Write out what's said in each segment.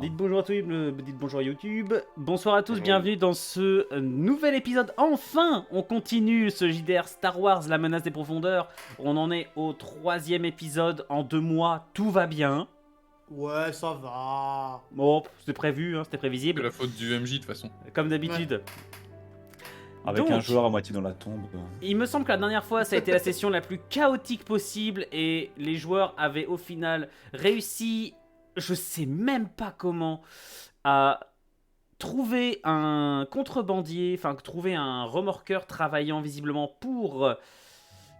Dites bonjour à tous, dites bonjour à YouTube. Bonsoir à tous, Bonjour. bienvenue dans ce nouvel épisode. Enfin, on continue ce JDR Star Wars, la menace des profondeurs. On en est au 3e épisode en 2 mois, tout va bien. Ouais, ça va. Bon, c'était prévu, hein, c'était C'est prévisible, la faute du MJ de toute façon. comme d'habitude. Avec Donc, un joueur à moitié dans la tombe. il me semble que la dernière fois, ça a été la session la plus chaotique possible et les joueurs avaient au final réussi, je sais même pas comment, à trouver un contrebandier, enfin trouver un remorqueur travaillant visiblement pour...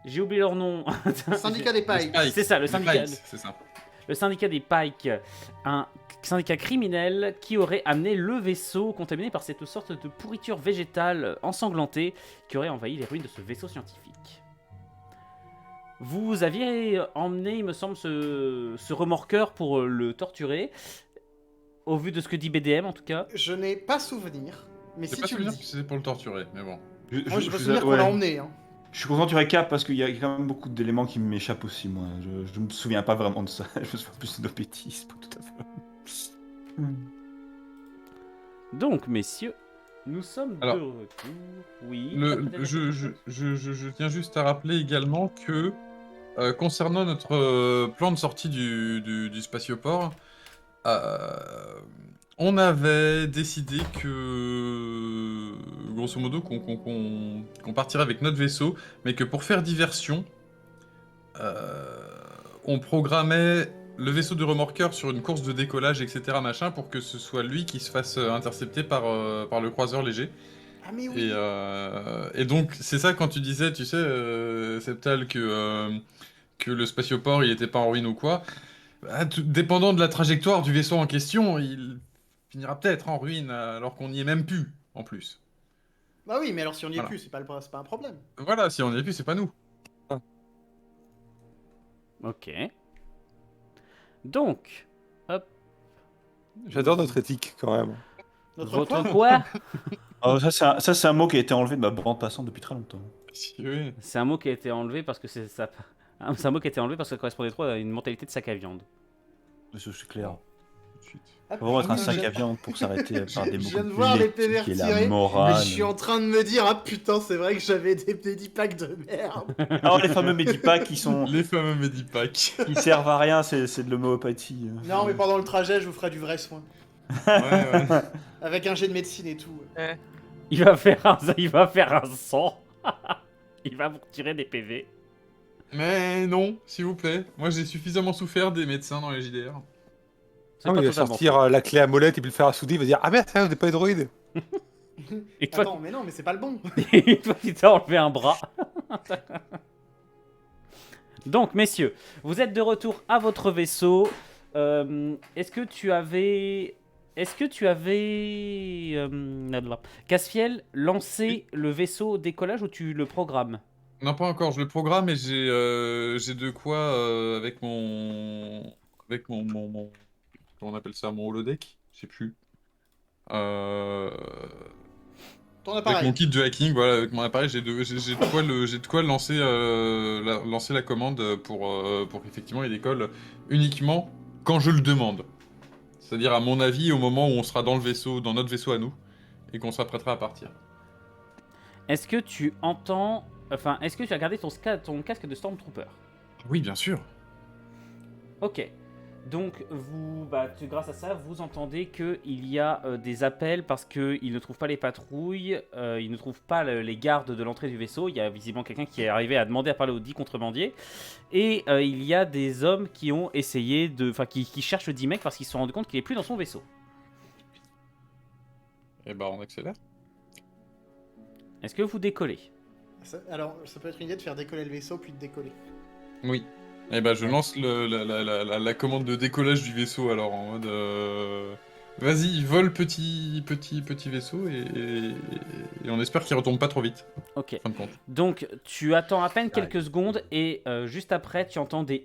J'ai oublié leur nom. Le syndicat des pailles. Spikes. C'est ça, le Les syndicat. Spikes, c'est ça. Le syndicat des Pikes, un syndicat criminel qui aurait amené le vaisseau contaminé par cette sorte de pourriture végétale ensanglantée qui aurait envahi les ruines de ce vaisseau scientifique. Vous aviez emmené, il me semble, ce remorqueur pour le torturer, au vu de ce que dit BDM en tout cas. Je n'ai pas souvenir, mais C'est si pas tu le souvenir que dis. c'est pour le torturer, mais bon. Moi, j'ai pas souvenir qu'on l'a emmené. Hein. Je suis content que tu récapes parce qu'il y a quand même beaucoup d'éléments qui m'échappent aussi, moi. Je me souviens pas vraiment de ça. Je me souviens plus de Pétis, c'est pas tout à fait. Donc, messieurs, nous sommes Alors, de retour. Oui. Je tiens juste à rappeler également que concernant notre plan de sortie du spatioport, on avait décidé que, grosso modo, qu'on partirait avec notre vaisseau, mais que pour faire diversion, on programmait le vaisseau du remorqueur sur une course de décollage, etc., machin, pour que ce soit lui qui se fasse intercepter par le croiseur léger. Ah, mais oui. Et donc, c'est ça quand tu disais, tu sais, Septal, que le spatioport, il était pas en ruine ou quoi. Bah, dépendant de la trajectoire du vaisseau en question, il finira peut-être en ruine alors qu'on n'y est même plus, en plus. Bah oui, mais alors si on y est Voilà. plus, c'est pas un problème. Voilà, si on n'y est plus, c'est pas nous. Ok. Donc, J'adore notre éthique quand même. Notre votre quoi quoi? Oh, ça, c'est un mot qui a été enlevé de ma bande passante depuis très longtemps. Si, oui. C'est un mot qui a été enlevé parce que c'est ça. C'est un mot qui a été enlevé parce que ça correspondait trop à une mentalité de sac à viande. C'est clair. Tout de suite. Ah, Faut vraiment être un putain, sac à viande pour s'arrêter par des mots Je viens de comme voir l'éthique l'épée et la tirer, mais morale. je suis en train de me dire, ah putain, c'est vrai que j'avais des Medipacks de merde. Alors les fameux Medipacks qui Les fameux Medipacks. qui servent à rien, c'est de l'homéopathie. Non, mais pendant le trajet, je vous ferai du vrai soin. Ouais. Avec un jet de médecine et tout. Il va faire un sang. Il va vous retirer des PV. Mais non, s'il vous plaît. Moi, j'ai suffisamment souffert des médecins dans les JDR. C'est Ah, pas il va totalement sortir la clé à molette et puis le faire à souder, il va dire ah merde, ça, on n'est pas droïde. faux. Une fois Attends, mais non, mais c'est pas le bon. une fois qu'il t'a enlevé un bras. Donc, messieurs, vous êtes de retour à votre vaisseau. Est-ce que tu avais. Casse-Fiel, lancé le vaisseau au décollage ou tu le programmes? Non, pas encore. Je le programme et j'ai de quoi avec mon comment on appelle ça, mon holodeck? Je sais plus. Ton Avec appareil. mon kit de hacking, voilà, avec mon appareil, j'ai de quoi lancer lancer la commande pour qu'effectivement il décolle uniquement quand je le demande. C'est-à-dire à mon avis au moment où on sera dans le vaisseau, dans notre vaisseau à nous, et qu'on s'apprêtera à partir. Est-ce que tu entends. Enfin, est-ce que tu as gardé ton casque de Stormtrooper? Oui, bien sûr. Ok. Donc, grâce à ça, vous entendez qu'il y a des appels parce qu'ils ne trouvent pas les patrouilles, ils ne trouvent pas les gardes de l'entrée du vaisseau. Il y a visiblement quelqu'un qui est arrivé à demander à parler aux 10 contrebandiers. Et il y a des hommes qui ont essayé de. Enfin, qui cherchent le 10 mecs parce qu'ils se sont rendus compte qu'il n'est plus dans son vaisseau. Et bah on accélère. Est-ce que vous décollez? Alors, ça peut être une idée de faire décoller le vaisseau puis de décoller. Oui. Et bah je lance la commande de décollage du vaisseau alors en mode vas-y, vole petit vaisseau et on espère qu'il retombe pas trop vite. Ok. En fin de compte. Donc, tu attends à peine quelques secondes et juste après, tu entends des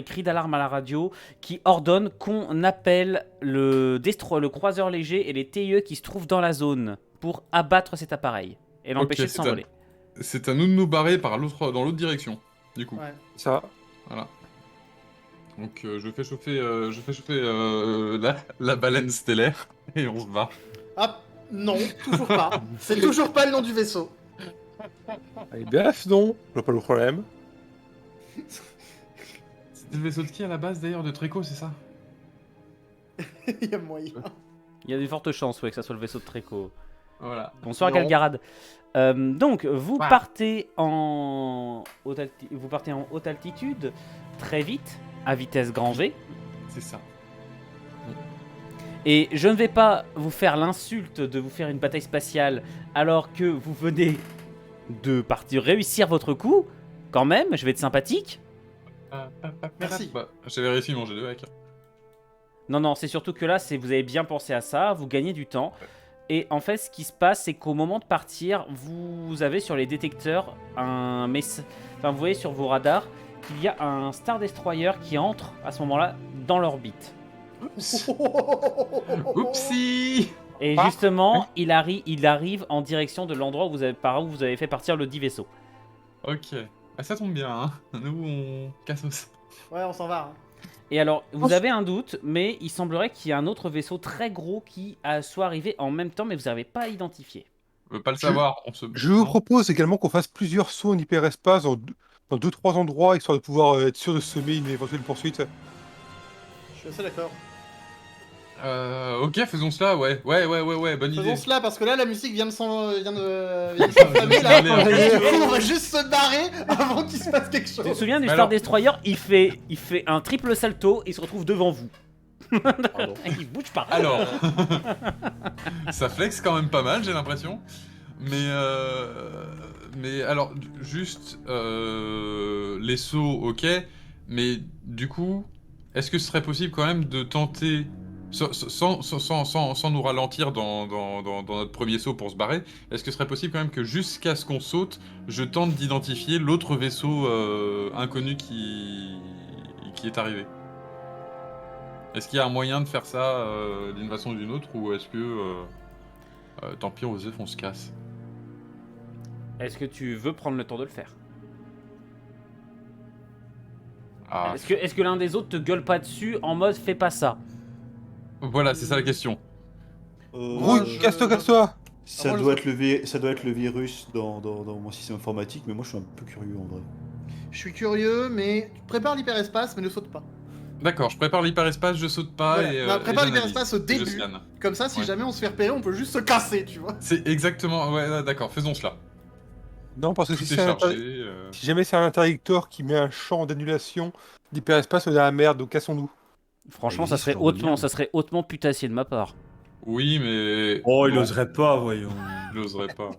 cris d'alarme à la radio qui ordonnent qu'on appelle le croiseur léger et les TIE qui se trouvent dans la zone pour abattre cet appareil et l'empêcher Ok, de s'envoler. C'est à nous de nous barrer dans l'autre direction, du coup. Ouais. Ça. Voilà. Donc je fais chauffer, la baleine stellaire et on se barre. Ah, non, toujours pas. C'est toujours pas le nom du vaisseau. Allez, BF, non, je vois pas le problème. C'était le vaisseau de qui à la base d'ailleurs? De Tréco, c'est ça? Il y a moyen. Il y a de fortes chances ouais, que ça soit le vaisseau de Tréco. Voilà. Bonsoir Non. Galgarad. Donc vous Voilà. partez en haute altitude très vite à vitesse grand V C'est ça. et je ne vais pas vous faire l'insulte de vous faire une bataille spatiale alors que vous venez de partir réussir votre coup. Quand même, je vais être sympathique. Merci. Bah, j'avais réussi mon G2 avec. Non, c'est surtout que là, vous avez bien pensé à ça, vous gagnez du temps. Et en fait, ce qui se passe, c'est qu'au moment de partir, vous avez sur les détecteurs un message. Enfin, vous voyez sur vos radars qu'il y a un Star Destroyer qui entre à ce moment-là dans l'orbite. Oupsie. Et Ah. justement, il arrive en direction de l'endroit par où vous avez fait partir le 10 vaisseaux. Ok. Ah, ça tombe bien, hein. Nous, on cassos. Ouais, on s'en va. Hein. Et alors, vous avez un doute, mais il semblerait qu'il y ait un autre vaisseau très gros qui soit arrivé en même temps, mais vous n'avez pas identifié. On veut pas le savoir, on se... Je vous propose également qu'on fasse plusieurs sauts en hyperespace dans 2-3 endroits, histoire de pouvoir être sûr de semer une éventuelle poursuite. Je suis assez d'accord. Ok, faisons cela, ouais, bonne idée. Faisons cela parce que là, la musique vient de s'enflammer là. Allez, Et du coup, on va juste se barrer avant qu'il se passe quelque Tu te chose. souviens du Mais Star alors- Destroyer, il fait un triple salto, il se retrouve devant vous. Pardon. Il bouge pas. Alors, ça flex quand même pas mal, j'ai l'impression. Mais alors, juste les sauts, ok. Mais du coup, est-ce que ce serait possible quand même de tenter, sans nous ralentir dans notre premier saut pour se barrer, est-ce que ce serait possible quand même que jusqu'à ce qu'on saute, je tente d'identifier l'autre vaisseau inconnu qui est arrivé? Est-ce qu'il y a un moyen de faire ça d'une façon ou d'une autre, ou est-ce que tant pis, Osef, on se casse? Est-ce que tu veux prendre le temps de le faire? Ah, Est-ce que l'un des autres te gueule pas dessus en mode fais pas ça? voilà, c'est ça la question. Rouille, je- casse-toi, casse-toi! Ça, moi, je doit sais- être ça doit être le virus dans mon système informatique, mais moi je suis un peu curieux en vrai. Je suis curieux, mais prépare l'hyperespace, mais ne saute pas. D'accord, je prépare l'hyperespace, je saute pas Voilà. et. Non, prépare et j'analyse. l'hyperespace au Et je début. scanne. Comme ça, si Ouais. jamais on se fait repérer, on peut juste se casser, tu vois. C'est exactement. Ouais, d'accord, faisons cela. Non, parce que Tout si, est chargé. si jamais c'est un interrupteur qui met un champ d'annulation d'hyperespace, on est à la merde, donc cassons-nous. Franchement, Vas-y, ça serait c'est ordinaire. hautement putassier de ma part. Oui, mais. Oh, il bon, oserait pas, voyons. Il oserait pas.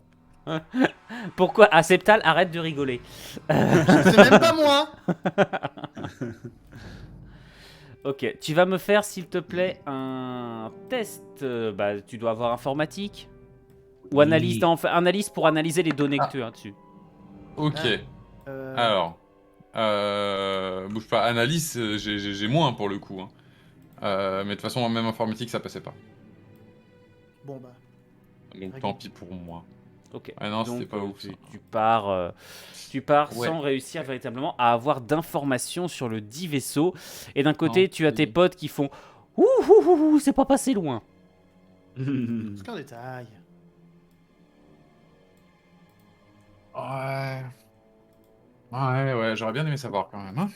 Pourquoi Aceptal, arrête de rigoler. C'est même pas moi. Ok, tu vas me faire s'il te plaît un test. Bah, tu dois avoir informatique ou Oui. analyse pour analyser les données que tu as dessus. Ok, Euh, alors. Bouge pas, analyse, j'ai moins pour le coup. Hein. Mais de toute façon, même informatique, ça passait pas. Bon bah. Donc tant pis pour moi. Ok. Ah non, Donc, c'était pas ouf. Ça. tu pars Ouais. sans réussir véritablement à avoir d'informations sur le 10 vaisseau. Et d'un côté, Non, tu as tes vas-y. potes qui font ouh, ouh, ouh, ouh, c'est pas passé loin. C'est qu'un détail. Ouais. Ouais, j'aurais bien aimé savoir quand même. Hein.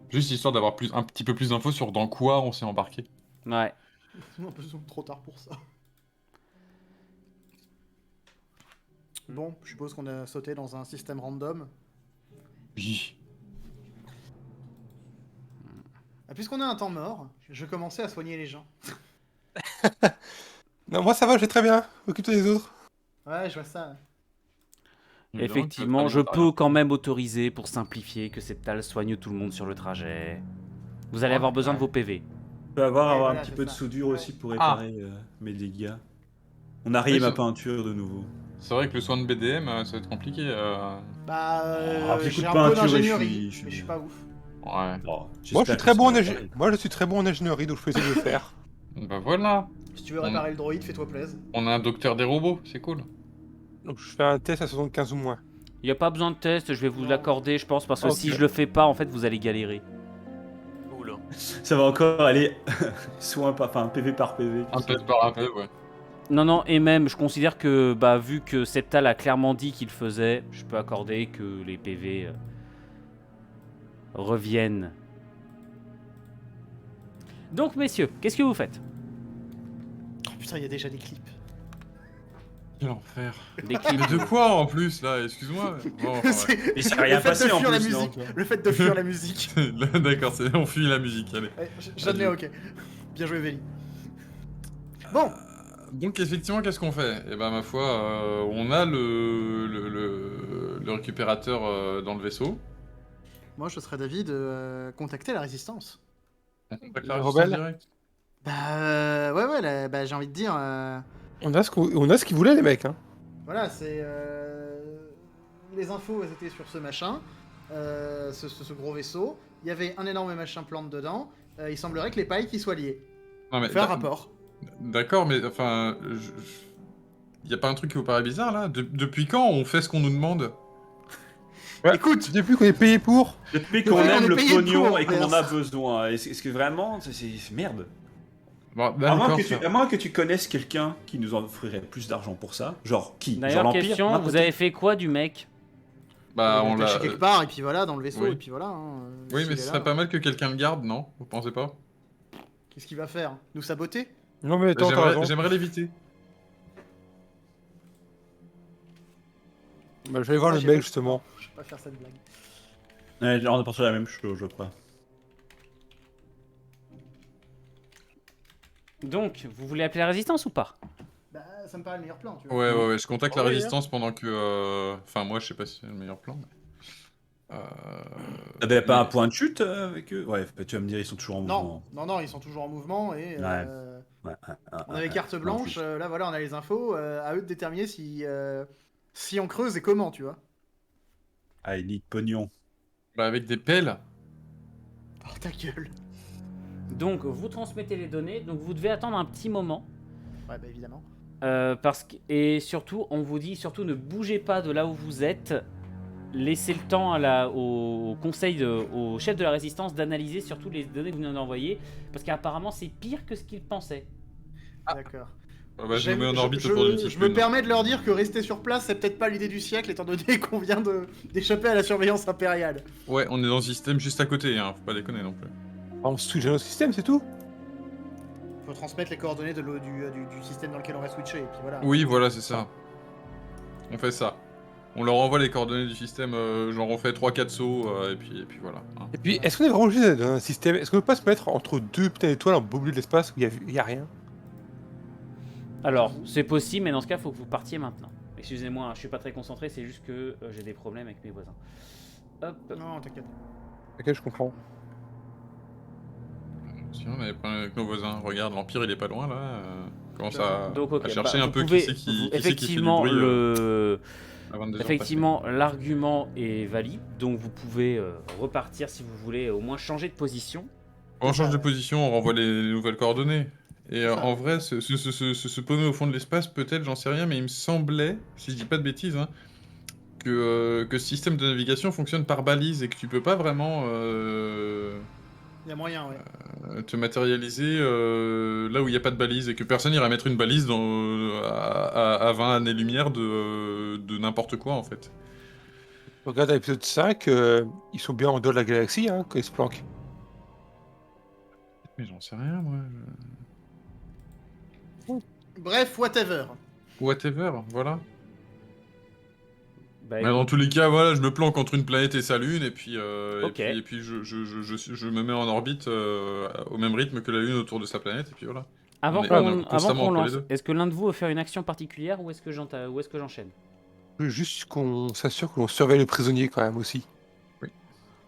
Juste histoire d'avoir un petit peu plus d'infos sur dans quoi on s'est embarqué. Ouais. Un peu trop tard pour ça. Bon, je suppose qu'on a sauté dans un système random. Oui. Ah, puisqu'on a un temps mort, je commençais à soigner les gens. Non, moi ça va, j'ai très bien. Occupe-toi des autres. Ouais, je vois ça. Effectivement, je peux quand même autoriser pour simplifier que Septal soigne tout le monde sur le trajet. Vous allez avoir besoin de vos PV. Je peux avoir Ouais, un voilà, petit c'est peu de ça. soudure Ouais. aussi pour réparer mes dégâts. On a rayé Oui, ma c'est- peinture de nouveau. C'est vrai que le soin de BDM, ça va être compliqué. Bah, Ah, petit coup j'ai de un peinture peu et je d'ingénierie, suis- je suis mais je suis bien. pas ouf. Ouais. Bon, Moi je j'espère suis que très ça bon en va ingénierie. Moi je suis très bon en ingénierie, donc je peux essayer de le faire. Bah voilà. Si tu veux réparer le droïde, fais-toi plaisir. On a un docteur des robots, c'est cool. Donc je fais un test à 75 ou moins. Il n'y a pas besoin de test, je vais vous Non. l'accorder, je pense, parce que Ok. si je le fais pas, en fait, vous allez galérer. Ça va encore aller soin par, enfin PV par PV. Un peu par un peu, ouais. Non, non, et même, je considère que, bah, vu que Septal a clairement dit qu'il faisait, je peux accorder que les PV reviennent. Donc, messieurs, qu'est-ce que vous faites? Oh putain, il y a déjà des clips. Quel enfer. Des clips. Mais de quoi en plus là? Excuse-moi. Bon, enfin, ouais. Il s'est rien le fait passé de en fuir la plus, non, musique. tu vois. Le fait de fuir la musique. D'accord, on fuit la musique, allez. Ouais, j'admets, ok. Bien joué, Véli. Bon, Donc effectivement, qu'est-ce qu'on fait? Eh ben ma foi, on a le récupérateur dans le vaisseau. moi je serais d'avis de contacter la résistance. On contacte Les la résistance rebelles direct. Ouais, bah, j'ai envie de dire. On a ce qu'ils voulaient, les mecs. Hein. Voilà, c'est. Les infos, elles étaient sur ce machin, ce gros vaisseau. Il y avait un énorme machin plante dedans. Il semblerait que les pailles qui soient liées. Non mais Fais un rapport. d'accord, mais enfin, y a pas un truc qui vous paraît bizarre là? Depuis quand on fait ce qu'on nous demande? Ouais. Écoute, Depuis qu'on est payé pour. Depuis qu'on qu'on est aime le payé pognon pour, et qu'on en a merde. besoin, est-ce que vraiment, c'est merde. Bon, À d'accord. moins que tu connaisses quelqu'un qui nous offrirait plus d'argent pour ça. Genre qui? Genre D'ailleurs, l'Empire question, n'importe vous avez fait quoi du mec? Bah on on l'a l'a. attaché quelque part, et puis voilà, dans le vaisseau, oui. et puis voilà. Hein, Oui, s'il mais est ce là, serait pas mal que quelqu'un le garde, non? Vous pensez pas? Qu'est-ce qu'il va faire? Nous saboter? Non, mais attends, t'as raison. J'aimerais l'éviter. Bah, je vais voir Ah, le j'ai mec, pas- justement. Je vais pas faire cette blague. Ouais, on a pensé à la même chose, je crois. Donc, vous voulez appeler la résistance ou pas? Bah, ça me paraît le meilleur plan, tu vois. Ouais, je contacte la Ouais, résistance pendant que. Enfin, moi, je sais pas si c'est le meilleur plan, mais. T'avais pas mais- un point de chute avec eux? Ouais, tu vas me dire, ils sont toujours en mouvement. Non, ils sont toujours en mouvement et Ouais, on avait carte non, blanche. juste. Là, voilà, on a les infos. À eux de déterminer si on creuse et comment, tu vois. Ah, il dit pognon. Bah, avec des pelles. Oh ta gueule. Donc, vous transmettez les données, donc vous devez attendre un petit moment. Ouais, bah évidemment. Et surtout, on vous dit, surtout ne bougez pas de là où vous êtes. Laissez le temps au conseil, au chef de la résistance d'analyser surtout les données que vous nous avez envoyées. Parce qu'apparemment, c'est pire que ce qu'il pensait. D'accord. Bah, je me mets en J'aime- orbite je- autour d'une je discipline. me permets de leur dire que rester sur place, c'est peut-être pas l'idée du siècle, étant donné qu'on vient d'échapper à la surveillance impériale. Ouais, on est dans le système juste à côté, hein. Faut pas déconner non plus. On switch à notre système, c'est tout. Faut transmettre les coordonnées du système dans lequel on va switcher, et puis voilà. Oui, voilà, c'est ça. On fait ça. On leur envoie les coordonnées du système, genre on fait 3-4 sauts, et puis voilà. Hein. Et puis, est-ce qu'on est vraiment juste dans un système? Est-ce qu'on peut pas se mettre entre deux putains d'étoiles en beau milieu de l'espace où il y a rien? Alors, c'est possible, mais dans ce cas, il faut que vous partiez maintenant. Excusez-moi, je suis pas très concentré, c'est juste que j'ai des problèmes avec mes voisins. Hop. Non, t'inquiète. Ok, je comprends. Si on avait pas avec nos voisins, regarde, l'Empire il est pas loin là. Commence à, Donc, ok, à chercher bah, un vous peu pouvez- qui c'est qui, vous- qui c'est qui fait du effectivement, bruit le... à 22 heures Effectivement, l'argument est valide, donc vous pouvez repartir si vous voulez, au moins changer de position. On change de position, on renvoie les nouvelles coordonnées. Et Ça. en vrai, se paumer au fond de l'espace, peut-être, j'en sais rien, mais il me semblait, si je dis pas de bêtises, hein, que ce système de navigation fonctionne par balise et que tu peux pas vraiment Il y a moyen, ouais. te matérialiser là où il n'y a pas de balise et que personne ira mettre une balise à 20 années-lumière de n'importe quoi en fait. Regarde à l'épisode 5, ils sont bien en dehors de la galaxie, hein, quand ils se planquent. Mais j'en sais rien, moi. Bref, whatever. Whatever, voilà. Bah, Mais dans tous les cas, voilà, je me planque entre une planète et sa lune, et puis, Ok. et puis je me mets en orbite au même rythme que la lune autour de sa planète, et puis voilà. Avant on est qu'on constamment entre les lance, deux. est-ce que l'un de vous veut faire une action particulière ou est-ce que j'enchaîne? Je veux juste qu'on s'assure que l'on surveille les prisonniers quand même aussi.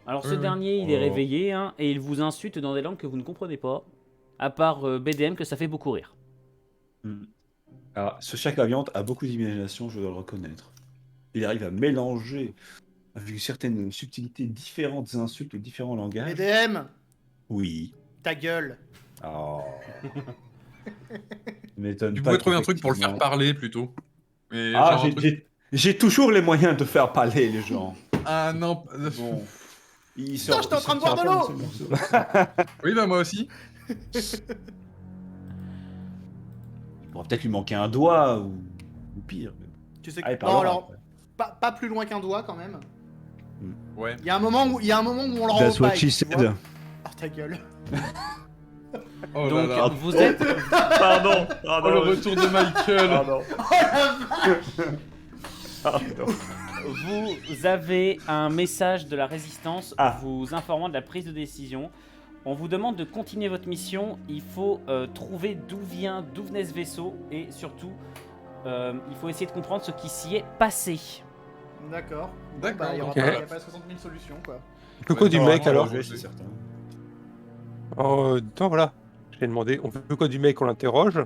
Alors ce Oui, oui. dernier, il est Oh. réveillé hein, et il vous insulte dans des langues que vous ne comprenez pas, à part BDM que ça fait beaucoup rire. Alors, ce chèque à viande a beaucoup d'imagination, je dois le reconnaître. Il arrive à mélanger, avec une certaine subtilité, différentes insultes, différents langages. BDM, Oui. ta gueule. Oh. M'étonne Tu pas pouvais trouver un truc pour le faire qu'effectivement- parler plutôt. Mais Ah, genre un truc- j'ai toujours les moyens de faire parler les gens. Ah non. Bon. Putain, j'étais en train de boire de l'eau. Oui, bah moi aussi. Il pourra peut-être lui manquer un doigt ou pire. Mais... Tu sais Ah, il que... parlera Non, alors, après. pas plus loin qu'un doigt quand même. Ouais. Il y a un moment où on le rend That's au what paille, she tu said. vois. Oh, ta gueule. Oh là Donc, là. vous êtes. Pardon. Oh, le retour de Michael. Pardon. Vous avez un message de la résistance Ah. vous informant de la prise de décision. On vous demande de continuer votre mission. Il faut trouver d'où venait ce vaisseau et surtout, il faut essayer de comprendre ce qui s'y est passé. D'accord. D'accord, Bah, il y aura ok. pas, il y a pas 60 000 solutions, quoi. Le quoi du mec alors C'est certain. Attends, voilà. Je l'ai demandé. On veut quoi du mec? On l'interroge.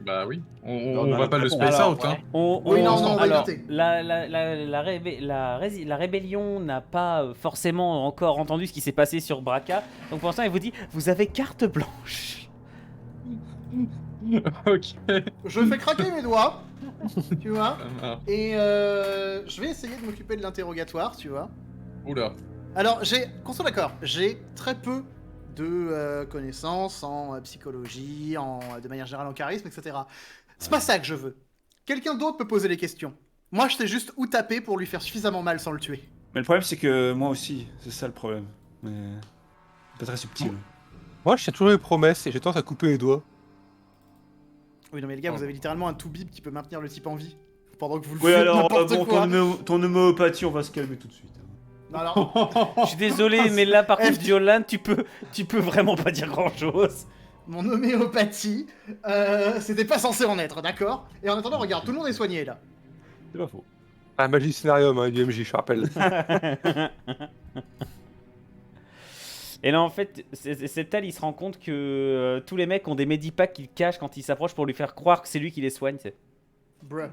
Bah oui. Non, On non, va pas le bon, space alors, out, hein. Oui, non, on va alors, éviter. la rébellion n'a pas forcément encore entendu ce qui s'est passé sur Braca. Donc pour l'instant, elle vous dit, vous avez carte blanche. Ok. Je fais craquer mes doigts, tu vois. Ça marche. Et je vais essayer de m'occuper de l'interrogatoire, tu vois. Oula. Alors, qu'on soit d'accord, j'ai très peu de connaissances en psychologie, de manière générale en charisme, etc. C'est pas ça que je veux. Quelqu'un d'autre peut poser les questions. Moi, je sais juste où taper pour lui faire suffisamment mal sans le tuer. Mais le problème, c'est que moi aussi, c'est ça le problème. Mais c'est pas très subtil. Moi, je tiens toujours les promesses et j'ai tendance à couper les doigts. Oui, non, mais les gars, vous avez littéralement un tout-bib qui peut maintenir le type en vie. Pendant que vous le Oui, faites alors, n'importe bon, quoi. ton homéopathie, on va se calmer tout de suite. Non, alors, Je suis désolé, mais là par Eh, contre, Violan, tu peux vraiment pas dire grand chose. mon homéopathie, c'était pas censé en être, d'accord. Et en attendant, regarde, tout le monde est soigné, là. C'est pas faux. Ah, magie scénarium, hein, du MJ, je rappelle. Et là, en fait, Septal, il se rend compte que tous les mecs ont des medipacks qu'ils cachent quand ils s'approchent pour lui faire croire que c'est lui qui les soigne. Bruh.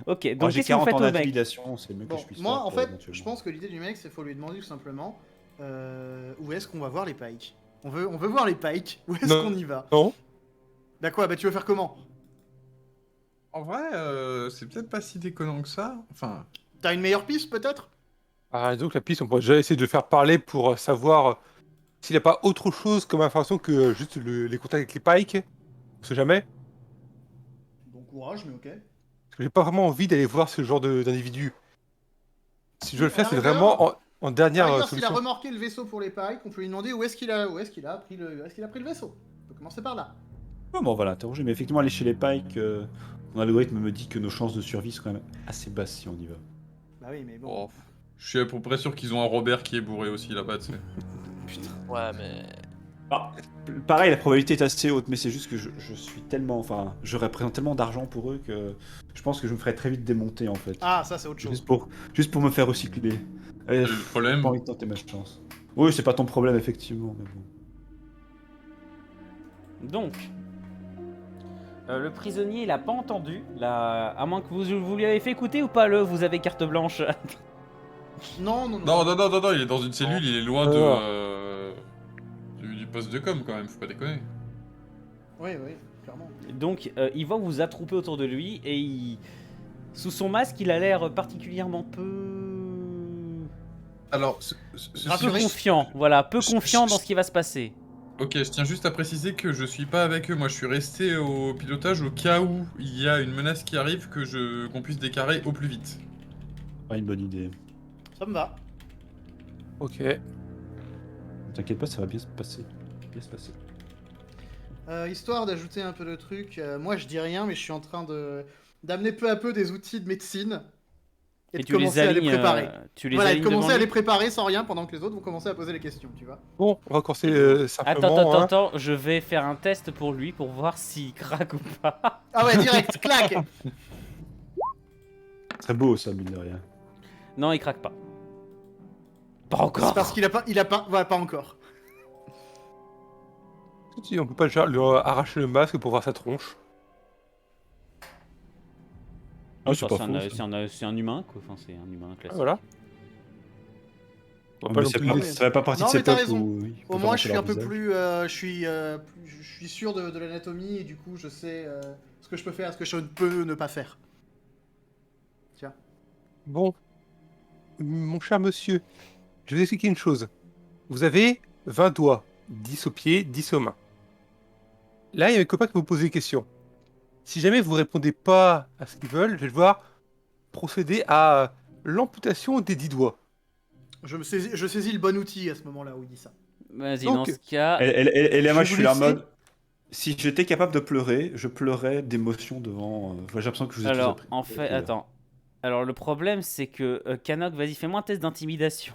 Ok, Moi, donc j'ai qu'est-ce que vous 40 faites ans au mec? d'intimidation, c'est le mieux Bon, que je puisse moi, faire. en fait, éventuellement. je pense que l'idée du mec, c'est qu'il faut lui demander tout simplement où est-ce qu'on va voir les pikes. On veut voir les pikes. Où est-ce Non. qu'on y va? Non. Bah quoi? Bah tu veux faire comment? En vrai, c'est peut-être pas si déconnant que ça. Enfin, T'as une meilleure piste peut-être? Ah, donc la piste, on pourrait déjà essayer de le faire parler pour savoir s'il n'y a pas autre chose comme information que juste les contacts avec les pikes. On sait jamais. Bon courage, mais ok. Parce que j'ai pas vraiment envie d'aller voir ce genre d'individu. Si je veux le faire, À c'est la rigueur- vraiment en dernière Par ailleurs, s'il a solution. remorqué le vaisseau pour les pikes, on peut lui demander où est-ce qu'il a pris le vaisseau. On peut commencer par là. Ouais, bon, on va l'interroger, mais effectivement, aller chez les Pikes, mon algorithme me dit que nos chances de survie sont quand même assez basses si on y va. Bah oui, mais bon. oh, je suis à peu près sûr qu'ils ont un Robert qui est bourré aussi là-bas, tu sais. Putain. Ouais, mais. Ah, pareil, la probabilité est assez haute, mais c'est juste que je suis tellement. Enfin, je représente tellement d'argent pour eux que je pense que je me ferais très vite démonter en fait. Ah, ça c'est autre chose. Juste pour me faire recycler. Le J'ai problème, pas envie de tenter ma chance. Oui, c'est pas ton problème, effectivement, mais bon. Donc, le prisonnier, il a pas entendu. Là, à moins que vous lui avez fait écouter ou pas vous avez carte blanche. Non, non, non. non, il est dans une cellule, il est loin du poste de com quand même, faut pas déconner. Oui, oui, clairement. Donc, il voit que vous attroupez autour de lui et sous son masque, il a l'air particulièrement peu Alors, Rassuré. confiant. Voilà, peu Je- confiant je- dans ce qui va se passer. Ok, je tiens juste à préciser que je suis pas avec eux, moi je suis resté au pilotage au cas où il y a une menace qui arrive, qu'on puisse décarrer au plus vite. Pas une bonne idée. Ça me va. Ok. T'inquiète pas, ça va bien se passer. Bien se passer. Histoire d'ajouter un peu de trucs, moi je dis rien, mais je suis en train d'amener peu à peu des outils de médecine et de tu les commencer à les alignes, préparer. tu les Voilà, et de alignes commencer devant à lui. les préparer sans rien pendant que les autres vont commencer à poser les questions, tu vois. Bon, on va commencer simplement. Attends, je vais faire un test pour lui pour voir s'il craque ou pas. Ah ouais, direct, clac. Très beau ça, mine de rien. Non, il craque pas. Pas C'est encore. parce qu'il a pas, voilà, pas encore. Si on peut pas déjà lui arracher le masque pour voir sa tronche. Ah, c'est pas c'est faux, c'est un humain, quoi. Enfin, c'est un humain Ah, classique. voilà. On va Ah, pas mais non ça plus fait- laisser- ça fait pas partie Non, de mais t'as cette raison. où il faut Au faire moins, je suis leur un peu visage. plus, je suis sûr de l'anatomie et du coup, je sais ce que je peux faire, ce que je ne peux ne pas faire. Bon. Mon cher monsieur, je vais vous expliquer une chose. Vous avez 20 doigts, 10 aux pieds, 10 aux mains. Là, il y a mes copains qui vont vous poser des questions. Si jamais vous répondez pas à ce qu'ils veulent, je vais devoir procéder à l'amputation des 10 doigts. Je saisis le bon outil à ce moment-là où il dit ça. Vas-y, Donc, dans ce cas. Et moi, Je je vous suis là en laisse- mode. Si j'étais capable de pleurer, je pleurais d'émotion devant. Enfin, j'ai l'impression que je vous ai tous Alors, appris. en fait, attends. Alors, le problème, c'est que Kanok, vas-y, fais-moi un test d'intimidation.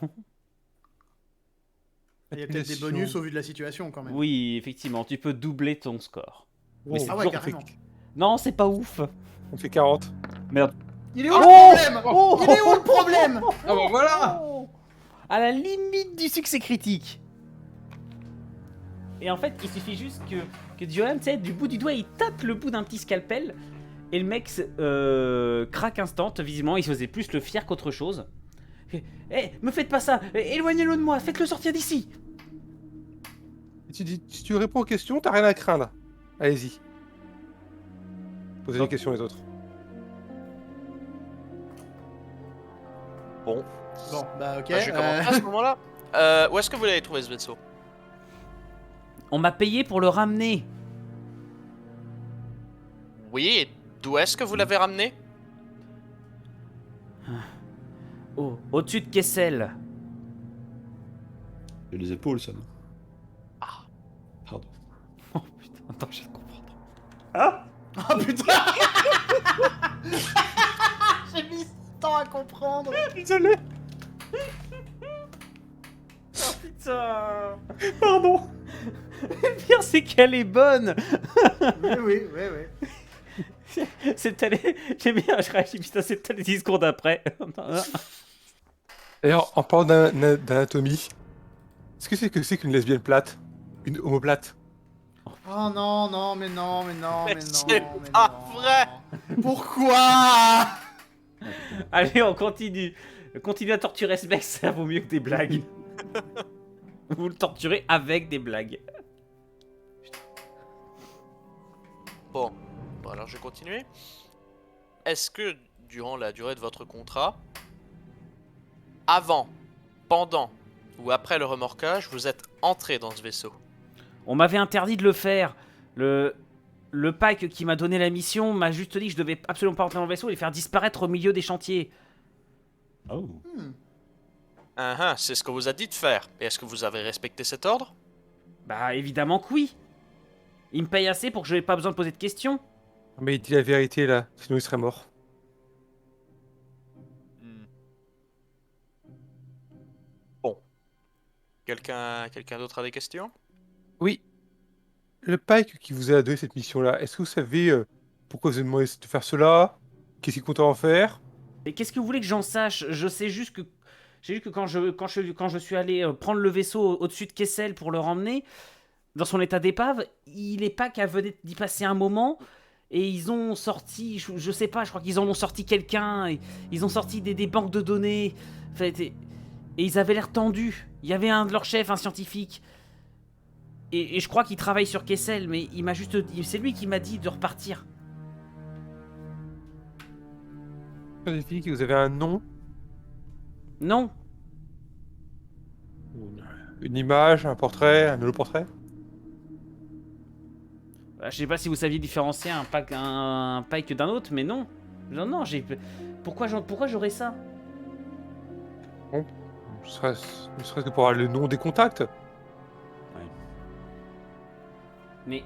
Il y a peut-être des Intimidation. bonus au vu de la situation quand même. Oui, effectivement, tu peux doubler ton score. Wow, Mais c'est Ah ouais, toujours- carrément. Non, c'est pas ouf. On fait 40. Merde. Il est où le problème Il est où le problème Ah bah voilà. Oh, à la limite du succès critique. Et en fait, il suffit juste que Dioram, tu sais, du bout du doigt, il tape le bout d'un petit scalpel. Et le mec craque instant. Visiblement, il se faisait plus le fier qu'autre chose. Eh, me faites pas ça. Éloignez-le de moi. Faites-le sortir d'ici. Et tu dis, si tu réponds aux questions, t'as rien à craindre. Allez-y. Posez des questions les autres. Bon, Bon, bah ok. bah, je vais commencer à ce moment-là. Où est-ce que vous l'avez trouvé ce vaisseau? On m'a payé pour le ramener. Oui, et d'où est-ce que vous l'avez ramené? Oh, au-dessus de Kessel. J'ai les épaules, ça, non Ah. Pardon. Oh putain, attends, je viens de comprendre. Oh putain J'ai mis temps à comprendre. Désolé. Putain. Pardon. Le pire, c'est qu'elle est bonne. Oui. C'est allé. J'ai bien, je réagis, putain, c'est allé 10 secondes après. D'ailleurs, en parlant d'anatomie, est-ce que c'est qu'une lesbienne plate? Une homoplate? Oh non, mais non. C'est pas vrai. Pourquoi Allez, on continue. Continue à torturer ce mec, ça vaut mieux que des blagues. Vous le torturez avec des blagues. Bon, alors je vais continuer. Est-ce que durant la durée de votre contrat, avant, pendant ou après le remorquage, vous êtes entré dans ce vaisseau? On m'avait interdit de le faire. Le Pike qui m'a donné la mission m'a juste dit que je devais absolument pas entrer dans le vaisseau et le faire disparaître au milieu des chantiers. Oh. C'est ce que vous a dit de faire. Et est-ce que vous avez respecté cet ordre? Bah évidemment que oui. Il me paye assez pour que je n'ai pas besoin de poser de questions. Mais il dit la vérité là, sinon il serait mort. Bon. Quelqu'un d'autre a des questions? Oui. Le Pike qui vous a donné cette mission-là, est-ce que vous savez pourquoi vous avez demandé de faire cela? Qu'est-ce qu'il compte en faire? Et qu'est-ce que vous voulez que j'en sache? Je sais juste que quand je suis allé prendre le vaisseau au-dessus de Kessel pour le ramener, dans son état d'épave, il est pas qu'à venir d'y passer un moment. Et ils ont sorti, je sais pas, je crois qu'ils en ont sorti quelqu'un. Ils ont sorti des banques de données. En fait, et ils avaient l'air tendus. Il y avait un de leurs chefs, un scientifique. Et je crois qu'il travaille sur Kessel, mais il m'a juste dit, c'est lui qui m'a dit de repartir. Scientifique, vous avez un nom, Non, une image, un portrait, un holoportrait? je sais pas si vous saviez différencier un Pike d'un autre, mais non. Non, pourquoi j'aurais ça? Ne serait-ce que pour avoir le nom des contacts. Mais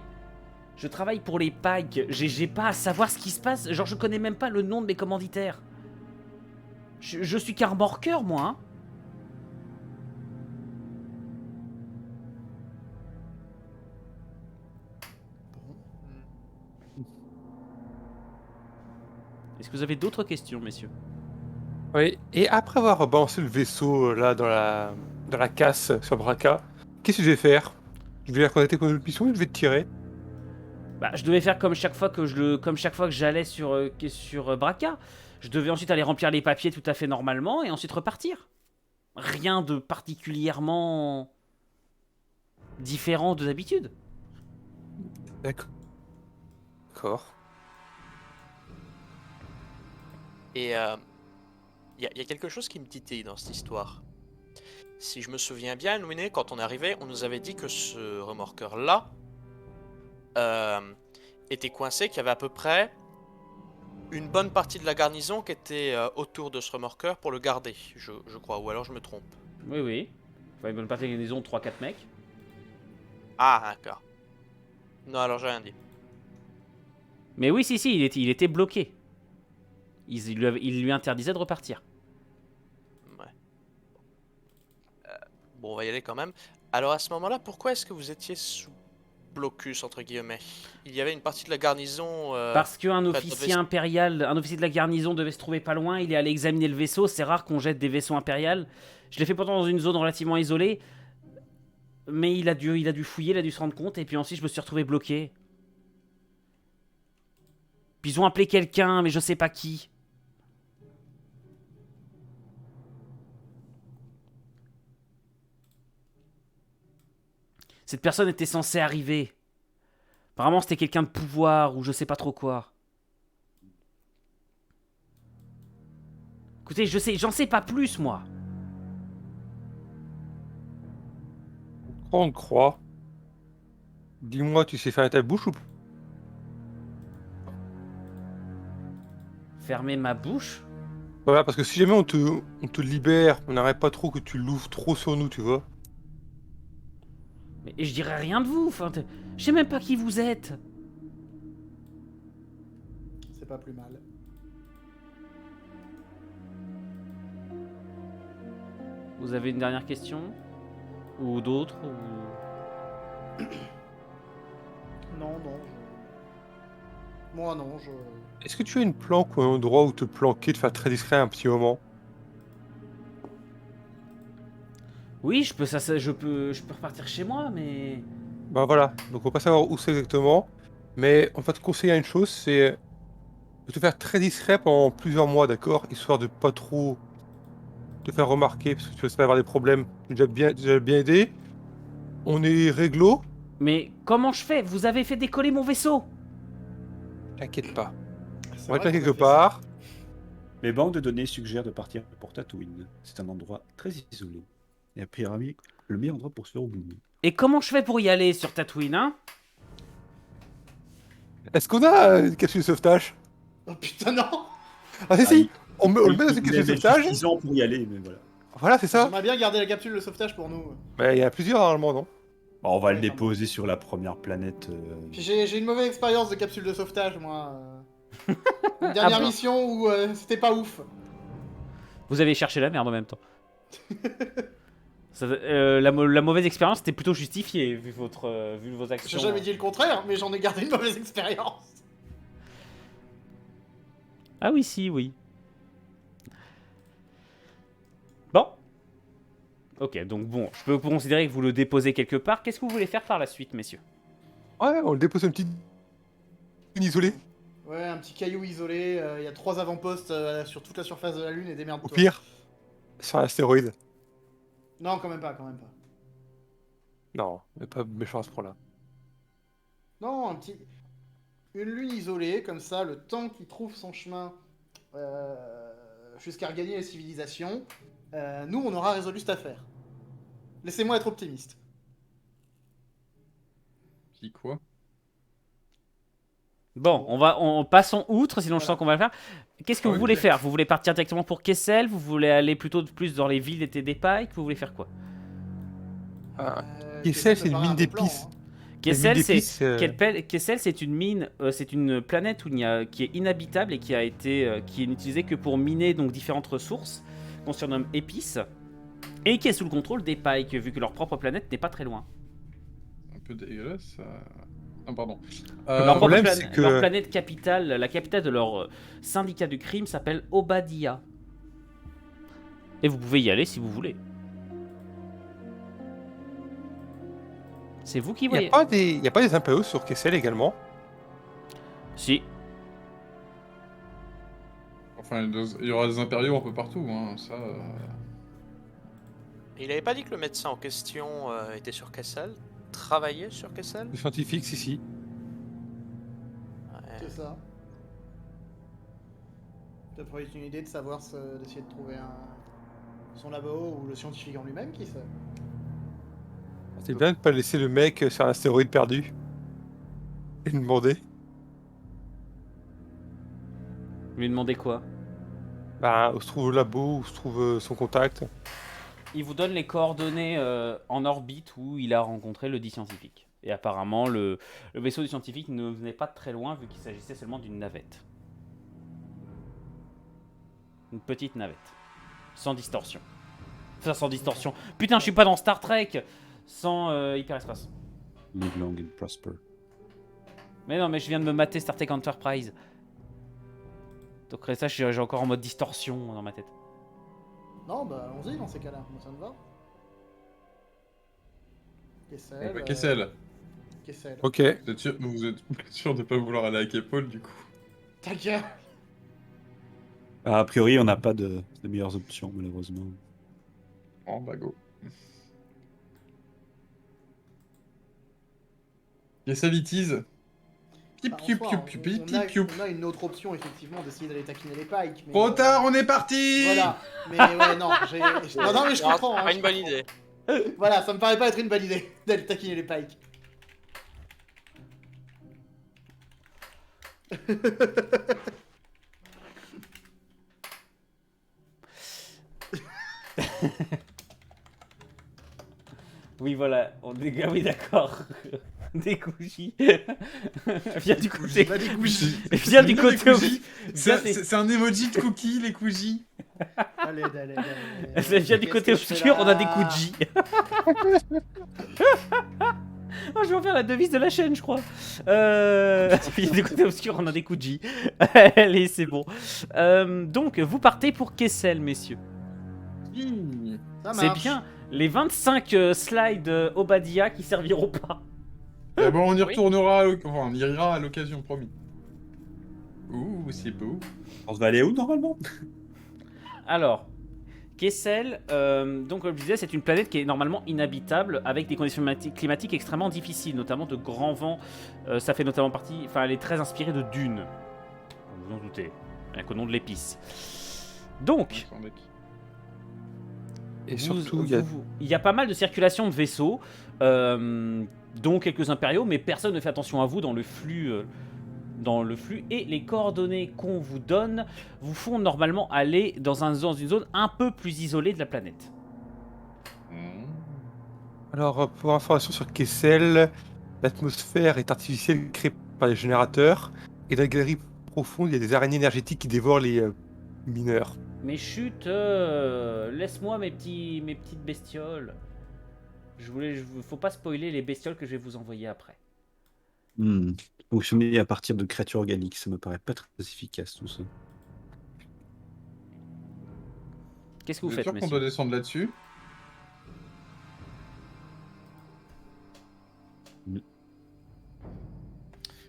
je travaille pour les Pike, j'ai pas à savoir ce qui se passe, genre je connais même pas le nom de mes commanditaires. Je suis qu'un remorqueur, moi, hein. Est-ce que vous avez d'autres questions, messieurs? Oui, et après avoir balancé le vaisseau là dans la casse sur Braca, qu'est-ce que je vais faire? Je vais la contacter pour une autre mission et je vais te tirer. Bah, je devais faire comme chaque fois que j'allais sur Braca. Je devais ensuite aller remplir les papiers tout à fait normalement et ensuite repartir. Rien de particulièrement différent de d'habitude. D'accord. Et il y a quelque chose qui me titille dans cette histoire. Si je me souviens bien, Louiné, quand on est arrivé, on nous avait dit que ce remorqueur-là était coincé, qu'il y avait à peu près une bonne partie de la garnison qui était autour de ce remorqueur pour le garder, je crois, ou alors je me trompe. Oui, oui. Enfin, une bonne partie de la maison, 3-4 mecs. Ah, d'accord. Non, alors j'ai rien dit. Mais oui, si, il était bloqué. Il lui interdisait de repartir. Ouais. Bon, on va y aller quand même. Alors à ce moment-là, pourquoi est-ce que vous étiez sous blocus, entre guillemets? Il y avait une partie de la garnison... Parce qu'un près de officier votre impérial, un officier de la garnison devait se trouver pas loin, il est allé examiner le vaisseau, c'est rare qu'on jette des vaisseaux impériaux. Je l'ai fait pourtant dans une zone relativement isolée, mais il a dû fouiller, il a dû se rendre compte, et puis ensuite je me suis retrouvé bloqué. Puis ils ont appelé quelqu'un, mais je sais pas qui. Cette personne était censée arriver. Apparemment c'était quelqu'un de pouvoir, ou je sais pas trop quoi. Écoutez, j'en sais pas plus, moi. On te croit. Dis-moi, tu sais faire ta bouche ou pas? Fermer ma bouche? Voilà, parce que si jamais on te libère, on n'arrête pas trop que tu l'ouvres trop sur nous, tu vois. Mais je dirais rien de vous, enfin, je sais même pas qui vous êtes. C'est pas plus mal. Vous avez une dernière question? Ou d'autres ou... Non, Moi non, Est-ce que tu as une planque ou un endroit où te planquer, de faire très discret un petit moment? Oui, je peux repartir chez moi, mais... Bah voilà, donc on va pas savoir où c'est exactement, mais on va te conseiller une chose, c'est de te faire très discret pendant plusieurs mois, d'accord? Histoire de pas trop te faire remarquer, parce que tu risques d'avoir des problèmes. Déjà bien aidé. On est réglo. Mais comment je fais? Vous avez fait décoller mon vaisseau! T'inquiète pas. c'est On va vrai être là qu'on a quelque fait ça. part. Mes banques de données suggèrent de partir pour Tatooine. C'est un endroit très isolé. Et a priori, le meilleur endroit pour se faire oublier. Et comment je fais pour y aller sur Tatooine, hein? Est-ce qu'on a une capsule de sauvetage? Oh putain, non! Ah si, Ah, si, on le met dans une Il capsule de avait sauvetage. 6 ans pour y aller, mais voilà. Voilà, c'est ça. J'aimerais bien garder la capsule de sauvetage pour nous. Mais il y en a plusieurs normalement, non? Bon, on va le Ouais, déposer sur la première planète. Puis j'ai une mauvaise expérience de capsule de sauvetage, moi. Une dernière bon. mission où c'était pas ouf. Vous avez cherché la merde en même temps. La mauvaise expérience était plutôt justifiée, vu vos J'ai actions. jamais dit le contraire, mais j'en ai gardé une mauvaise expérience. Ah oui, si, oui. Bon. Ok, donc bon, je peux considérer que vous le déposez quelque part. Qu'est-ce que vous voulez faire par la suite, messieurs? Ouais, on le dépose un petit... isolé. Ouais, un petit caillou isolé, il y a 3 avant-postes sur toute la surface de la Lune et des merdes. Au pire, sur un astéroïde. Non, quand même pas, quand même pas. Non, mais pas méchant à ce point-là. Non, une Lune isolée, comme ça, le temps qu'il trouve son chemin jusqu'à regagner les civilisations, nous, on aura résolu cette affaire. Laissez-moi être optimiste. Qui quoi? Bon, passons outre, sinon je Voilà. sens qu'on va le faire. Qu'est-ce que Ah vous oui, voulez ok. faire? Vous voulez partir directement pour Kessel? Vous voulez aller plutôt plus dans les villes des Pikes? Vous voulez faire quoi? Ah, Kessel Kessel, c'est me une paraît mine un bon plan, d'épices. hein. Kessel, c'est d'épices, Kessel, c'est une mine, c'est une planète qui est inhabitable et qui est utilisée que pour miner donc différentes ressources qu'on surnomme épices et qui est sous le contrôle des Pikes vu que leur propre planète n'est pas très loin. Un peu dégueulasse. Ça... Ah, pardon. Leur, problème, propre c'est que- leur planète capitale, la capitale de leur syndicat du crime s'appelle Obadia. Et vous pouvez y aller si vous voulez. C'est vous qui Il n'y voyez. a pas des impériaux sur Kessel également? Si. Enfin, il y aura des impériaux un peu partout, hein, ça... Il avait pas dit que le médecin en question était sur Kessel? Travaillait sur Kessel? Les scientifiques, si. Ouais. C'est ça. Ça pourrait être une idée de savoir d'essayer de trouver son labo ou le scientifique en lui-même, qui sait. C'est bien de pas laisser le mec sur un astéroïde perdu. Et lui demander. Lui demander quoi? Bah, où se trouve le labo, où se trouve son contact. Il vous donne les coordonnées en orbite où il a rencontré le dit scientifique. Et apparemment, le vaisseau du scientifique ne venait pas de très loin vu qu'il s'agissait seulement d'une navette. Une petite navette. Sans distorsion. Enfin, sans distorsion. Putain, je suis pas dans Star Trek. Sans hyperespace. Live long and prosper. Mais non, mais je viens de me mater Star Trek Enterprise. Donc ça, j'ai encore en mode distorsion dans ma tête. Non, bah allons-y dans ces cas-là, moi ça me va. Kessel. Kessel, Kessel. Ok. vous êtes sûr de pas vouloir aller à Kepol du coup? Ta gueule. A priori, on n'a pas de meilleures options, malheureusement. Oh bah go. Kessel itise. Piou Bah, en piou soi, piou piou piou piou. on a une autre option effectivement d'essayer d'aller taquiner les pikes. Mais, Trop tard, on est parti. Voilà. Mais ouais, non, non, mais je comprends. Pas hein, une je bonne comprends. idée. Voilà, ça me paraît pas être une bonne idée d'aller taquiner les pikes. Oui, voilà. Ah oui, d'accord. Des couchis. Viens du côté. Bah, des couchis. Viens du côté. C'est un emoji de cookie, les couchis. Allez. Viens du côté obscur, on a des couchis. Oh, je vais en faire la devise de la chaîne, je crois. Viens du côté obscur, on a des couchis. Allez, c'est bon. Donc, vous partez pour Kessel, messieurs. Ça C'est marche. bien les 25 slides Obadiah qui serviront pas. Eh bon, on y Oui. retournera, enfin, on y ira à l'occasion, promis. Ouh, c'est beau. On va aller où, normalement? Alors, Kessel, donc comme je disais, c'est une planète qui est normalement inhabitable avec des conditions climatiques extrêmement difficiles, notamment de grands vents. Ça fait notamment partie, enfin, elle est très inspirée de dunes. Vous vous en doutez, avec au nom de l'épice. Donc, Et surtout, il il y a pas mal de circulation de vaisseaux, dont quelques impériaux, mais personne ne fait attention à vous dans le flux. Et les coordonnées qu'on vous donne vous font normalement aller dans une zone un peu plus isolée de la planète. Alors, pour information sur Kessel, l'atmosphère est artificielle créée par les générateurs. Et dans la galerie profonde, il y a des araignées énergétiques qui dévorent les mineurs. Mais chut, laisse-moi mes petites bestioles. Faut pas spoiler les bestioles que je vais vous envoyer après. Fonctionner à partir de créatures organiques, ça me paraît pas très efficace, tout ça. Qu'est-ce que vous Vous êtes faites, sûr qu'on messieurs? doit descendre là-dessus?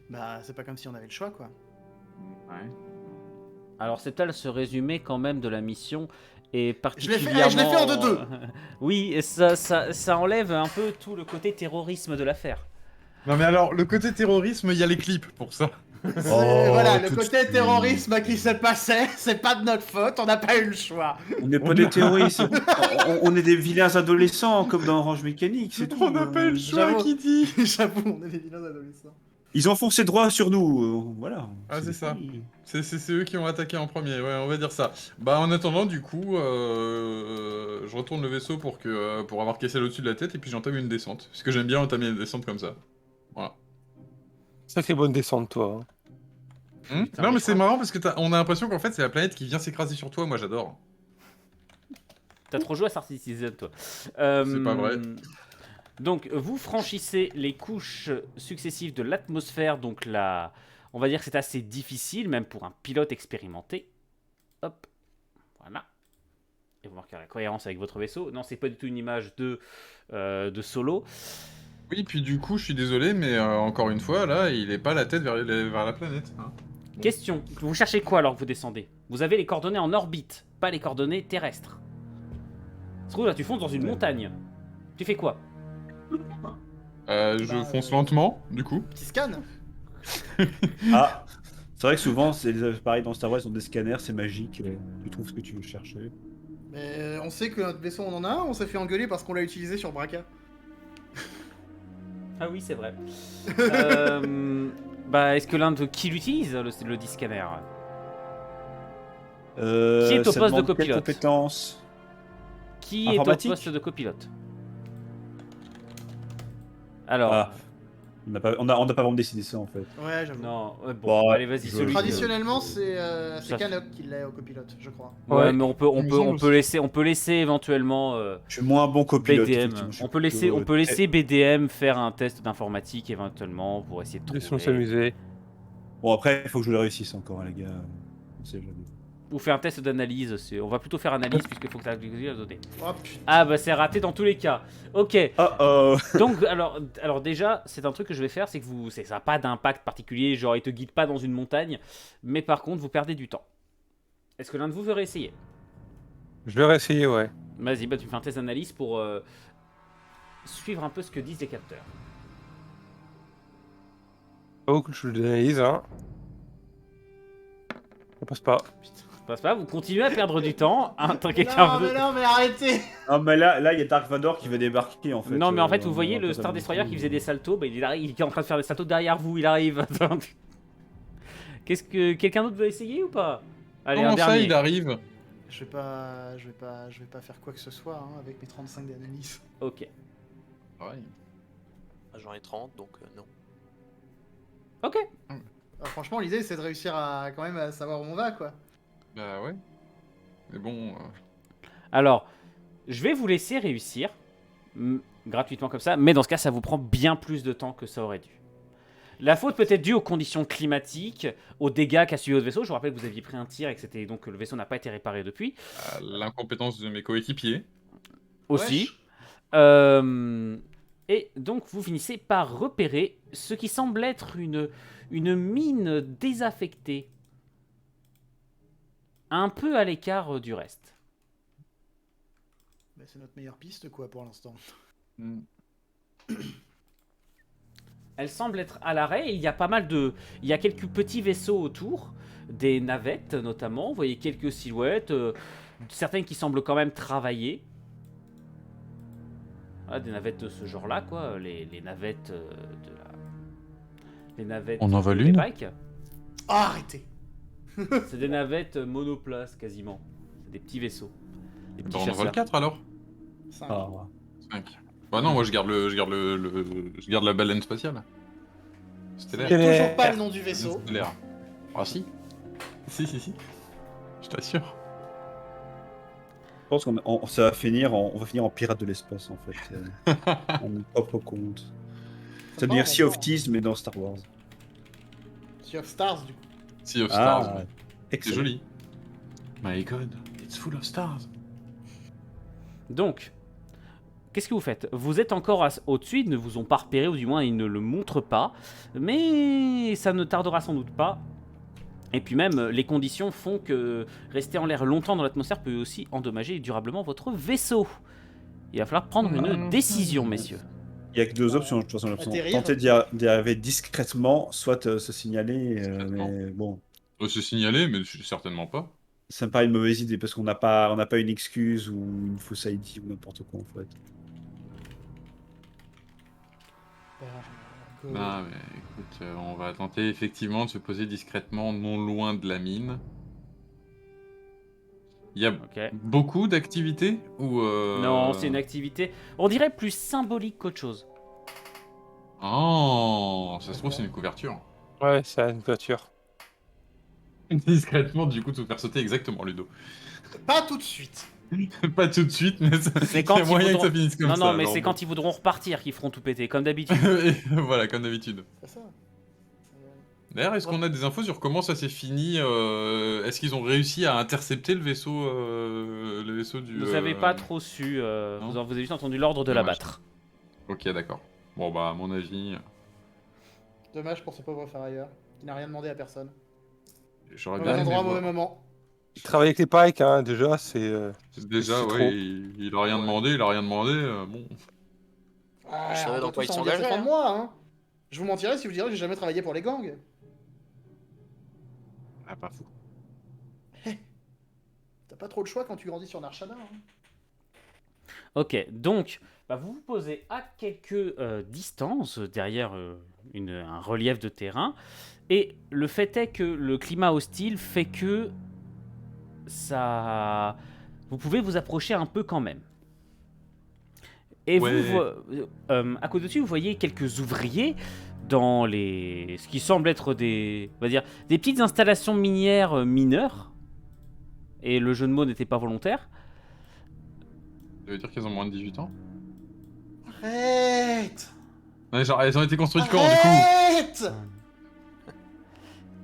Bah, c'est pas comme si on avait le choix, quoi. Ouais. Alors c'est elle se résumer quand même de la mission et Je l'ai fait particulièrement. en 2-2. Oui, et ça enlève un peu tout le côté terrorisme de l'affaire. Non mais alors, le côté terrorisme, il y a les clips pour ça. Voilà, le tout de côté suite. terrorisme qui se passait, c'est pas de notre faute, on n'a pas eu le choix. On n'est pas des terroristes, on est des vilains adolescents, comme dans Orange Mécanique, c'est tout. On n'a pas eu le choix, J'avoue. qui dit. J'avoue, on est des vilains adolescents. Ils ont foncé droit sur nous, voilà. Ah, c'est ça. fini. C'est eux qui ont attaqué en premier, ouais, on va dire ça. Bah en attendant, du coup, je retourne le vaisseau pour avoir Kessel au-dessus de la tête et puis j'entame une descente. Parce que j'aime bien entamer une descente comme ça. Voilà. Sacrée bonne descente, toi. Putain, Non mais mais je c'est crois- marrant parce que on a l'impression qu'en fait c'est la planète qui vient s'écraser sur toi, moi j'adore. T'as trop joué à Star Citizen, toi. C'est pas vrai. Donc, vous franchissez les couches successives de l'atmosphère, donc là, on va dire que c'est assez difficile, même pour un pilote expérimenté. Hop, voilà. Et vous marquez la cohérence avec votre vaisseau. Non, c'est pas du tout une image de Solo. Oui, puis du coup, je suis désolé, mais encore une fois, là, il est pas la tête vers la planète. Hein. Question, vous cherchez quoi alors que vous descendez? Vous avez les coordonnées en orbite, pas les coordonnées terrestres. Se trouve là, tu fonces dans une montagne. Tu fais quoi? Je fonce lentement, du coup. Petit scan. Ah, c'est vrai que souvent, les appareils dans Star Wars ont des scanners, c'est magique, tu trouves ce que tu veux chercher. Mais on sait que notre vaisseau on en a un, on s'est fait engueuler parce qu'on l'a utilisé sur Braca. Ah oui, c'est vrai. Bah, est-ce que l'un de qui l'utilise, le disque-scanner? Qui est au Ça poste de demande quelle copilote? compétence? Qui est au Informatique. poste de copilote? Alors, Ah, on n'a pas vraiment décidé ça en fait. Ouais, j'avoue. non, bon, Bon, allez, vas-y, je- celui. Traditionnellement, c'est Ça- Kanok qui l'est au copilote, je crois. Ouais, Ouais, mais il me semble on peut laisser éventuellement Je suis moins bon copilote. BDM. effectivement, je suis On peut laisser plutôt- BDM faire un test d'informatique éventuellement pour essayer de laissons trouver. s'amuser. Bon, après, il faut que je le réussisse encore, les gars. On sait jamais. Ou faire un test d'analyse. On va plutôt faire analyse puisqu'il faut que ça la donner. Oh putain. Ah bah c'est raté dans tous les cas. Ok. Oh. Donc alors déjà c'est un truc que je vais faire, c'est que ça n'a pas d'impact particulier, genre il te guide pas dans une montagne, mais par contre vous perdez du temps. Est-ce que l'un de vous veut réessayer? Je vais réessayer, ouais. Vas-y, bah tu me fais un test d'analyse pour suivre un peu ce que disent les capteurs. Oh, que je l'analyse, hein. Ça passe pas. Ça passe pas, vous continuez à perdre du temps. Hein, tant Non, quelqu'un mais veut- non, mais arrêtez. Ah, mais là, il y a Dark Vador qui va débarquer en fait. Non mais en fait vous on voyez va le pas Star s'amuser. Destroyer qui faisait des saltos, bah, il est en train de faire des saltos derrière vous, il arrive. Qu'est-ce que quelqu'un d'autre veut essayer ou pas? Allez, un Comment ça, dernier. il arrive? Je vais pas faire quoi que ce soit hein, avec mes 35 d'analyse. Ok. Ouais. Ah, j'en ai 30, donc non. Ok. Franchement, l'idée c'est de réussir à quand même à savoir où on va quoi. Bah ouais. Mais bon. Alors, je vais vous laisser réussir gratuitement comme ça, mais dans ce cas, ça vous prend bien plus de temps que ça aurait dû. La faute peut être due aux conditions climatiques, aux dégâts qu'a subi votre vaisseau. Je vous rappelle que vous aviez pris un tir et que donc le vaisseau n'a pas été réparé depuis. À l'incompétence de mes coéquipiers. Aussi. Wesh. Et donc vous finissez par repérer ce qui semble être une mine désaffectée, un peu à l'écart du reste. Bah, c'est notre meilleure piste quoi pour l'instant. Hmm. Elle semble être à l'arrêt et il y a pas mal de... Il y a quelques petits vaisseaux autour, des navettes notamment, vous voyez quelques silhouettes, certaines qui semblent quand même travailler. Voilà, des navettes de ce genre-là, quoi, les navettes de la... Les navettes On en vole de une Pike. Ah, arrêtez. C'est des navettes monoplaces quasiment. C'est des petits vaisseaux. Des petits Bah, on en chasseurs. vole 4 alors? 5. Ah, 5. Bah non, moi je garde je garde la baleine spatiale. Stellaire. Toujours pas le nom du vaisseau. Stellaire. Ah si. Si. Je t'assure. je pense ça va finir on va finir en pirate de l'espace en fait. En mon propre compte. Ça veut Non, dire Sea of d'accord. Thieves mais dans Star Wars. Sea of Stars du coup. Sea of Stars. Ah, C'est excellent. joli. My god, it's full of stars. Donc, qu'est-ce que vous faites? Vous êtes encore au-dessus, ils ne vous ont pas repéré, ou du moins ils ne le montrent pas. Mais ça ne tardera sans doute pas. Et puis même, les conditions font que rester en l'air longtemps dans l'atmosphère peut aussi endommager durablement votre vaisseau. Il va falloir prendre une décision, messieurs. Il y a que deux options, de toute façon. Atterrir. Tenter d'y arriver discrètement, soit se signaler, mais bon, Se signaler, mais certainement pas. ça me paraît une mauvaise idée parce qu'on n'a pas une excuse ou une fausse ID ou n'importe quoi en fait. Non, mais écoute, on va tenter effectivement de se poser discrètement non loin de la mine. Il y a Ok. beaucoup d'activités ou Non, c'est une activité, on dirait plus symbolique qu'autre chose. Oh, ça se trouve c'est une couverture. Ouais, c'est une voiture. Discrètement, du coup, tout faire sauter exactement, Ludo. Pas tout de suite. Pas tout de suite, mais C'est il quand y a ils moyen voudront- que ça finisse comme Non, ça. non, mais alors c'est bon. quand ils voudront repartir qu'ils feront tout péter, comme d'habitude. Et voilà, comme d'habitude. C'est ça. D'ailleurs, est-ce qu'on a des infos sur comment ça s'est fini Est-ce qu'ils ont réussi à intercepter le vaisseau du... Vous n'avez pas trop su, non. vous avez juste entendu l'ordre de Dommage. l'abattre. Ok, d'accord. Bon, bah, à mon avis, Dommage pour ce pauvre ferrailleur qui n'a rien demandé à personne. j'aurais Mauvais bien aimé endroit, mauvais voir. moment. Il travaille avec les Pikes, hein, déjà, c'est... Déjà, c'est ouais, trop. il a rien demandé, bon. Ah, Vous savez on dans doit quoi tous il en dire s'engage, devant hein. moi, hein. Je vous mentirais si vous diriez que j'ai jamais travaillé pour les gangs. Ah, pas fou. T'as pas trop le choix quand tu grandis sur Narshada. Hein. Ok, donc vous vous posez à quelques distances derrière un relief de terrain. Et le fait est que le climat hostile fait que ça... Vous pouvez vous approcher un peu quand même. Et Ouais. à côté dessus, vous voyez quelques ouvriers dans ce qui semble être on va dire, des petites installations minières mineures. Et le jeu de mots n'était pas volontaire. Ça veut dire qu'ils ont moins de 18 ans? Arrête! Ouais, genre, elles ont été construites quand, du coup? Arrête!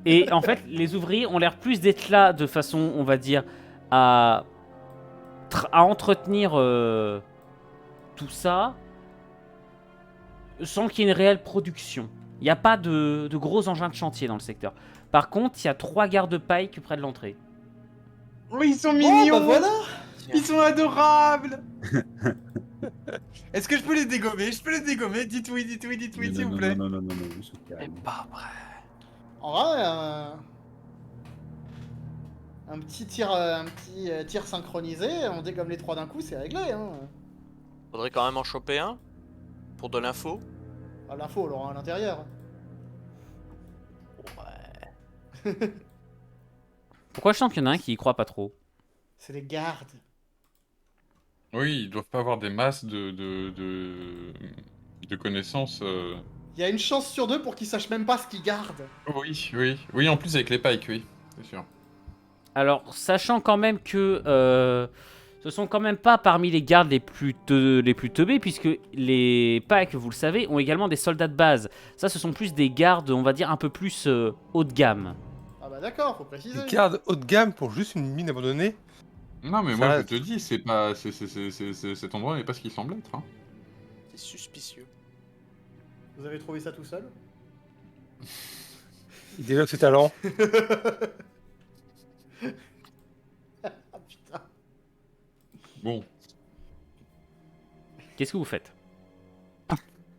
Et en fait, les ouvriers ont l'air plus d'être là de façon, on va dire, à entretenir tout ça sans qu'il y ait une réelle production. Il n'y a pas de gros engins de chantier dans le secteur. Par contre, il y a 3 garde-pike près de l'entrée. Oui, ils sont Oh, mignons. bah voilà! Ils sont adorables. Est-ce que je peux les dégommer? Je peux les dégommer? Dites oui, s'il vous plaît. Non, ils sont Mais calmes. pas vrai. En vrai, un petit tir synchronisé, on dégomme les 3 d'un coup, c'est réglé. Hein. Faudrait quand même en choper un. Pour de l'info. Ah, l'info, on l'aura à l'intérieur. Ouais. Pourquoi je sens qu'il y en a un qui y croit pas trop? C'est les gardes. Oui, ils doivent pas avoir des masses de connaissances. Il y a une chance sur 2 pour qu'ils sachent même pas ce qu'ils gardent. Oui, en plus avec les pikes, oui, c'est sûr. Alors, sachant quand même que ce sont quand même pas parmi les gardes les plus teubés, puisque les Pikes, vous le savez, ont également des soldats de base. Ça, ce sont plus des gardes, on va dire, un peu plus haut de gamme. Ah bah d'accord, faut préciser. Une garde haut de gamme pour juste une mine abandonnée. Non, mais Ça moi reste. je te dis, c'est pas, cet endroit n'est pas ce qu'il semble être. Hein. C'est suspicieux. Vous avez trouvé ça tout seul? Il développe ses talents. Ah putain. Bon, Qu'est-ce que vous faites?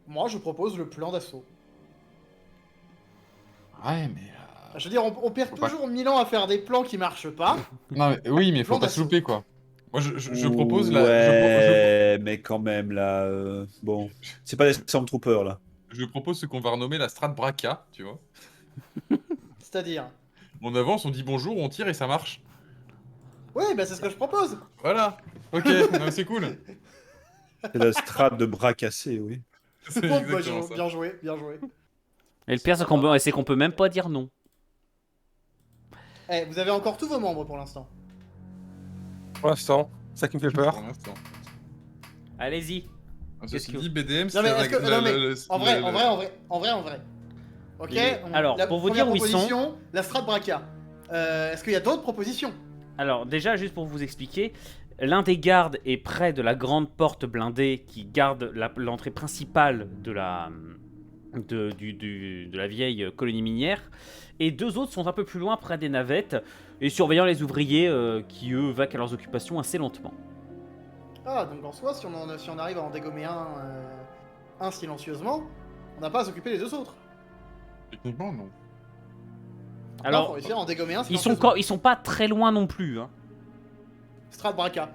Moi, je propose le plan d'assaut. ouais, mais Je veux dire, on perd Faut pas- toujours 1000 ans à faire des plans qui marchent pas. non, mais oui, mais faut Plan pas se d'assaut. louper quoi. Moi, je propose la, Ouais, mais quand même, là. Bon. C'est pas des Stormtroopers, là. je propose ce qu'on va renommer la strat Braca, tu vois. C'est-à-dire. On avance, on dit bonjour, on tire et ça marche. Oui, bah c'est ce que je propose. Voilà. Ok, non, c'est cool. C'est la strate de bras cassés, oui. C'est Bon, bah, exactement ça. bien joué, bien joué. Et le pire, c'est qu'on peut même pas dire non. Eh, vous avez encore tous vos membres pour l'instant. Pour l'instant, c'est ça qui me fait peur. Pour l'instant. Allez-y. Ceci que- dit, BDM, Non mais, est-ce que... non, mais en vrai, le- en vrai. Ok. Alors, la pour vous première dire où ils sont- proposition, la strat Braca. Est-ce qu'il y a d'autres propositions? Alors, déjà, juste pour vous expliquer, l'un des gardes est près de la grande porte blindée qui garde l'entrée principale de la vieille colonie minière. Et 2 autres sont un peu plus loin, près des navettes, et surveillant les ouvriers qui, eux, vaquent à leurs occupations assez lentement. Ah, donc en soi, si on arrive à en dégommer un silencieusement, on n'a pas à s'occuper des 2 autres. Techniquement, non. Non, Alors, faut réussir à en dégommer un ils silencieusement. sont pas très loin non plus. Hein. Strat Braca.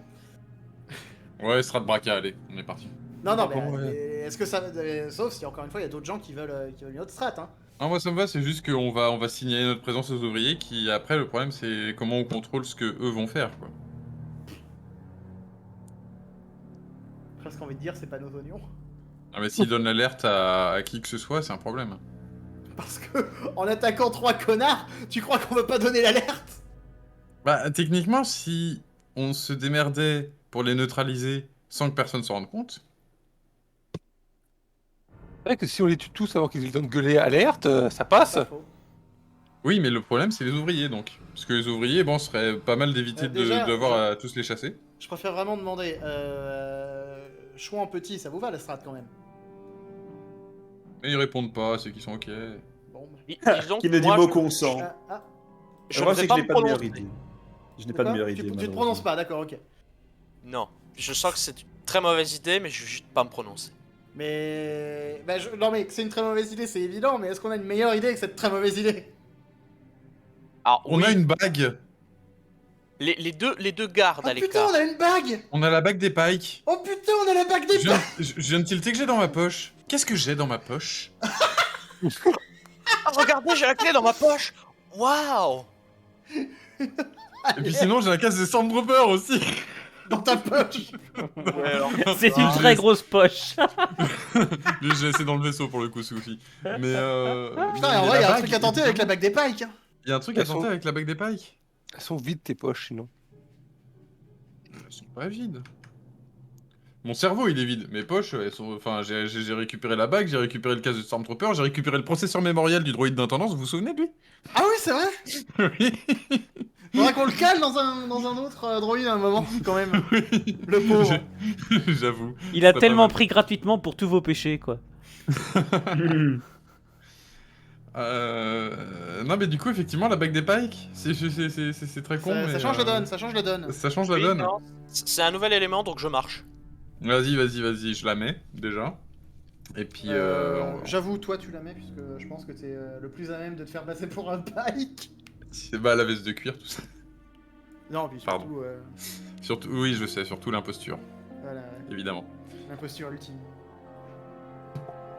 Ouais, strat Braca, allez, on est parti. Non, Ah mais, bon, ouais. est-ce que ça... sauf si, encore une fois, il y a d'autres gens qui veulent une autre strat, hein. Non, moi ça me va, c'est juste qu'on va signaler notre présence aux ouvriers qui, après, le problème c'est comment on contrôle ce que eux vont faire, quoi. Presque envie de dire, c'est pas nos oignons. Ah, mais s'ils donnent l'alerte à qui que ce soit, c'est un problème. Parce que, en attaquant 3 connards, tu crois qu'on veut pas donner l'alerte? Bah, techniquement, si on se démerdait pour les neutraliser sans que personne s'en rende compte, C'est vrai que si on les tue tous avant qu'ils aient le temps de gueuler alerte, ça passe. Pas faux. oui, mais le problème c'est les ouvriers donc. Parce que les ouvriers, bon, ce serait pas mal d'éviter Déjà, d'avoir à tous les chasser. Je préfère vraiment demander, choix en petit, ça vous va la strat quand même? Mais ils répondent pas, c'est qu'ils sont ok. Bon, bah. Disons Qui que ne dit moi, mot je- consent. Je Moi, ne c'est vais que pas je me n'ai pas de meilleure prononcer. idée. Je n'ai Quoi pas de meilleure idée. Tu te malheureusement. prononces pas, d'accord, ok. Non. Je sens que c'est une très mauvaise idée, mais je vais juste pas me prononcer. Mais... Bah, non mais c'est une très mauvaise idée, c'est évident, mais est-ce qu'on a une meilleure idée que cette très mauvaise idée? Alors, On oui, a une bague. Les deux gardes Oh à putain, l'écart. on a une bague. On a la bague des pikes. Oh putain, on a la bague des bagues. Je viens de tilter que j'ai dans ma poche. Qu'est-ce que j'ai dans ma poche? Ah, regardez, j'ai la clé dans ma poche. Waouh. Et puis sinon, j'ai la casse des Stormtroopers aussi. Dans ta poche. Ouais, alors. C'est une très grosse poche. Lui, j'ai laissé dans le vaisseau pour le coup, Sophie. Mais Putain, et en vrai, il y a un truc à tenter avec la bague des pikes. Hein. Il y a un truc à Elles sont- tenter avec la bague des pikes. Elles sont vides tes poches sinon. Elles sont pas vides. Mon cerveau, il est vide. Mes poches, elles sont. Enfin, j'ai récupéré la bague, j'ai récupéré le casque de Stormtrooper, j'ai récupéré le processeur mémoriel du droïde d'intendance. Vous vous souvenez de lui? Ah oui, c'est vrai. Oui. Faudra qu'on le cale dans un autre droïde à un moment, quand même. Le pauvre. J'avoue. Il a Pas tellement mal. pris gratuitement pour tous vos péchés, quoi. Non, mais du coup, effectivement, la bague des pikes, c'est très con. Ça, mais, ça change la donne, ça change la donne. Ça change la Oui, donne. non. C'est un nouvel élément, donc je marche. Vas-y, je la mets déjà. Et puis. J'avoue, toi tu la mets, puisque je pense que t'es le plus à même de te faire passer pour un pike. C'est bah la veste de cuir, tout ça. Non, puis Pardon. surtout, Surtout, oui, je sais, surtout l'imposture, voilà, évidemment. l'imposture ultime.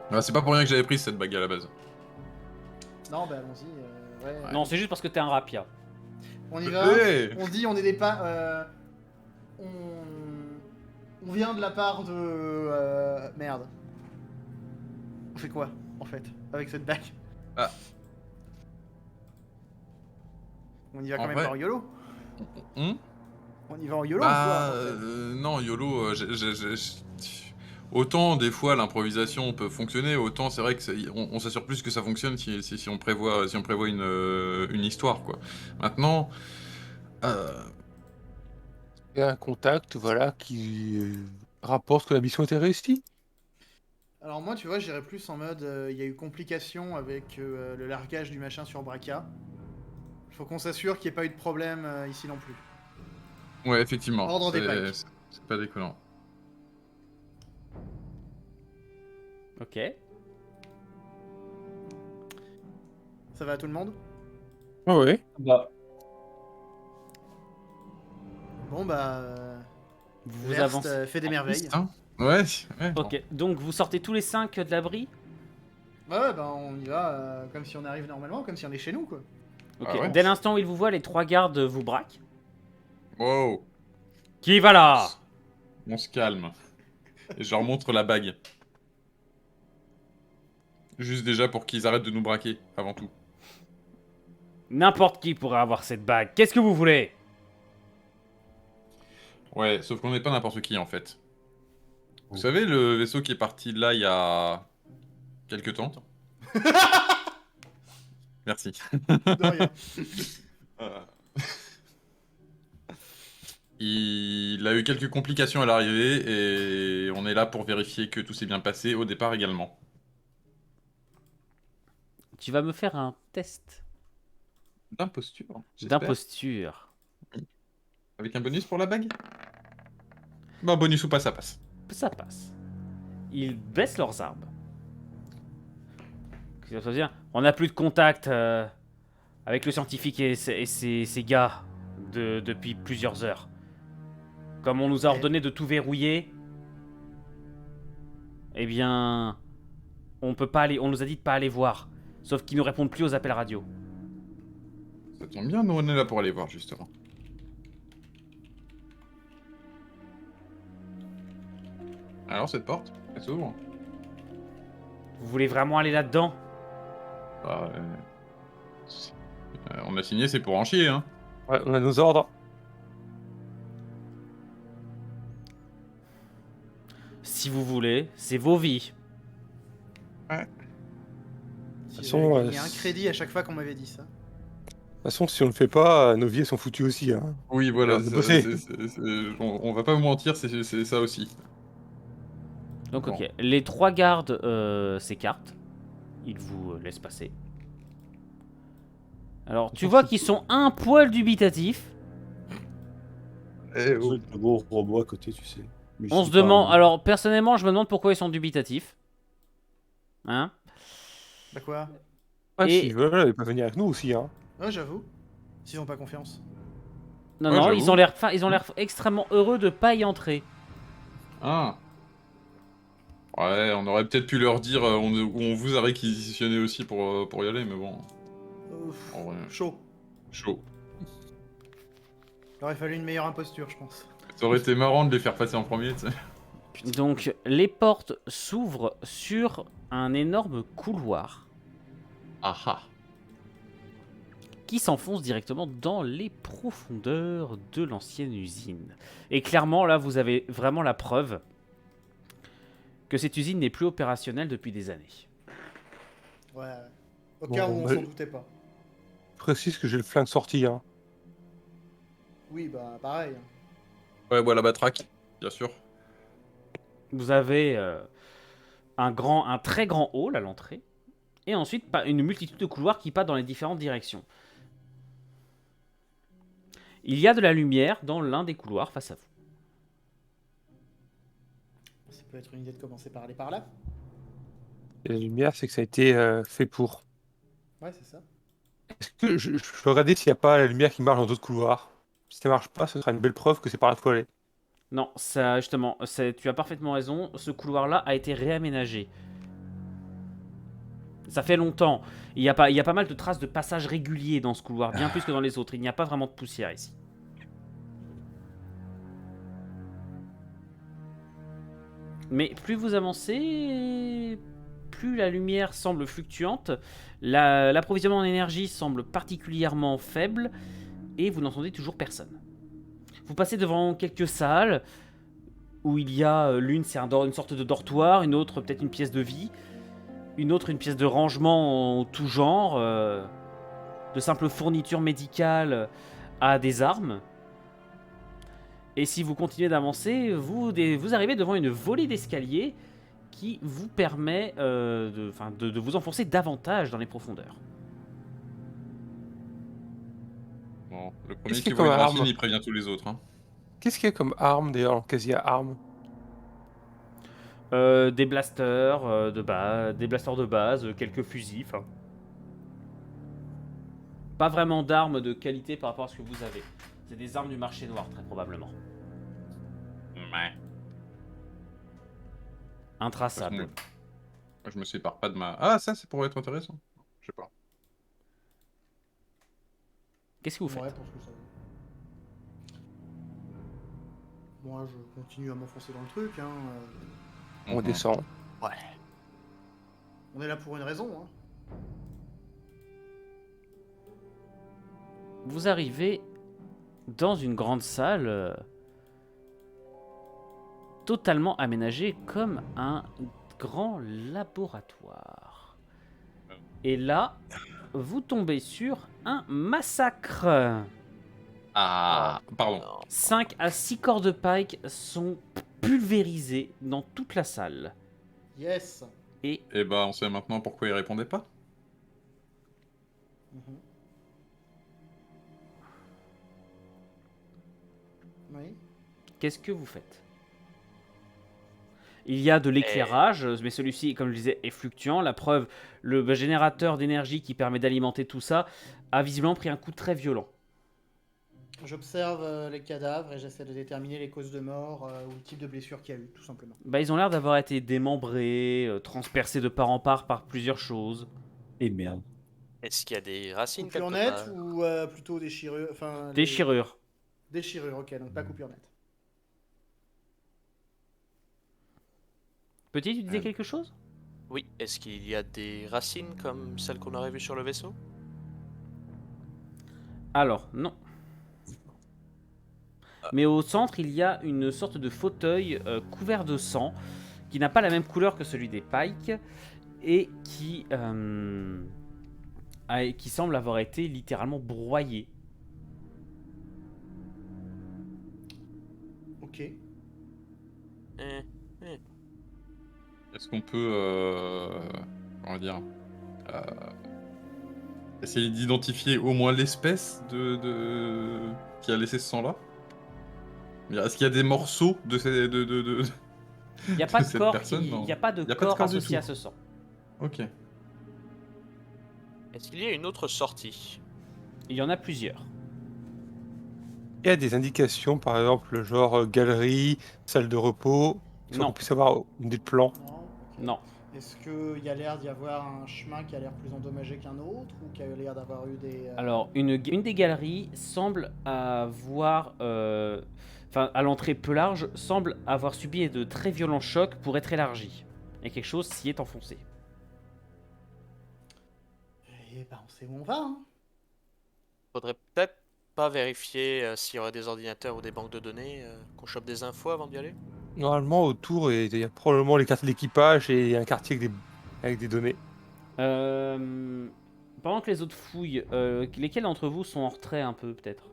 Ah, c'est pas pour rien que j'avais pris cette bague à la base. Non, bah allons-y, ouais. Non, c'est juste parce que t'es un rapia. On y va, Hey on se dit, on est des pas... On vient de la part de... Merde. On fait quoi, en fait, avec cette bague? Ah. On y va quand En même vrai- pas en YOLO. Hum On y va en YOLO Bah, ou quoi, en fait non, YOLO, autant des fois l'improvisation peut fonctionner, autant c'est vrai que on s'assure plus que ça fonctionne si on prévoit, une histoire, quoi. Maintenant, Il y a un contact, voilà, qui rapporte que la mission était réussie. Alors moi, tu vois, j'irais plus en mode, il y a eu complication avec le largage du machin sur Braca. Il faut qu'on s'assure qu'il n'y ait pas eu de problème ici non plus. ouais, effectivement, Ordre des pikes. c'est pas déconnant. Ok. Ça va à tout le monde? Ah ouais. Bah, Bon bah... Vous Verst, avancez. fait des merveilles. Putain. Ouais, ouais. Ok, donc vous sortez tous les 5 de l'abri. Ouais, bah on y va comme si on arrive normalement, comme si on est chez nous, quoi. Ok. Ah ouais. Dès l'instant où ils vous voient, les 3 gardes vous braquent. Wow, Qui va là? on se calme. Et je leur montre la bague. Juste déjà pour qu'ils arrêtent de nous braquer, avant tout. N'importe qui pourrait avoir cette bague. Qu'est-ce que vous voulez? Ouais, sauf qu'on n'est pas n'importe qui en fait. Vous savez le vaisseau qui est parti de là il y a... quelques temps? Merci. De rien. Il a eu quelques complications à l'arrivée et on est là pour vérifier que tout s'est bien passé au départ également. Tu vas me faire un test D'imposture, j'espère. d'imposture. Avec un bonus pour la bague? Bon, bonus ou pas, ça passe. Ça passe. Ils baissent leurs armes. Qu'est-ce que ça veut dire? On n'a plus de contact avec le scientifique et ses gars depuis plusieurs heures. Comme on nous a ordonné de tout verrouiller, eh bien, on peut pas aller. On nous a dit de pas aller voir. Sauf qu'ils ne répondent plus aux appels radio. Ça tombe bien, nous on est là pour aller voir justement. Alors cette porte, elle s'ouvre. Vous voulez vraiment aller là-dedans? Bah, on a signé, c'est pour en chier, hein. Ouais, on a nos ordres. Si vous voulez, c'est vos vies. Si façon, j'avais gagné un crédit à chaque fois qu'on m'avait dit ça. De toute façon, si on le fait pas, nos vies elles sont foutues aussi. Hein. Oui, voilà, bosser. on va pas vous mentir, c'est ça aussi. Donc Bon. ok, les 3 gardes s'écartent. Ils vous laissent passer. Alors tu vois qu'ils sont un poil dubitatifs. Eh, oh. le gros robot à côté, tu sais. Mais je On sais se pas, demande... hein. Alors personnellement je me demande pourquoi ils sont dubitatifs. Hein? Bah quoi? Ouais, Et- s'ils veulent, ils peuvent venir avec nous aussi. Hein. Ouais, j'avoue. S'ils ont pas confiance. Non, Ouais, non, j'avoue. ils ont l'air extrêmement heureux de pas y entrer. Ah. Ouais, on aurait peut-être pu leur dire on vous a réquisitionné aussi pour y aller, mais bon, en vrai, Chaud. chaud. Il aurait fallu une meilleure imposture, je pense. Ça aurait été marrant de les faire passer en premier, tu sais. Donc, les portes s'ouvrent sur un énorme couloir Ah ah. qui s'enfonce directement dans les profondeurs de l'ancienne usine. Et clairement, là, vous avez vraiment la preuve que cette usine n'est plus opérationnelle depuis des années. Ouais. Au Bon, cas où on mais- s'en doutait pas. Je précise que j'ai le flingue sorti. Hein. Oui, bah pareil. Ouais, voilà, batraque, bien sûr. Vous avez un très grand hall à l'entrée, et ensuite une multitude de couloirs qui partent dans les différentes directions. Il y a de la lumière dans l'un des couloirs face à vous. Ça peut être une idée de commencer par aller par là. Et la lumière, c'est que ça a été fait pour. Ouais, c'est ça. Est-ce que je peux regarder s'il n'y a pas la lumière qui marche dans d'autres couloirs? Si ça marche pas, ce sera une belle preuve que c'est par là qu'il faut aller. Non, ça justement, tu as parfaitement raison, ce couloir-là a été réaménagé. Ça fait longtemps. Il y a pas mal de traces de passage régulier dans ce couloir, bien plus que dans les autres. Il n'y a pas vraiment de poussière ici. Mais plus vous avancez, plus la lumière semble fluctuante, l'approvisionnement en énergie semble particulièrement faible, et vous n'entendez toujours personne. Vous passez devant quelques salles, où il y a l'une, c'est une sorte de dortoir, une autre, peut-être une pièce de vie, une autre, une pièce de rangement en tout genre, de simples fournitures médicales à des armes. Et si vous continuez d'avancer, vous arrivez devant une volée d'escaliers qui vous permet de vous enfoncer davantage dans les profondeurs. Bon, le premier Qu'est-ce qui qu'il y a voit une comme racine, arme il prévient tous les autres. Hein. Qu'est-ce qu'il y a comme arme d'ailleurs, en quasi-arme? Des blasters des blasters de base, quelques fusils, enfin. Pas vraiment d'armes de qualité par rapport à ce que vous avez. C'est des armes du marché noir, très probablement. Ouais. Intraçables. Moi, je me sépare pas de ma... Ah, ça, c'est pour être intéressant. Je sais pas. Qu'est-ce que vous faites? Ouais, pour ce que ça vaut. Moi, je continue à m'enfoncer dans le truc. Hein. On Mhm. descend. On est là pour une raison. Hein. Vous arrivez dans une grande salle totalement aménagée comme un grand laboratoire. Et là, vous tombez sur un massacre. Ah, pardon. Non. 5 à 6 corps de pike sont pulvérisés dans toute la salle. Yes. Et Et bah, on sait maintenant pourquoi il répondait pas. Mhm. Oui. qu'est-ce que vous faites? Il y a de l'éclairage, mais celui-ci, comme je le disais, est fluctuant. La preuve, le générateur d'énergie qui permet d'alimenter tout ça a visiblement pris un coup très violent. J'observe les cadavres et j'essaie de déterminer les causes de mort ou le type de blessure qu'il y a eu, tout simplement. Bah, ils ont l'air d'avoir été démembrés, transpercés de part en part par plusieurs choses. Et merde. Est-ce qu'il y a des racines quelque Coupure nette part ou plutôt déchirure enfin, Déchirures. Déchirure, ok, donc pas coupure nette. Petit, tu disais quelque chose? Oui, est-ce qu'il y a des racines comme celles qu'on aurait vues sur le vaisseau? Alors, non. Mais au centre, il y a une sorte de fauteuil couvert de sang qui n'a pas la même couleur que celui des Pikes et qui semble avoir été littéralement broyé. Ok. Eh, Est-ce qu'on peut... comment dire essayer d'identifier au moins l'espèce qui a laissé ce sang-là? Est-ce qu'il y a des morceaux de ces... Il n'y a pas de de cette corps, personne, il non. n'y a pas de Il y a pas de corps corps du associé tout. à ce sang. Ok. Est-ce qu'il y a une autre sortie? Il y en a plusieurs. Il y a des indications, par exemple, genre galerie, salle de repos, sans Non. qu'on puisse avoir des plans. Non. Ok. Non. Est-ce qu'il y a l'air d'y avoir un chemin qui a l'air plus endommagé qu'un autre ou qu'il y a l'air d'avoir eu des. Alors, une des galeries semble avoir, enfin, à l'entrée peu large, semble avoir subi de très violents chocs pour être élargie. Et quelque chose s'y est enfoncé. Eh ben, on sait où on va, hein. Faudrait peut-être pas vérifier s'il y aurait des ordinateurs ou des banques de données, qu'on chope des infos avant d'y aller. Normalement, autour, il y a probablement les cartes d'équipage et un quartier avec des données. Pendant que les autres fouillent, lesquels d'entre vous sont en retrait un peu, peut-être?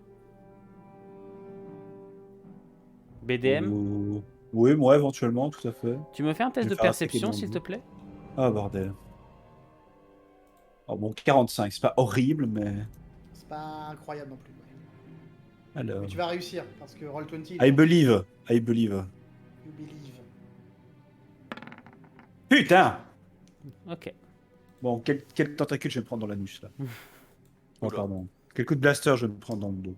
BDM, Oui, moi éventuellement, tout à fait. tu me fais un test Je de vais faire attaquer perception, dans s'il le te dos. plaît? Ah, bordel. Oh, bon, 45, c'est pas horrible, mais. C'est pas incroyable non plus. Alors. Mais tu vas réussir parce que Roll20. I believe. I believe. You believe. Putain! Ok. Bon, quel tentacule je vais me prendre dans l'anus là? Oh, Oula. pardon. Quel coup de blaster je vais me prendre dans le dos?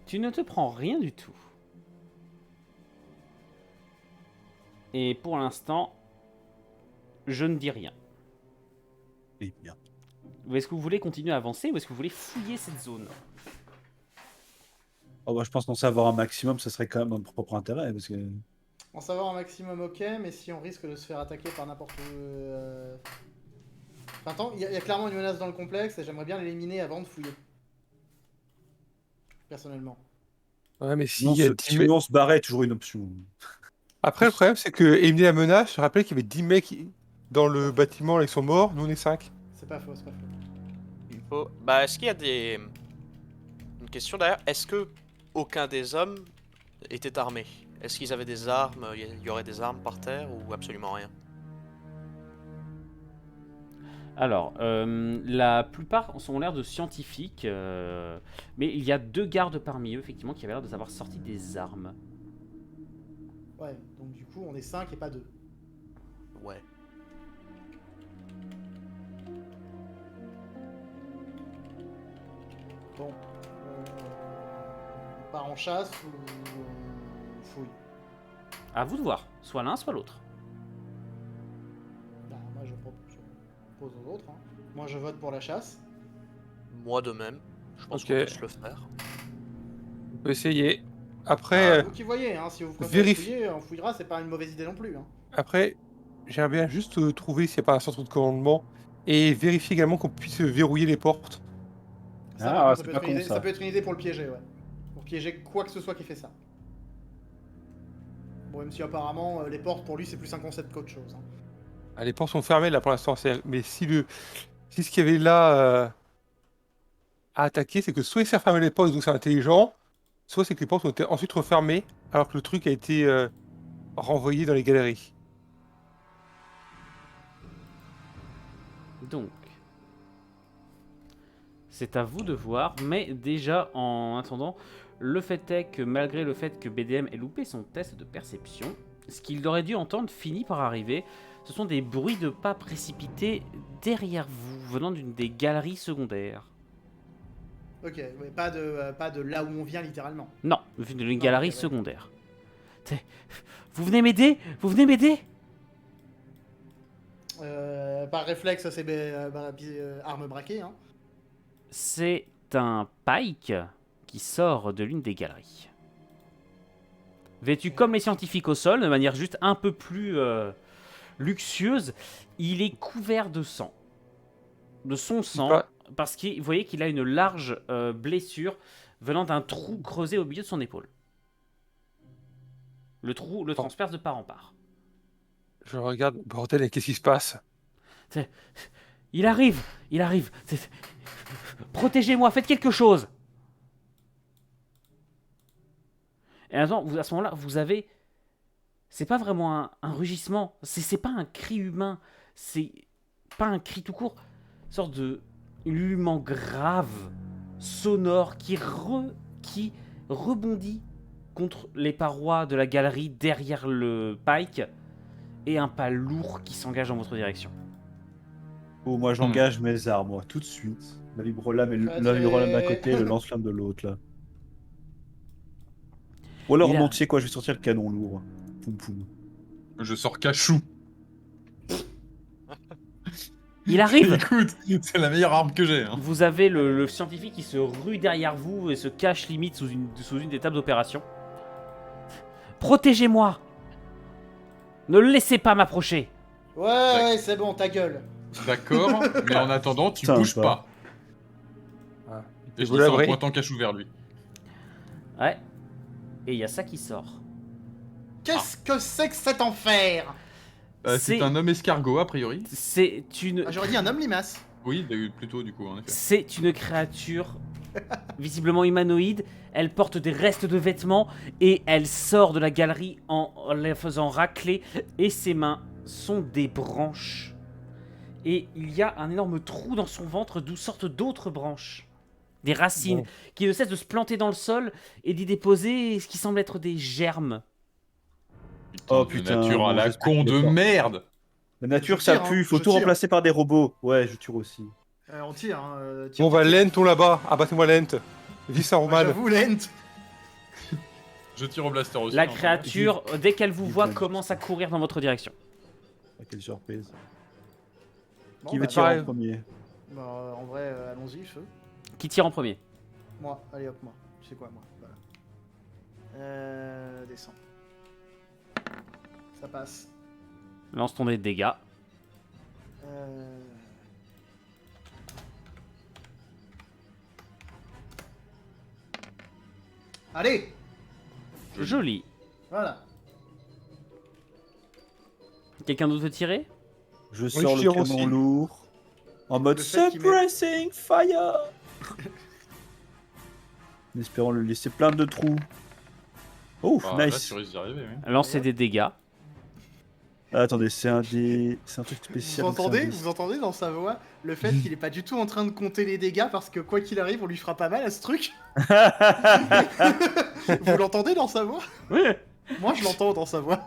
Tu ne te prends rien du tout. Et pour l'instant, je ne dis rien. Eh bien. Est-ce que vous voulez continuer à avancer ou est-ce que vous voulez fouiller cette zone? Oh, bah, je pense qu'en savoir un maximum, ça serait quand même dans notre propre intérêt. Parce que. En savoir un maximum, ok, mais si on risque de se faire attaquer par n'importe où. Enfin, attends, il y a clairement une menace dans le complexe et j'aimerais bien l'éliminer avant de fouiller. Personnellement. Ouais, mais Sinon, s'il y a 10 mecs... on se barrait, toujours une option. Après, le problème, c'est que éliminer la menace, je rappelle qu'il y avait 10 mecs dans le bâtiment, là, ils sont morts, nous on est 5. C'est pas faux, c'est pas faux. Il faut. Bah, est-ce qu'il y a des. Une question d'ailleurs, est-ce que aucun des hommes était armé? Est-ce qu'ils avaient des armes? Il y aurait des armes par terre ou absolument rien? Alors, la plupart ont l'air de scientifiques, mais il y a 2 gardes parmi eux, effectivement, qui avaient l'air de savoir sorti des armes. Ouais, donc du coup, on est 5 et pas 2. Ouais. Bon. On part en chasse ou on fouille? À vous de voir, soit l'un, soit l'autre. Bah, moi, je propose aux autres. Hein. Moi, je vote pour la chasse. Moi de même. Je pense Ok. qu'on peut se le faire. On peut essayer. Après, Vous qui voyez, hein, si vous préférez vérifie- fouiller, on fouillera, c'est pas une mauvaise idée non plus. Hein. après j'aimerais bien juste trouver s'il n'y a pas un centre de commandement et vérifier également qu'on puisse verrouiller les portes. Ça, Ah, par contre, c'est peut pas être une con, idée, ça. ça peut être une idée pour le piéger, ouais. Pour piéger quoi que ce soit qui fait ça. Bon, même si apparemment, les portes, pour lui, c'est plus un concept qu'autre chose. Hein. Ah, les portes sont fermées là pour l'instant, mais si ce qu'il y avait là à attaquer, c'est que soit il s'est refermé les portes, donc c'est intelligent, soit c'est que les portes ont été ensuite refermées alors que le truc a été renvoyé dans les galeries. Donc, c'est à vous de voir, mais déjà en attendant, le fait est que malgré le fait que BDM ait loupé son test de perception, ce qu'il aurait dû entendre finit par arriver. Ce sont des bruits de pas précipités derrière vous, venant d'une des galeries secondaires. Ok, ouais, pas de là où on vient littéralement. Non, d'une Non, galerie ok, ouais. secondaire. Vous venez m'aider? Vous venez m'aider? Par réflexe, c'est arme braquée. Hein. C'est un Pike qui sort de l'une des galeries. Vêtu comme les scientifiques au sol, de manière juste un peu plus luxueuse, il est couvert de sang. De son sang, Pas- parce que vous voyez qu'il a une large blessure venant d'un trou creusé au milieu de son épaule. Le trou le transperce de part en part. Je regarde, bordel, et qu'est-ce qui se passe? Il arrive, il arrive. Protégez-moi, faites quelque chose. Et attends, à ce moment-là, vous avez... C'est pas vraiment un rugissement, c'est pas un cri humain, c'est pas un cri tout court, une sorte de ululement grave, sonore, qui rebondit contre les parois de la galerie derrière le Pike, et un pas lourd qui s'engage dans votre direction. Oh, moi j'engage mes armes, moi, tout de suite. La vibrolame et Vas-y. la vibrolame d'un côté, le lance-flamme de l'autre, là. Ou alors, Il a- non, tu sais quoi, je vais sortir le canon lourd. Poum poum. Je sors cachou. Il arrive. Écoute, c'est la meilleure arme que j'ai. Hein. Vous avez le scientifique qui se rue derrière vous et se cache limite sous une des tables d'opération. Protégez-moi. Ne le laissez pas m'approcher. Ouais, c'est bon, ta gueule. D'accord, mais en attendant, tu Putain, bouges pas. pas. Ah. Et je Vous dis ça en l'avez. pointant cachou vers lui. Ouais. Et il y a ça qui sort. Qu'est-ce que c'est que cet enfer? C'est un homme escargot, a priori. C'est une... Ah, j'aurais dit un homme limace. Oui, plutôt du coup, en effet. C'est une créature visiblement humanoïde. Elle porte des restes de vêtements et elle sort de la galerie en la faisant racler. Et ses mains sont des branches. Et il y a un énorme trou dans son ventre d'où sortent d'autres branches. Des racines Bon. qui ne cessent de se planter dans le sol et d'y déposer ce qui semble être des germes. Oh, De putain, nature à bon, la j'espère con qu'il de est fort. merde. La nature, Je ça tire, hein, pue, faut je tout tire. remplacer par des robots. Ouais, je tire aussi. On tire, hein. Bon, bah, Lent, on là-bas. Abattez-moi Lent. Vive ça, Ouais, Roman. j'avoue, Lent. Je tire au blaster aussi. La hein. créature, dès qu'elle vous voit, Putain. commence à courir dans votre direction. Ah, quelle surprise. Bon, Qui bah, veut tirer pareil. en premier? bah, en vrai, allons-y, feu. Qui tire en premier? Moi, allez hop, moi. Tu sais quoi, moi. Voilà. Descends. Ça passe. Lance ton dé de dégâts. Allez, Joli. voilà. Quelqu'un d'autre veut tirer? Je je sors le tire canon aussi. lourd. En mode Le fait qu'il met- suppressing fire. En espérant le laisser plein de trous. Oh, Bah, là, nice. tu risques d'y arriver, oui. Lancez des dégâts. Ah, attendez, c'est un truc Vous spécial. donc c'est un entendez, dé. vous entendez dans sa voix le fait qu'il est pas du tout en train de compter les dégâts parce que quoi qu'il arrive, on lui fera pas mal à ce truc. Vous l'entendez dans sa voix? Ouais. Moi, je l'entends dans sa voix.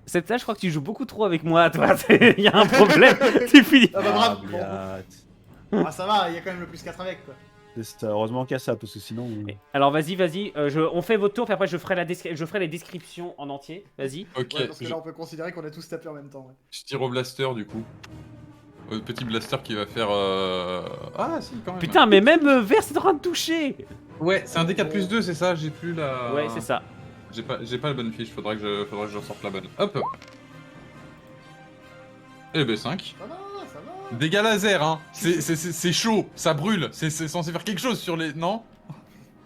Cette là, je crois que tu joues beaucoup trop avec moi, toi. Il y a un problème. Tu finis. Ah bah Ah, bravo. Bon. biat. Ah, ça va, il y a quand même le plus 4 avec quoi. C'est ça, heureusement qu'il y a ça, parce que sinon. Alors vas-y. On fait votre tour, puis après je ferai les descriptions en entier. Vas-y. Ok, Ouais, parce que je, là, on peut considérer qu'on a tous tapé en même temps. Ouais. je tire au blaster du coup. Petit blaster qui va faire. Ah, si, quand même. Putain, mais même Vert, c'est en train de toucher. Ouais, c'est un D4 plus 2, c'est ça, j'ai plus la. Ouais, c'est ça. J'ai pas la bonne fiche, faudrait que je ressorte la bonne. Hop. Et B5. Ça va, ça va. Dégâts laser, hein. C'est chaud, ça brûle. C'est censé faire quelque chose sur les. Non?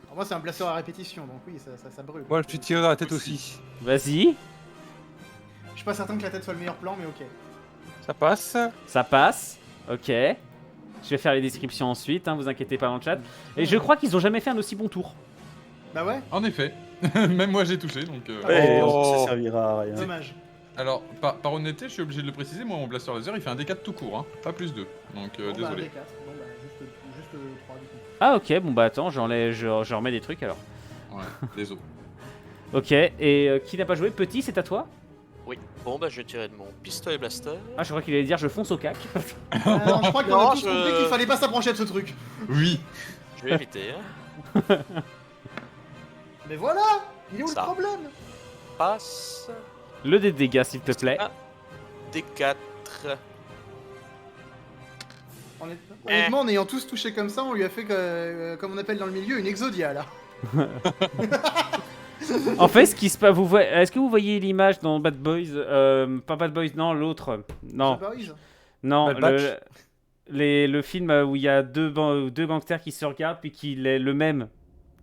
Alors, moi, c'est un blaster à répétition, donc oui, ça brûle. Moi, je suis tiré dans la tête aussi. Vas-y. Je suis pas certain que la tête soit le meilleur plan, mais ok. Ça passe. Ça passe. Ok. Je vais faire les descriptions ensuite, hein, vous inquiétez pas dans le chat. Et je crois qu'ils ont jamais fait un aussi bon tour. Bah ouais, En effet. Même moi j'ai touché donc. Ouais, Oh. ça servira à rien. dommage. Alors, par honnêteté, je suis obligé de le préciser, moi mon blaster laser il fait un D4 tout court, hein. Pas plus 2. Donc Bon, bah, désolé. D4. Bon, bah, juste 3 du coup. Ah ok, bon bah attends, je remets des trucs alors. Ouais, désolé. Ok, et qui n'a pas joué? Petit, c'est à toi? Oui. Bon, bah, je vais tirer de mon pistolet blaster. Ah, je crois qu'il allait dire je fonce au cac. Non, je crois qu'on a Non, tous je- compris qu'il fallait pas s'approcher de ce truc. Oui. Je vais éviter, hein. Mais voilà, il est où Ça. le problème? Passe. Le dé de dégâts, s'il te plaît. Ah. D4. Honnêtement, en ayant tous touché comme ça, on lui a fait, comme on appelle dans le milieu, une exodia là. En fait, ce qui se passe, est-ce que vous voyez l'image dans Bad Boys? Pas Bad Boys, non, l'autre. Non, The Boys. non, Bad Batch. le film où il y a deux gangsters qui se regardent, puis qu'il est le même.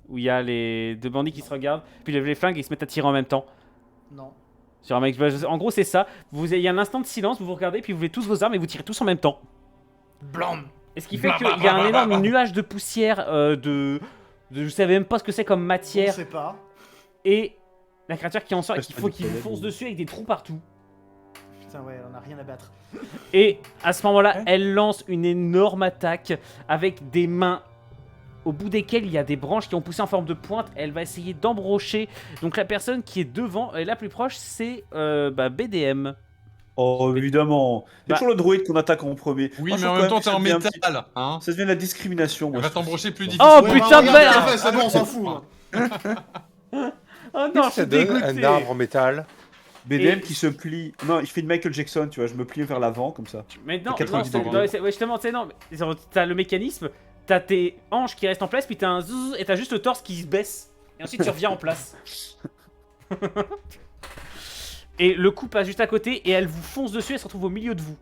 Où il y a les deux bandits qui se regardent, puis ils lèvent les flingues et ils se mettent à tirer en même temps. Non. Sur un mec. En gros, c'est ça. Il y a un instant de silence, vous vous regardez, puis vous levez tous vos armes et vous tirez tous en même temps. Blam. Et ce qui fait qu'il y a un énorme nuage de poussière, je savais même pas ce que c'est comme On matière. sait pas. Et la créature qui en sort et Ouais, qu'il c'est faut pas qu'il du fonce tout. dessus avec des trous partout. Putain, ouais, on a rien à battre. Et à ce moment-là, elle lance une énorme attaque avec des mains au bout desquelles il y a des branches qui ont poussé en forme de pointe. Elle va essayer d'embrocher. Donc la personne qui est devant et la plus proche, c'est BDM. Oh, évidemment. C'est Bah- toujours le druide qu'on attaque en premier. Oui, Moi, je mais en trouve même quand temps, t'es en que ça devient un petit- métal, hein. Ça devient de la discrimination, moi. Elle va je trouve. t'embrocher plus Oh difficilement. Ouais, putain de regarde, merde. ouais, c'est bon, on s'en fout. hein. Oh non, je Ça suis donne dégoûté. un arbre en métal. BDM Et- qui se plie. Non, il fait une Michael Jackson, tu vois, je me plie vers l'avant comme ça. Mais non, 90 non, degrés. ouais, ouais, justement, tu sais, non, mais t'as le mécanisme, t'as tes hanches qui restent en place, puis t'as un zouz, et t'as juste le torse qui se baisse. Et ensuite tu reviens en place. Et le coup passe juste à côté, et elle vous fonce dessus, elle se retrouve au milieu de vous.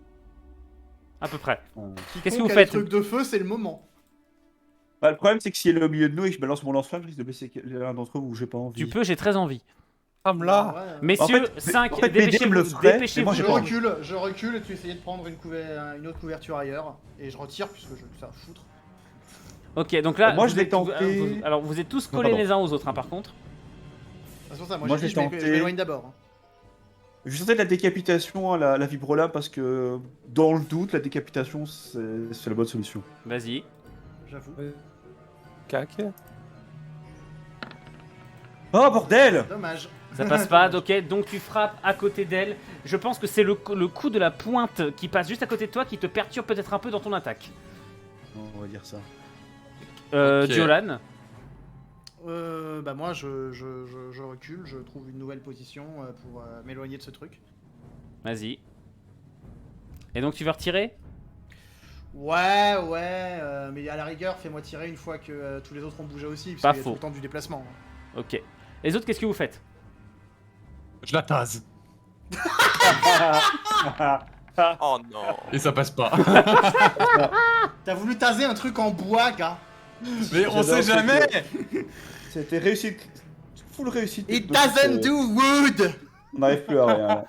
À peu près. Qu'est-ce que vous Donc, faites? Les trucs de feu, c'est le moment. Bah, le problème, c'est que si elle est au milieu de nous et que je balance mon lance-flamme, je risque de blesser l'un d'entre vous, j'ai pas envie. Tu peux, j'ai très envie. Là. Ouais, Messieurs, En fait, 5, en fait, BDM le ferait, mais moi, Je j'ai pas envie. recule et tu essayais de prendre une autre couverture ailleurs. Et je retire puisque je ça foutre. Ok, donc là, Moi, je vous l'ai êtes- tenté. alors vous êtes tous Non, collés pardon. les uns aux autres, hein, par contre. C'est pour ça, moi, Moi, j'ai j'ai dit, tenté. je m'éloigne d'abord. hein. Je sentais la décapitation, la vibrola, parce que dans le doute, la décapitation, c'est la bonne solution. Vas-y. J'avoue. Cac. Oh bordel! Dommage. Ça passe pas, ok, donc tu frappes à côté d'elle. Je pense que c'est le coup de la pointe qui passe juste à côté de toi qui te perturbe peut-être un peu dans ton attaque. On va dire ça. Ok. Diolan, Bah moi je recule, je trouve une nouvelle position pour m'éloigner de ce truc. vas-y. Et donc tu veux retirer? Ouais, mais à la rigueur, fais-moi tirer une fois que tous les autres ont bougé aussi, parce Pas qu'il y a faux. tout le temps du déplacement. Ok. Les autres, qu'est-ce que vous faites? Je la tase. Oh non. Et ça passe pas. T'as voulu taser un truc en bois, gars. Mais on sait J'adore jamais. C'était réussite. Full réussite. It Donc, doesn't do wood. On n'arrive plus à rien. là.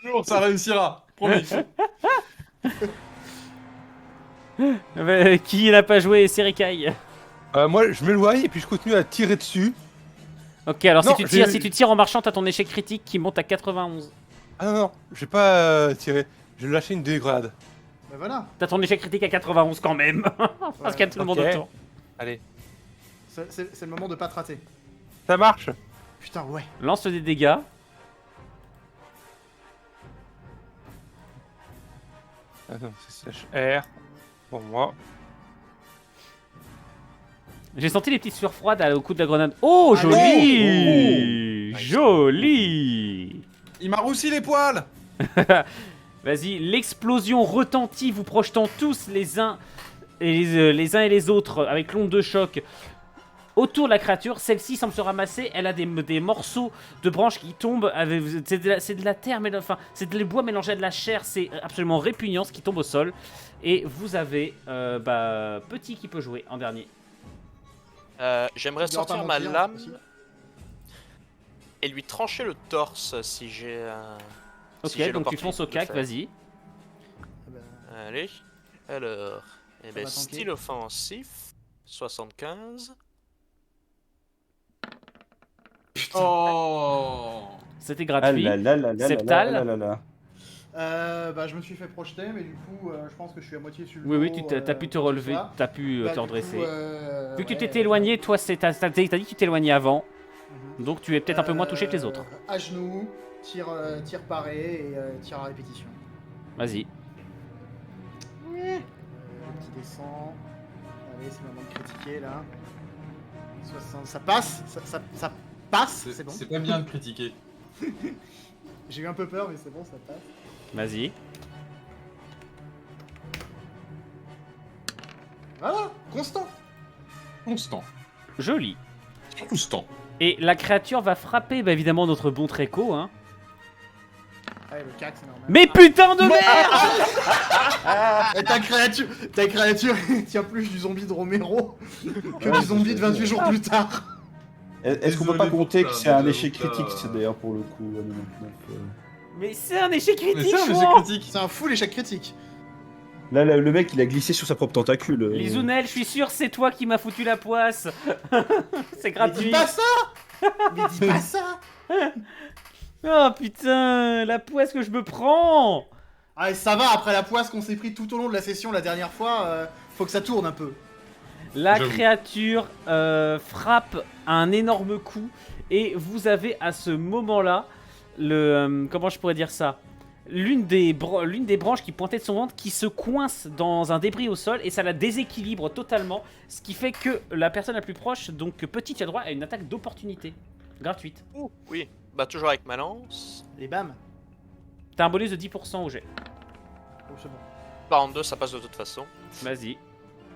Un jour, ça réussira. Promis. Qui n'a pas joué Serikai? Moi, je m'éloigne et puis je continue à tirer dessus. Ok, alors Non, si tu tires en marchant, t'as ton échec critique qui monte à 91. Ah non, je vais pas tirer. Je vais lâcher une dégradade. Bah voilà. T'as ton échec critique à 91 quand même. Parce qu'il y a tout le monde ok. autour. Allez. C'est le moment de pas te rater. Ça marche. Putain, ouais. Lance des dégâts. Attends, c'est slash R. Pour moi. J'ai senti les petites sueurs froides au coup de la grenade. Oh, Ah, joli! oh. Joli! Il m'a roussi les poils. Vas-y, l'explosion retentit, vous projetant tous les uns et les autres avec l'onde de choc autour de la créature. Celle-ci semble se ramasser, elle a des morceaux de branches qui tombent. C'est de la terre, mais enfin, c'est du bois mélangé à de la chair. C'est absolument répugnant ce qui tombe au sol. Et vous avez Petit qui peut jouer en dernier. J'aimerais Il y aura pas sortir ma mentir, lame aussi. et lui trancher le torse si j'ai Ok, si j'ai donc tu l'opportunité fonces au de le cac, faire. vas-y. Ah bah, Allez, alors, va ben, tanker. style offensif, 75. Oh. C'était Ah gratuit. là là là là Septal. là là là. bah je me suis fait projeter, mais du coup je pense que je suis à moitié sur le Oui, dos, t'as pu te quoi que ce relever, soit. t'as pu Bah, te du redresser. coup, Vu que tu ouais, t'étais éloigné, toi, t'as dit que tu t'éloignais avant, Mhm. donc tu es peut-être un peu moins touché que les autres. À genoux, tir paré et tir à répétition. Vas-y. Le petit descend. Allez, c'est le moment de critiquer là. 60, ça passe, ça passe, c'est bon. C'est pas bien de critiquer. J'ai eu un peu peur, mais c'est bon, ça passe. Vas-y. Voilà, constant. Constant. Joli. Constant. Et la créature va frapper, évidemment, notre bon Tréco, hein. Allez, le cac, c'est normal. Mais putain de merde! Et ta créature tient plus du zombie de Romero que du zombie de 28 jours plus tard. Est-ce qu'on peut Désolé pas pour compter ça, que c'est un mais échec j'avoue que- critique, c'est d'ailleurs pour le coup. Mais c'est un échec Mais critique, ça, mais c'est Chouan. critique. C'est un full échec critique. Là, le mec, il a glissé sur sa propre tentacule. Lisounel, je suis sûr, c'est toi qui m'as foutu la poisse. C'est Mais dis gratuit. pas ça. Mais dis pas ça. Oh putain, la poisse que je me prends. Ah, et ça va, après la poisse qu'on s'est pris tout au long de la session la dernière fois, faut que ça tourne un peu. La J'avoue. créature frappe un énorme coup et vous avez à ce moment-là comment je pourrais dire ça? L'une des branches qui pointait de son ventre qui se coince dans un débris au sol et ça la déséquilibre totalement, ce qui fait que la personne la plus proche, donc Petit, tu as droit à une attaque d'opportunité gratuite. Oui, bah toujours avec ma lance. Les bam. T'as un bonus de 10% au jet. Oh, c'est bon. 42, ça passe de toute façon. Vas-y.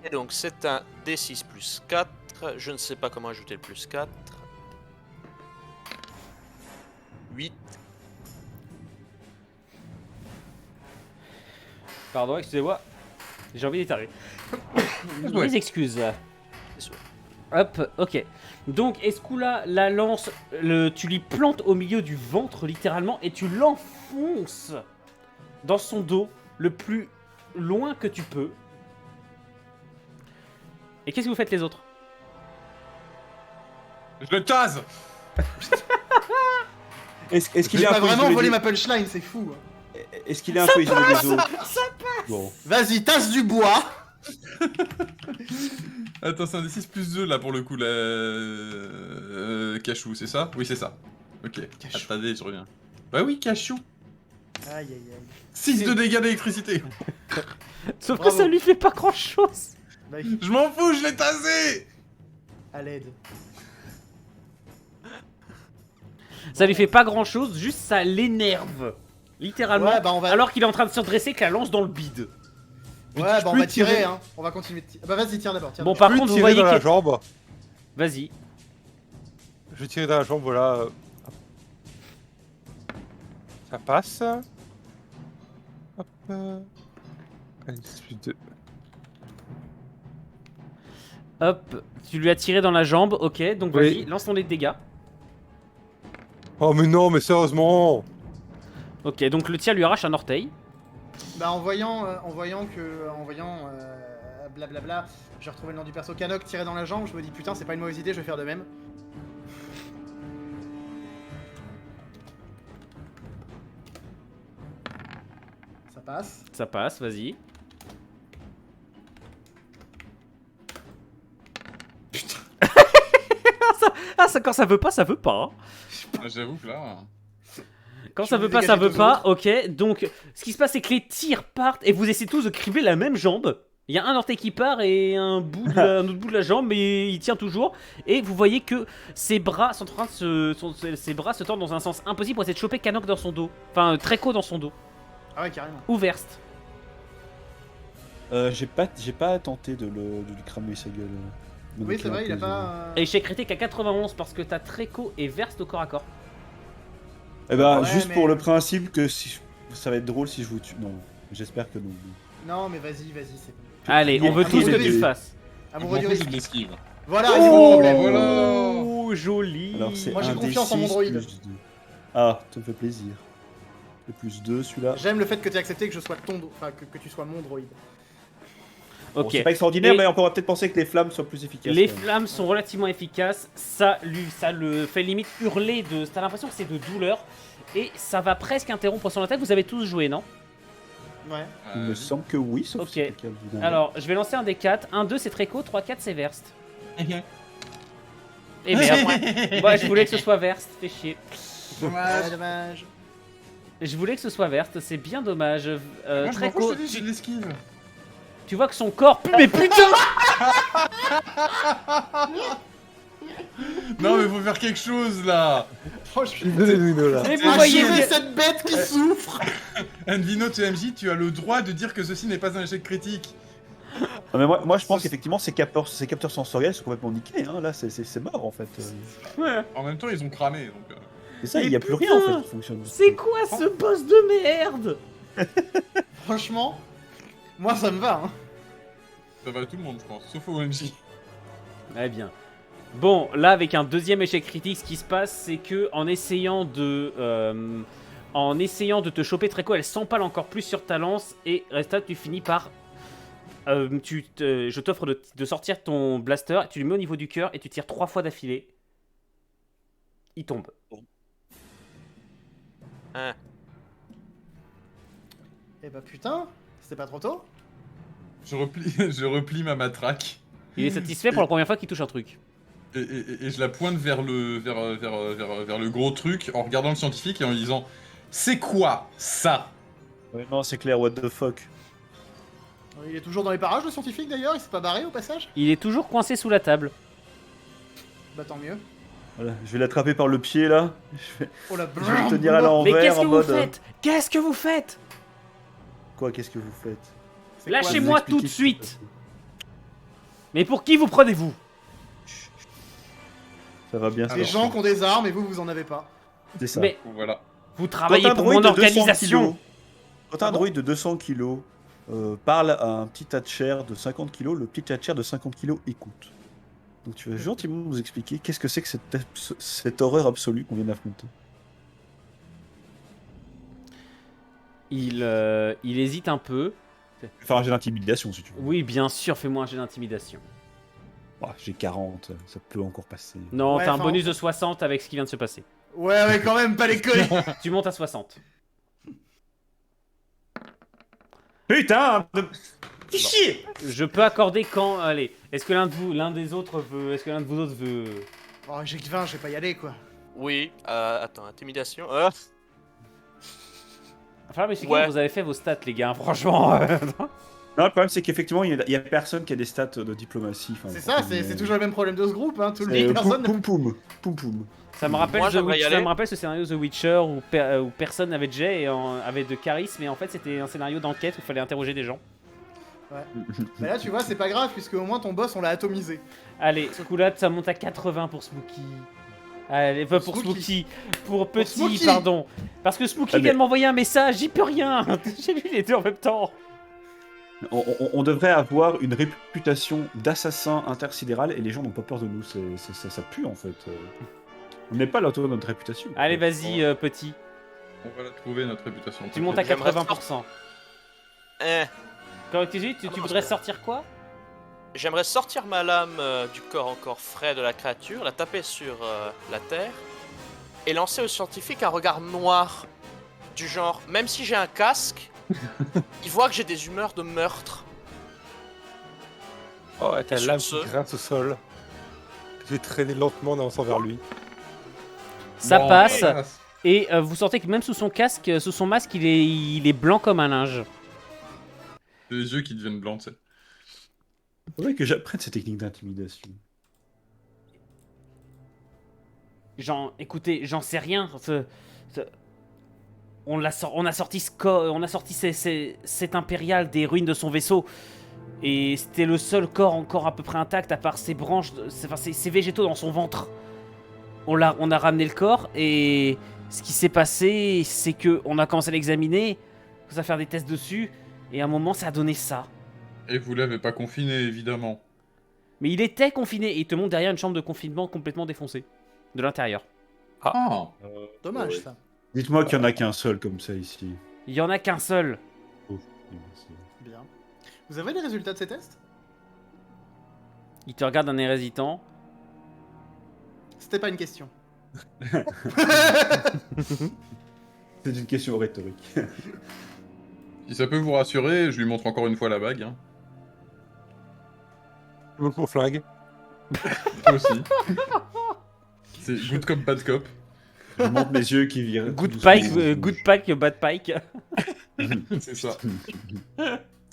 Et donc c'est un D6 plus 4. Je ne sais pas comment ajouter le plus 4. 8. Pardon, excusez-moi. J'ai envie d'éternuer. Ouais. Mes excuses. C'est sûr. Hop, ok. Donc Escula la lance, tu lui plantes au milieu du ventre littéralement et tu l'enfonces dans son dos le plus loin que tu peux. Et qu'est-ce que vous faites les autres? Je le tase. Est-ce qu'il J'ai est un pas peu vraiment isolé volé des- ma punchline, c'est fou. Est-ce qu'il est un peu isolé des autres? Bon. Vas-y, tasse du bois. Attends, c'est un D6 plus 2 là pour le coup, là. Cachou, c'est ça? Oui, c'est ça. Ok. Cachou. Attendez, je reviens. Bah oui, Cachou. Aïe aïe aïe. 6 de dégâts d'électricité. Sauf que Bravo. ça lui fait pas grand chose. Bah, Je m'en fous, je l'ai tasé. à l'aide. Ça lui fait pas grand chose, juste ça l'énerve. Littéralement. Ouais, bah on va. Alors qu'il est en train de se redresser avec la lance dans le bide. Ouais, bah on peux va tirer, tirer. hein. On va continuer de tirer. Bah vas-y, tire d'abord. Tire Bon, d'abord. par Je peux contre, vous tirer voyez dans la que... jambe. Vas-y. Je vais tirer dans la jambe, voilà. Ça passe. Hop. Allez, c'est plus de... Hop, tu lui as tiré dans la jambe, ok. Donc Oui. vas-y, lance ton dé de dégâts. Oh mais non, mais sérieusement. Ok, donc le tir lui arrache un orteil. Bah en voyant blablabla, j'ai retrouvé le nom du perso Canok tiré dans la jambe, je me dis putain c'est pas une mauvaise idée, je vais faire de même. Ça passe. Ça passe, vas-y. Quand ça veut pas, ça veut pas. Ah, j'avoue que là. Quand Je ça vais veut pas, dégager ça veut deux pas, ok. Donc, ce qui se passe, c'est que les tirs partent et vous essayez tous de cribler la même jambe. Il y a un orteil qui part et un autre bout de la jambe, mais il tient toujours. Et vous voyez que ses bras sont en train de ses bras se tordent dans un sens impossible pour essayer de choper Canok dans son dos. Enfin, Treco dans son dos. Ah ouais carrément. Ou Verst. J'ai pas tenté de lui cramer sa gueule. Oui c'est vrai, il a pas... Échec critique à 91 parce que t'as Treco et Verst au corps à corps. Eh ben, Ouais, juste mais- pour le principe que si ça va être drôle si je vous tue. Non, j'espère que non. Non mais vas-y, c'est... Allez, on veut Ah, tous que oui, tu oui. le fasses. Amoureux du je risque. de l'esquive. Voilà, Oh, il est bah bon. voilà. Oh, joli. Alors c'est Moi, j'ai un confiance en mon D6 droïde. plus 2. Ah, ça me fait plaisir. Le plus 2 celui-là. J'aime le fait que tu aies accepté que je sois que tu sois mon droïde. Bon, Ok. c'est pas extraordinaire, Et- mais on pourrait peut-être penser que les flammes soient plus efficaces. Les quand même. flammes sont relativement efficaces, ça le fait limite hurler de... T'as l'impression que c'est de douleur, et ça va presque interrompre son attaque, vous avez tous joué, non? Ouais. Il me semble que oui, sauf Ok. si quelqu'un vous en- Alors, je vais lancer un des 4, 1, 2 c'est Treco, 3, 4 c'est Verst. Et merde, moi je voulais que ce soit Verst, fais chier. Ouais, dommage. Je voulais que ce soit Verst, c'est bien dommage. Moi, je m'en fous, Treco, je te dis, j'ai de l'esquive. tu vois que son corps... Mais putain. Non, mais faut faire quelque chose là. Oh, je suis... Donnez-nous là. Mais vous voyez Achevez bien... cette bête qui souffre. Envino TMJ, tu as le droit de dire que ceci n'est pas un échec critique. Ah, mais moi je pense qu'effectivement ces capteurs sensoriels sont complètement niqués. Hein. Là, c'est mort en fait. En même temps, ils ont cramé donc. C'est ça, Mais il n'y a plus rien en fait qui fonctionne. C'est quoi ce boss de merde? Franchement, moi ça me va. Hein. Ça va à tout le monde, je pense, sauf au OMJ. Très bien. Bon, là, avec un deuxième échec critique, ce qui se passe, c'est que en essayant de te choper Treco, elle s'empale encore plus sur ta lance et résultat, tu finis par... je t'offre de sortir ton blaster, tu le mets au niveau du cœur et tu tires 3 fois d'affilée. Il tombe. Hein. Eh bah putain, c'était pas trop tôt. Je replie ma matraque. Il est satisfait pour la première fois qu'il touche un truc. Et je la pointe vers le gros truc en regardant le scientifique et en lui disant c'est quoi ça? Ouais, non, c'est clair, what the fuck. Il est toujours dans les parages, le scientifique d'ailleurs. Il s'est pas barré au passage. Il est toujours coincé sous la table. Bah tant mieux. Voilà, je vais l'attraper par le pied là. Oh la Je vais le tenir à Mais l'envers qu'est-ce que en vous mode. faites? Qu'est-ce que vous faites? Quoi, qu'est-ce que vous faites? C'est quoi, Lâchez-moi Vous expliquez tout de ce qui se suite. passe. Mais pour qui vous prenez-vous? Ça va bien. Des Alors, gens qui ont des armes et vous en avez pas. C'est ça. Mais Voilà. vous Quand travaillez un pour droïde mon de 200 organisation. kilos- Quand un Ah bon droïde de 200 kilos parle à un petit tas de chair de 50 kilos, le petit tas de chair de 50 kilos écoute. Donc tu vas gentiment nous expliquer qu'est-ce que c'est que cette horreur absolue qu'on vient d'affronter. Il hésite un peu. Faire un jet d'intimidation si tu veux. Oui, bien sûr, fais-moi un jet d'intimidation. Ouah, j'ai 40, ça peut encore passer. Non, Ouais, t'as un enfin, bonus de 60 avec ce qui vient de se passer. Ouais, quand même, pas les conneries. Tu montes à 60. Putain Chier. Je peux accorder quand. Allez, est-ce que l'un des autres veut. Est-ce que l'un de vous autres veut. Oh, j'ai que 20, je vais pas y aller quoi. Oui, attends, intimidation. Enfin, mais c'est Ouais. vous avez fait vos stats, les gars, franchement. Non, le problème c'est qu'effectivement, il y a personne qui a des stats de diplomatie. enfin, C'est ça, c'est toujours le même problème de ce groupe, hein. Tout le C'est monde, personne. poum poum poum poum. Ça me rappelle Moi, The j'aimerais y Witcher, aller. ça me rappelle ce scénario The Witcher où personne n'avait de jet et avait de charisme, et en fait c'était un scénario d'enquête où il fallait interroger des gens. Bah là, tu vois, c'est pas grave, puisque au moins ton boss, on l'a atomisé. Allez, Coulade, ça monte à 80 pour Spooky. Allez, pas pour Spooky. Spooky, pour Petit, Spooky. pardon. Parce que Spooky Ah, mais- vient de m'envoyer un message, j'y peux rien. J'ai lu les deux en même temps. On devrait avoir une réputation d'assassin intersidéral et les gens n'ont pas peur de nous. Ça pue en fait. On n'est pas là autour de notre réputation. Allez, vas-y, Petit. On va la trouver notre réputation. Tu montes à J'aimerais 80%. Eh, Quand tu voudrais sortir quoi? J'aimerais sortir ma lame du corps encore frais de la créature, la taper sur la terre et lancer au scientifique un regard noir. Du genre, même si j'ai un casque, il voit que j'ai des humeurs de meurtre. Oh, ta sur lame ce- qui grince au sol. Je vais traîner lentement en avançant vers lui. Ça Bon, passe. ça passe. Et vous sentez que même sous son casque, sous son masque, il est blanc comme un linge. Les yeux qui deviennent blancs, tu sais. Faudrait que j'apprenne ces techniques d'intimidation. Écoutez, j'en sais rien. On a sorti cet impérial des ruines de son vaisseau. Et c'était le seul corps encore à peu près intact, à part ses branches, ses végétaux dans son ventre. On a ramené le corps, et ce qui s'est passé, c'est que on a commencé à l'examiner, on a commencé à faire des tests dessus, et à un moment, ça a donné ça. Et vous l'avez pas confiné, évidemment. Mais il était confiné, et il te montre derrière une chambre de confinement complètement défoncée, de l'intérieur. Ah. Dommage ça. Dites-moi qu'il y en a qu'un seul comme ça ici. Il y en a qu'un seul. Bien. Vous avez les résultats de ces tests? Il te regarde d'un air hésitant. C'était pas une question. C'est une question rhétorique. Si ça peut vous rassurer, je lui montre encore une fois la bague. Hein. Je monte mon flingue. Moi aussi. C'est good cop, bad cop. Je monte mes yeux qui virent. Good doucement. pike, good pike, bad pike. C'est ça.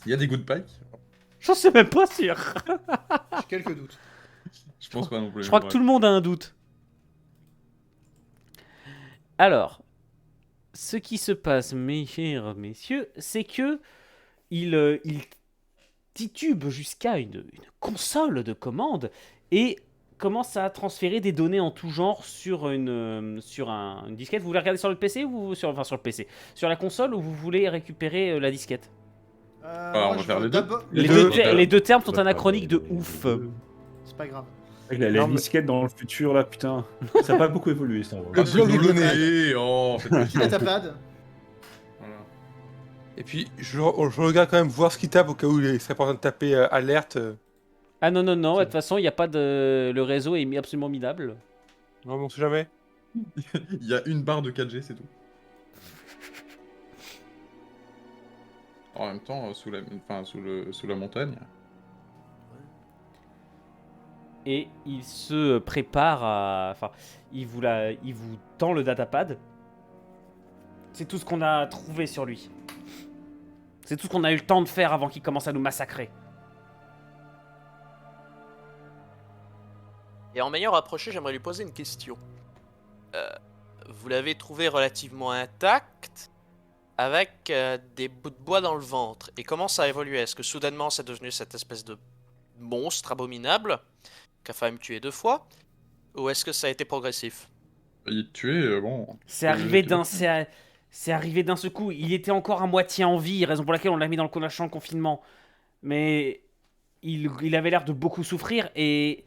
Il y a des good pikes? J'en suis même pas sûr. J'ai quelques doutes. Je pense pas non plus. Je crois que tout le monde a un doute. Alors, ce qui se passe, mes chers messieurs, c'est que il titube jusqu'à une console de commande et commence à transférer des données en tout genre sur une disquette. Vous voulez regarder sur le PC ou sur le PC, sur la console, ou vous voulez récupérer la disquette? on va faire les deux. Les deux termes sont anachroniques de ouf. C'est pas grave. Avec la Non, mais- disquette dans le futur là, putain. Ça n'a pas beaucoup évolué Star Wars. Ah, Le bloc des données. Oh, faites pas chier. La tapade. Voilà. Et puis, je regarde quand même voir ce qu'il tape au cas où il serait pas en train de taper alerte. Ah non, de toute façon, il n'y a pas de... Le réseau est absolument minable. Non, mais on sait jamais. Il y a une barre de 4G, c'est tout. En même temps, sous la montagne. Et il se prépare à... Enfin, il vous tend le datapad. C'est tout ce qu'on a trouvé sur lui. C'est tout ce qu'on a eu le temps de faire avant qu'il commence à nous massacrer. Et en m'ayant rapproché, j'aimerais lui poser une question. Vous l'avez trouvé relativement intact, avec des bouts de bois dans le ventre. Et comment ça a évolué? Est-ce que soudainement c'est devenu cette espèce de monstre abominable qui a failli me tuer 2 fois? Ou est-ce que ça a été progressif? Il te tuer, bon. C'est arrivé d'un seul coup. Il était encore à moitié en vie, raison pour laquelle on l'a mis dans le champ de confinement. Mais il avait l'air de beaucoup souffrir et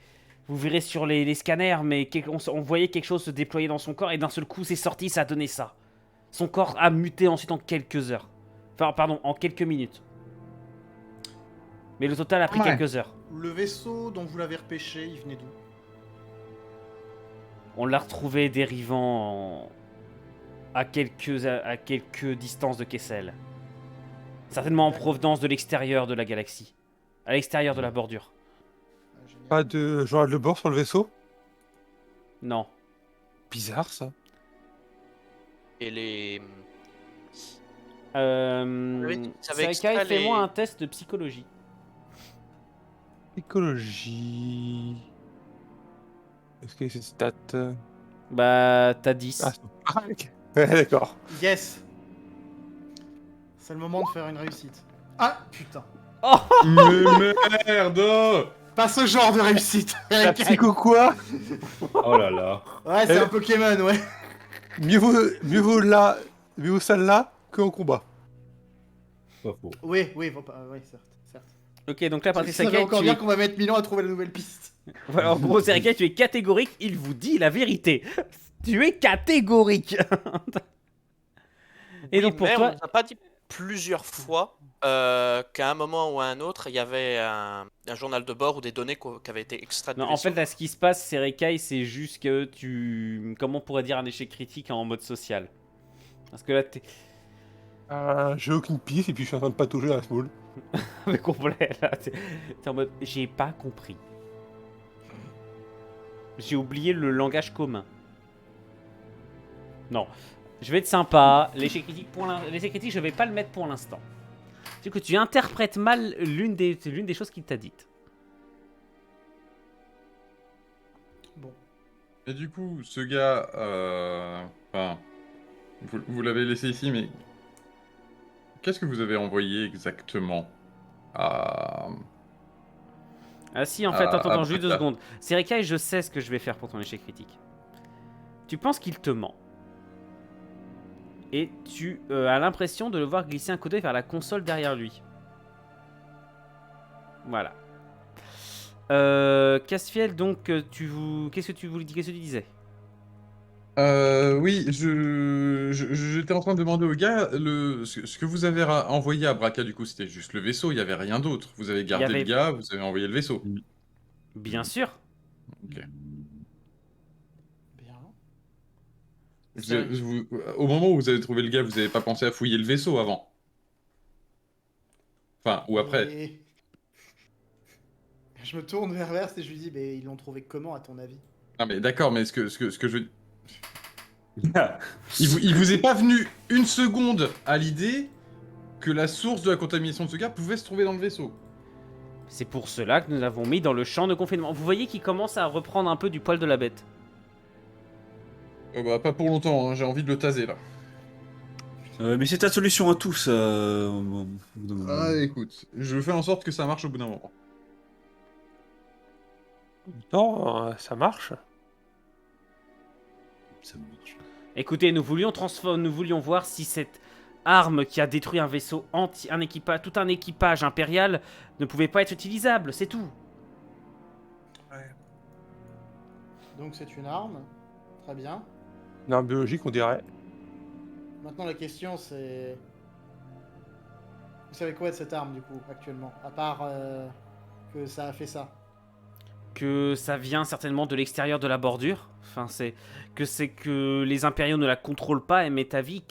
vous verrez sur les scanners, mais on voyait quelque chose se déployer dans son corps et d'un seul coup c'est sorti, ça a donné ça. Son corps a muté ensuite en quelques heures. Enfin, pardon, en quelques minutes. Mais le total a pris Ouais. quelques heures. Le vaisseau dont vous l'avez repêché, il venait d'où? On l'a retrouvé dérivant à quelques distances de Kessel. Certainement en provenance de l'extérieur de la galaxie. À l'extérieur de la bordure. Génial. Pas de journal de bord sur le vaisseau? Non. Bizarre ça. Et les... ça avait Sakai, extrait fais-moi les- un test de psychologie. Écologie. Est-ce que c'est stat? Bah, t'as 10. Ah, ok. Ouais, d'accord. Yes. C'est le moment de faire une réussite. Ah, putain. Mais merde! Pas ce genre de réussite. La psycho quoi? Oh là là. Ouais, c'est un Pokémon, ouais. Mieux vaut celle-là qu'en combat. Pas faux. Oui, certes. Ok, donc là, Patrick Ça veut Sakai, encore tu dire es... qu'on va mettre 1000 ans à trouver la nouvelle piste. Voilà, en gros, Sakai, tu es catégorique, il vous dit la vérité. Tu es catégorique. Et Oui, donc pour mais toi... on nous a pas dit plusieurs fois qu'à un moment ou à un autre, il y avait un journal de bord ou des données qui avaient été extraites Non, du en vaisseau. fait, là, ce qui se passe, c'est Rekai, c'est juste que tu... Comment on pourrait dire un échec critique en mode social? Parce que là, t'es... J'ai aucune piste et puis je suis en train de patauger à la small. Mais complet, là, t'es en mode... J'ai pas compris. J'ai oublié le langage commun. Non. Je vais être sympa. L'échec critique, je vais pas le mettre pour l'instant. C'est que tu interprètes mal l'une des choses qu'il t'a dites. Bon. Et du coup, ce gars, enfin, vous l'avez laissé ici, mais qu'est-ce que vous avez envoyé exactement à... Ah si, en fait, attends, Ah, juste 2 ah. secondes. C'est Rekai, je sais ce que je vais faire pour ton échec critique. Tu penses qu'il te ment. Et tu as l'impression de le voir glisser un coup d'œil vers la console derrière lui. Voilà. Castiel, donc, qu'est-ce que tu disais? Oui, j'étais en train de demander au gars, ce que vous avez envoyé à Braca, du coup, c'était juste le vaisseau, il n'y avait rien d'autre. Vous avez gardé avait- le gars, vous avez envoyé le vaisseau. Bien sûr. Ok. Bien. Au moment où vous avez trouvé le gars, vous n'avez pas pensé à fouiller le vaisseau avant? Enfin, ou après? Et... Je me tourne vers Verse et je lui dis, mais ils l'ont trouvé comment à ton avis? Ah mais d'accord, mais ce que je veux... Il vous est pas venu une seconde à l'idée que la source de la contamination de ce gars pouvait se trouver dans le vaisseau. C'est pour cela que nous l'avons mis dans le champ de confinement. Vous voyez qu'il commence à reprendre un peu du poil de la bête. Bah pas pour longtemps, hein, j'ai envie de le taser là. Mais c'est ta solution à tous. Ah écoute, je fais en sorte que ça marche au bout d'un moment. Non, ça marche. Ça marche. Écoutez, nous voulions voir si cette arme qui a détruit un vaisseau tout un équipage impérial ne pouvait pas être utilisable, c'est tout. Donc c'est une arme. Très bien. Une arme biologique, on dirait. Maintenant la question c'est... Vous savez quoi de cette arme du coup, actuellement? À part que ça a fait ça. Que ça vient certainement de l'extérieur de la bordure. Enfin, c'est que les impériaux ne la contrôlent pas et m'est avis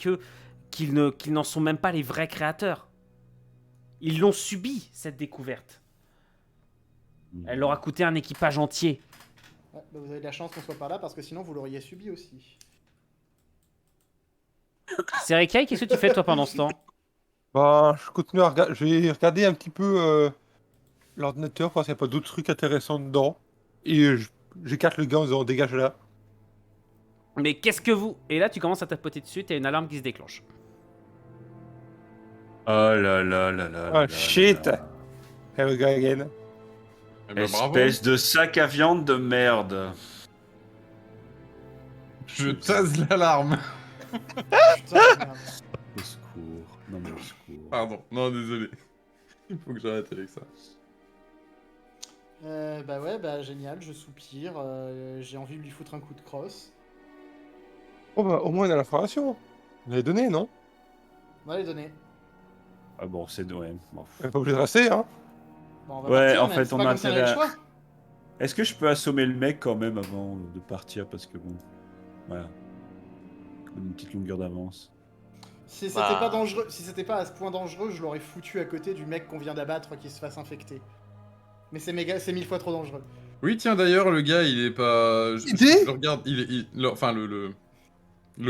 qu'ils n'en sont même pas les vrais créateurs. Ils l'ont subi, cette découverte. Elle leur a coûté un équipage entier. Ouais, bah vous avez de la chance qu'on soit par là parce que sinon vous l'auriez subi aussi. Serekai, qu'est-ce que tu fais toi pendant ce temps? Bah, je continue à regarder. Je vais regarder un petit peu l'ordinateur, voir s'il n'y a pas d'autres trucs intéressants dedans. Et j'écarte le gars en disant dégage là. Mais qu'est-ce que vous... Et là, tu commences à tapoter dessus, t'as une alarme qui se déclenche. Oh là là là là. Ah là shit! là là. Here we go again. Eh ben, bravo. Espèce de sac à viande de merde. Je tase l'alarme. Putain, merde. Au secours. Non mais au secours. Pardon, non, désolé. Il faut que j'arrête avec ça. Bah ouais, bah génial, je soupire. J'ai envie de lui foutre un coup de crosse. Oh bah, au moins on a l'information. Vous l'avez donné, non? On va les donner. Ah bon, c'est... Ouais. Bon. On n'est pas obligé de rester, hein? Bon, on va Ouais, partir, en mais fait, c'est on pas a comme ça, on intérêt le à- choix. Est-ce que je peux assommer le mec quand même avant de partir parce que bon... Voilà. On a une petite longueur d'avance. Si c'était Bah. pas dangereux, si c'était pas à ce point dangereux, je l'aurais foutu à côté du mec qu'on vient d'abattre qui se fasse infecter. Mais c'est 1000 fois trop dangereux. Oui, tiens, d'ailleurs, le gars, il est pas. Idée Je le regarde, enfin, le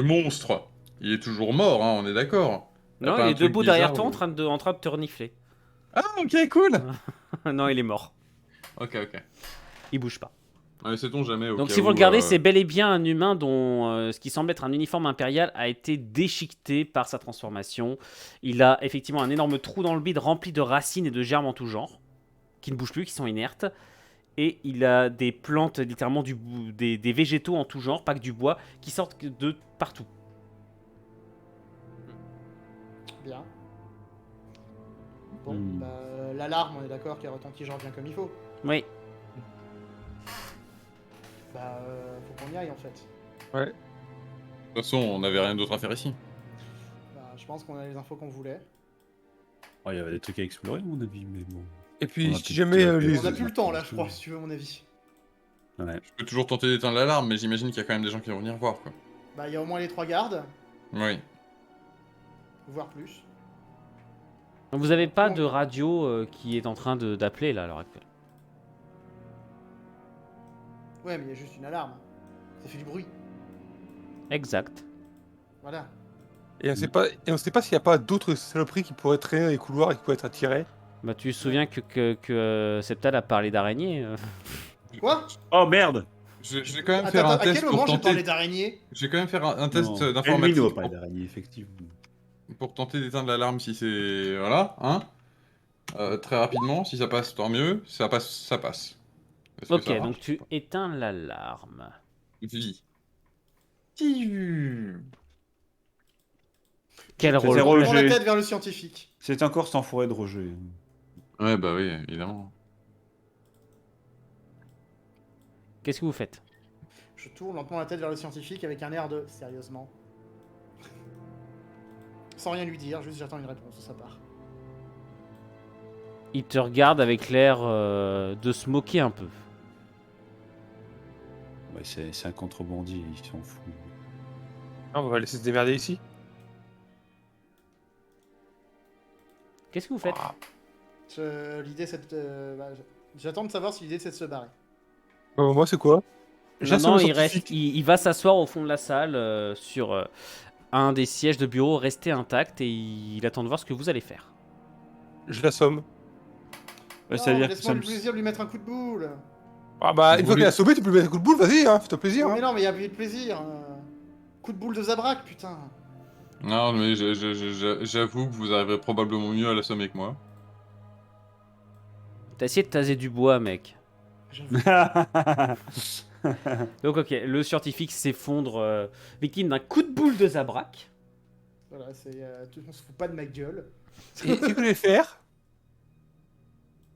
monstre, il est toujours mort, hein, on est d'accord. Y a Non, pas il un est truc debout derrière bizarre toi ou- en train de te renifler. Ah, ok, cool. Non, il est mort. Ok, ok. Il bouge pas. Ouais, sait-on jamais. Au Donc cas si vous où, regardez, c'est bel et bien un humain dont ce qui semble être un uniforme impérial a été déchiqueté par sa transformation. Il a effectivement un énorme trou dans le bide rempli de racines et de germes en tout genre, qui ne bougent plus, qui sont inertes. Et il a des plantes, littéralement des végétaux en tout genre, pas que du bois, qui sortent de partout. Bien. Bon, Hmm. bah l'alarme, on est d'accord qu'elle retentit genre bien comme il faut. Oui. Bah faut qu'on y aille en fait. De toute façon, on n'avait rien d'autre à faire ici. Bah, je pense qu'on a les infos qu'on voulait. Oh, il y avait des trucs à explorer à mon avis, mais bon. Et On puis, a si peut-être jamais les... On a plus le temps là, je crois, si tu veux mon avis. Ouais. Je peux toujours tenter d'éteindre l'alarme, mais j'imagine qu'il y a quand même des gens qui vont venir voir, quoi. Bah il y a au moins les 3 gardes, Oui. voire plus. Vous avez pas de radio qui est en train d'appeler là à l'heure actuelle. Ouais, mais il y a juste une alarme. Ça fait du bruit. Exact. Voilà. Et on sait pas s'il n'y a pas d'autres saloperies qui pourraient traîner dans les couloirs et qui pourraient être attirées. Bah tu te souviens que Septal a parlé d'araignée Quoi? Oh merde! Je vais quand même Attends, faire un à test quel pour moment j'ai parlé tenter. d'araignée? Je vais quand même faire un test Non. Elvin d'informatique doit pas d'araignée, effectivement. pour tenter d'éteindre l'alarme si c'est. Voilà, hein. Très rapidement, si ça passe, tant mieux. Si ça passe, ça passe. Est-ce que Ok, ça marche donc tu éteins l'alarme. Vie. Quel C'est rôle zéro. Je tourne la Roger. tête vers le scientifique. C'est encore sans forêt de Roger. Ouais, bah oui, évidemment. Qu'est-ce que vous faites? Je tourne lentement la tête vers le scientifique avec un air de sérieusement. Sans rien lui dire, juste j'attends une réponse de sa part. Il te regarde avec l'air de se moquer un peu. Ouais, c'est un contrebandier, il s'en fout. Ah, on va laisser se démerder ici. Qu'est-ce que vous faites? L'idée c'est de... j'attends de savoir si l'idée c'est de se barrer. Moi, c'est quoi? Non, J'assomme non, le il reste, scientifique. il va s'asseoir au fond de la salle sur un des sièges de bureau resté intact et il attend de voir ce que vous allez faire. Je l'assomme. Ouais, Non, c'est-à-dire que laisse-moi ça le me... plaisir de lui mettre un coup de boule. Ah bah, une fois Vous qu'il a assommé, tu peux lui mettre un coup de boule, vas-y, hein, fais-toi plaisir. Mais Hein. non, mais il y a plus de plaisir. Coup de boule de Zabrak, putain. Non, mais j'avoue que vous arriverez probablement mieux à l'assommer que moi. T'as essayé de taser du bois, mec. J'avoue. Donc ok, le scientifique s'effondre, victime d'un coup de boule de Zabrak. Voilà, c'est... on se fout pas de ma gueule. Et que je vais faire?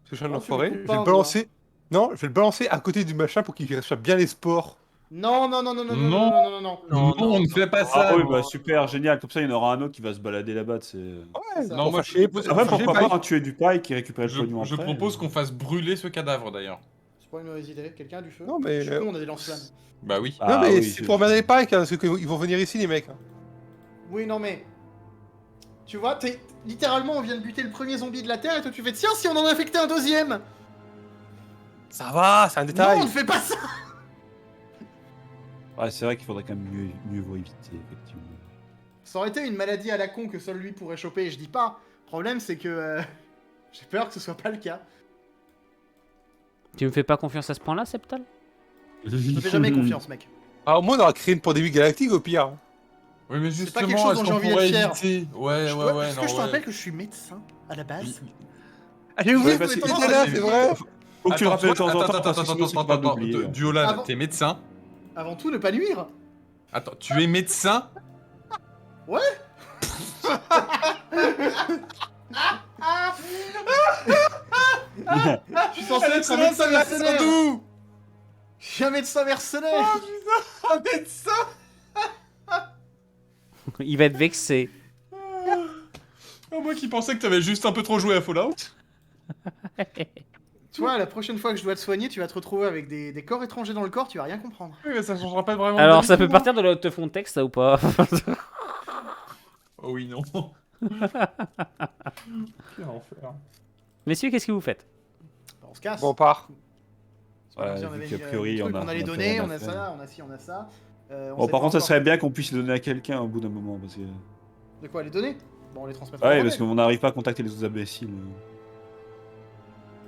Parce que je suis un Non, tu enfoiré, le coupes je pas vais en le balancer. Non, je vais le balancer à côté du machin pour qu'il reçoive bien les spores. Non, non, non, non, non, non, Non. non, non, non, non. Non, on ne fait pas ça. Ah oui, bah super, génial. Comme ça, il y en aura un autre qui va se balader là-bas. C'est... Ouais, ça. Non, pour moi, faire chier, je propose- pour Après, faire pourquoi chier, pas tuer du paille qui récupère le pognon Je après. propose qu'on fasse brûler ce cadavre d'ailleurs. C'est pas une mauvaise idée. Quelqu'un a du feu? Non, mais- Je suis con, on a des lance-flammes. Bah oui. Ah non, mais oui, c'est je- pour emmerder les pikes, hein, parce qu'ils vont venir ici, les mecs. Hein. Oui, non, mais... Tu vois, littéralement, on vient de buter le premier zombie de la Terre et toi tu fais tiens, si on en a infecté un deuxième! Ça va, c'est un détail. Non, ne fais pas ça. Ouais, c'est vrai qu'il faudrait quand même mieux vaut éviter, effectivement. Ça aurait été une maladie à la con que seul lui pourrait choper, et je dis pas. Le problème, c'est que j'ai peur que ce soit pas le cas. Tu me fais pas confiance à ce point-là, Septal? Je te fais jamais confiance, mec. Ah, au moins, on aura créé une pandémie galactique au pire. Oui, mais C'est pas justement, quelque chose est-ce dont j'ai qu'on envie pourrait d'être fier. éviter Ouais, Est-ce non, que je te ouais. rappelle que je suis médecin à la base? Ah, j'ai oublié Ouais, que parce vous que- étiez là, c'est vrai. Faut que tu le rappelles de temps en temps. Attends, parce que sinon, c'est capable d'oublier. Duolan, Avant- t'es médecin. Avant tout, ne pas nuire. Attends, tu es médecin? Je suis censé être un médecin mercenaire. d'où? Je suis un médecin mercenaire. Un médecin? Il va être vexé. Oh, moi qui pensais que t'avais juste un peu trop joué à Fallout. Tu vois, la prochaine fois que je dois te soigner, tu vas te retrouver avec des corps étrangers dans le corps, tu vas rien comprendre. Oui, mais ça changera pas vraiment. Alors, ça peut d'habitude, partir de la haute fontex, ça ou pas? Oh oui, non. Quel enfer. Messieurs, qu'est-ce que vous faites? Bah, on se casse. Bon, on part. C'est pas comme Ouais, si on vu avait qu'a mis, priori, des trucs, on a- on a les on a données, rien on à a faire. ça, on a ci, on a ça. On Bon, sait par pas contre, ça encore. serait bien qu'on puisse les donner à quelqu'un au bout d'un moment, parce que... De quoi, les données? Bon, on les transmettra. Ouais, aux parce rebelles. qu'on n'arrive pas à contacter les autres imbéciles.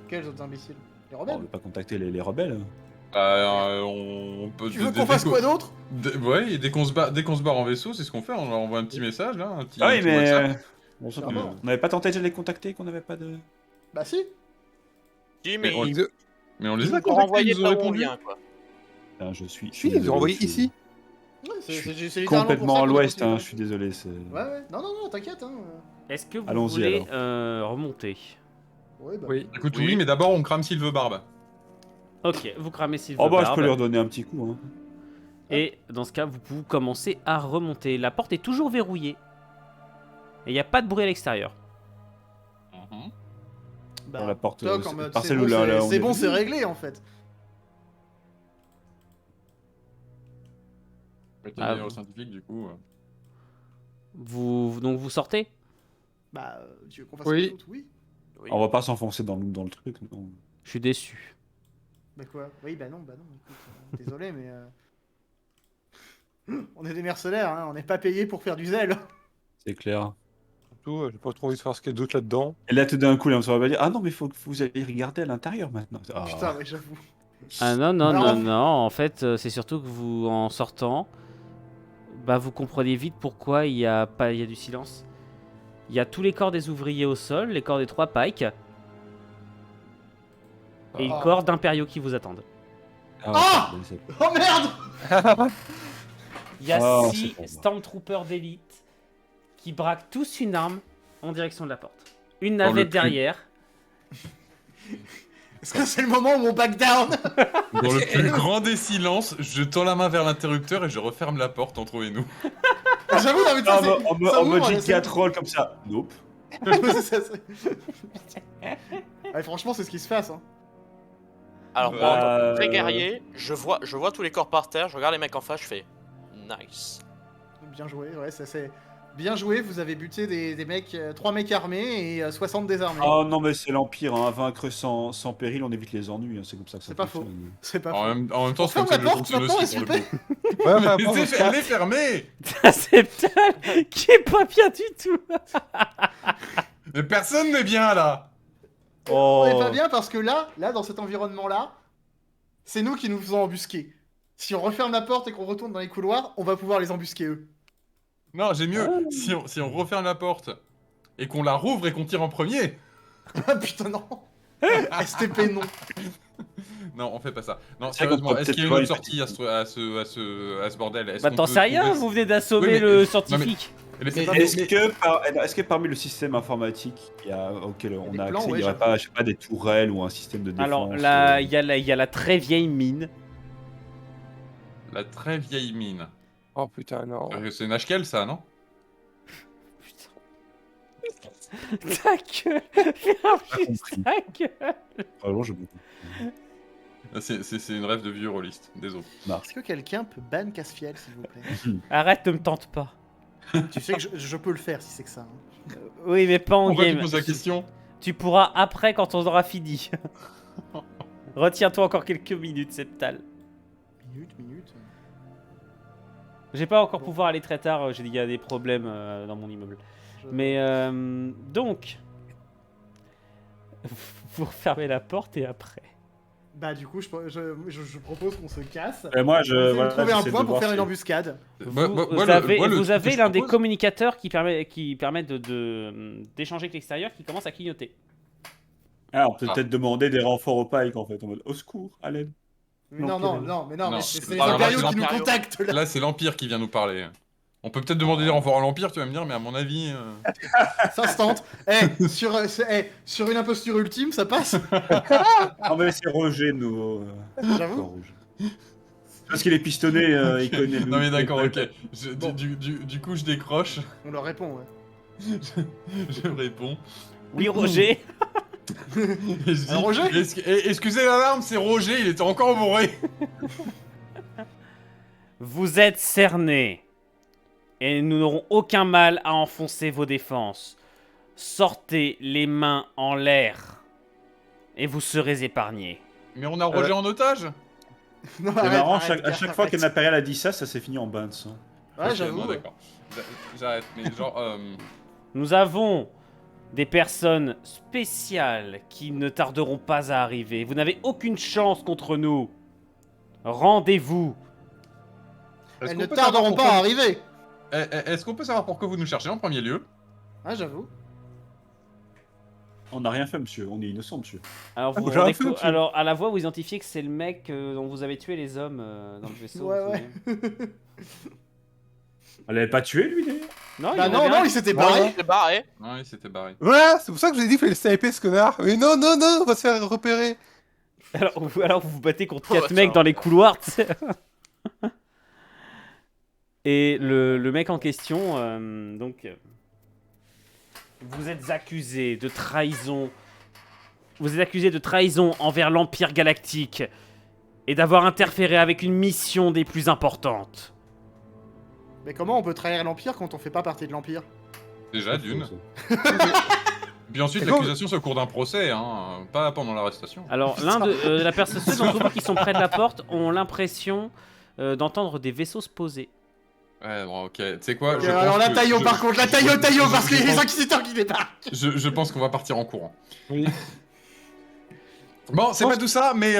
Quels autres imbéciles? Les On rebelles? veut pas contacter les rebelles. On peut. Tu veux qu'on fasse quoi d'autre? Ouais, et dès qu'on se barre en vaisseau, c'est ce qu'on fait. On leur envoie un petit message là, un petit. Ah oui, un petit mais... WhatsApp. Bon, ça, Clairement. on n'avait pas tenté de les contacter, qu'on n'avait pas de... Bah si. Jimmy, on- Mais on les a pour contactés, renvoyer ils nous de ont là où on répondu. vient, quoi. Ah, je suis... Si, ils nous ont envoyé ici. Ouais, Je suis c'est littéralement complètement pour ça à qu'on a l'ouest, continué. hein, je suis désolé. c'est- Ouais, ouais. Non, non, non, t'inquiète. Hein. Est-ce que vous Allons-y, voulez remonter? Ouais, bah. Oui. Écoute, oui, mais d'abord on crame Silverbarbe. Ok, vous cramez Oh Silverbarbe. bah, je peux leur donner un petit coup, hein. Et dans ce cas, vous commencez à remonter. La porte est toujours verrouillée. Et il n'y a pas de bruit à l'extérieur. Bah, Dans la porte, toc, en c'est- mode, par c'est celle bon, où là, là, on c'est est bon, venu. c'est réglé en fait. Ah, T'es scientifique du coup. Donc vous sortez? Bah, tu veux qu'on fasse Oui. quoi d'autre? Oui. Oui. On va pas s'enfoncer dans le truc, non. Je suis déçu. Bah quoi? Oui, bah non, écoute, désolé, mais. On est des mercenaires, hein, on n'est pas payés pour faire du zèle. C'est clair. Surtout, j'ai pas trop envie de faire ce qu'il y a d'autre là-dedans. Et là, tout d'un coup, là, on se va dire, ah non, mais faut que vous allez regarder à l'intérieur maintenant. Ah. Putain, ouais, j'avoue. Ah non, non, Alors, non, non. En fait, c'est surtout que vous, en sortant, bah vous comprenez vite pourquoi il y a du silence. Il y a tous les corps des ouvriers au sol, les corps des 3 pikes, et le Ah. corps d'impériaux qui vous attendent. Ah c'est- Oh merde! Il y a Oh, 6 c'est pas moi. Stormtroopers d'élite qui braquent tous une arme en direction de la porte. Une Dans le navette plus- derrière. Est-ce que c'est le moment où on back down? Dans le plus grand des silences, je tends la main vers l'interrupteur et je referme la porte entre eux et nous. J'avoue, non, mais ça, Ah, c'est. en ça en mode ouvre, là, GTA troll comme ça. Nope. c'est ça, c'est- Ouais, franchement, c'est ce qui se passe. Hein. Alors, moi, en tant que vrai Euh, guerrier, je vois tous les corps par terre, je regarde les mecs en face, je fais nice. Bien joué, ouais, ça c'est. Bien joué, vous avez buté des mecs, 3 mecs armés et 60 désarmés. Oh non, mais c'est l'Empire, hein. Vaincre sans péril, on évite les ennuis, hein. C'est comme ça que ça C'est pas fonctionne. C'est pas En faux. même temps, On c'est comme ferme ça la que je porte fonctionne maintenant, aussi s'il pour vous le plaît. coup. Ouais, Mais bon, elle est fermée. Septal qui est pas bien du tout. Mais personne n'est bien là. On est Oh. pas bien parce que là, dans cet environnement-là, c'est nous qui nous faisons embusquer. Si on referme la porte et qu'on retourne dans les couloirs, on va pouvoir les embusquer eux. Non, j'ai mieux. Si on referme la porte et qu'on la rouvre et qu'on tire en premier. Ah putain, non. STP, non. Non, on fait pas ça. Non, C'est vrai qu'on sérieusement, peut est-ce qu'il y a peut-être une voir autre sortie à ce bordel? Est-ce Bah qu'on t'en peut sais rien, trouver- vous venez d'assommer mais- le non, scientifique. Mais c'est Mais pas- Est-ce que parmi le système informatique auquel on des a plans, accès, ouais, il n'y aurait j'avoue. pas, je sais pas, des tourelles ou un système de défense Alors là, il y a la très vieille mine. La très vieille mine. Oh putain, non. C'est une HKL ça, non? Ta gueule. Ferme juste compris. ta gueule. Vraiment, je C'est une rêve de vieux rôliste, désolé. Est-ce que quelqu'un peut ban Casse-Fiel, s'il vous plaît? Arrête, ne me tente pas. Tu sais que je peux le faire si c'est que ça. hein. Oui, mais pas en Pourquoi tu game. poses la question? Tu pourras après quand on aura fini. Retiens-toi encore quelques minutes, Septal. Minute. J'ai pas encore Bon. pouvoir aller très tard, il y a des problèmes dans mon immeuble. Mais donc, vous refermez la porte et après. Bah du coup, je propose qu'on se casse. Moi, On essaie de voilà, trouver un j'essaie point de pour voir faire si- une embuscade. Vous avez l'un des communicateurs qui permettent d'échanger avec l'extérieur qui commence à clignoter. Alors, on peut Ah. peut-être demander des renforts au Pike en fait, en mode au secours, à l'aide. Mais Non, non, Non, mais c'est les pas impériaux vraiment qui nous l'impériaux. contactent là. Là, c'est l'Empire qui vient nous parler. On peut peut-être demander des renforts à l'Empire, tu vas me dire, mais à mon avis... Ça se tente. Sur une imposture ultime, ça passe. On va laisser Roger de nouveau. J'avoue. Roger. Parce qu'il est pistonné, il connaît le. Non mais d'accord, les- ok. Bon. Du coup, je décroche, On leur répond, ouais. je réponds. Oui, Roger. Et je dis, Roger excusez l'alarme, c'est Roger, il était encore bourré. Vous êtes cernés. Et nous n'aurons aucun mal à enfoncer vos défenses. Sortez les mains en l'air. Et vous serez épargnés. Mais on a Roger en otage. Non, C'est arrête, marrant, arrête, à chaque arrête. fois qu'un impérial a dit ça, ça s'est fini en bain de sang. Ouais, Ok, j'avoue. bon, d'accord. J'arrête, mais genre... Nous avons des personnes spéciales qui ne tarderont pas à arriver. Vous n'avez aucune chance contre nous. Rendez-vous. est-ce Elles qu'on ne peut tarderont savoir pas à pourquoi- arriver. Est-ce qu'on peut savoir pourquoi vous nous cherchez en premier lieu? Ah, j'avoue. On n'a rien fait, monsieur, on est innocent, monsieur. Alors, vous j'ai un rendez feu, co- monsieur. alors, à la voix, vous identifiez que c'est le mec dont vous avez tué les hommes dans le vaisseau. Ouais, vous ouais. souvenez On l'avait pas tué, lui, d'ailleurs. Non, Bah il y en non, avait un non, il s'était Non, barré. C'est barré. Non, il s'était barré. Voilà, c'est pour ça que je vous ai dit qu'il fallait le sniper ce connard. Mais non, on va se faire repérer. Alors vous vous battez contre Oh, 4 attends. mecs dans les couloirs, tu sais. Et le mec en question, vous êtes accusé de trahison. Vous êtes accusé de trahison envers l'Empire Galactique et d'avoir interféré avec une mission des plus importantes. Mais comment on peut trahir l'Empire quand on fait pas partie de l'Empire? Déjà, d'une. Ça. Puis ensuite, Et bon- l'accusation c'est au cours d'un procès, hein, pas pendant l'arrestation. Alors, ceux d'entre vous qui sont près de la porte ont l'impression d'entendre des vaisseaux se poser. Ouais, bon, ok. Tu sais quoi Ok, je alors pense la que- taille je- par contre, la taille parce qu'il y a les pense- inquisiteurs qui débarquent. Je pense qu'on va partir en courant. Oui. Bon, c'est pas tout ça, mais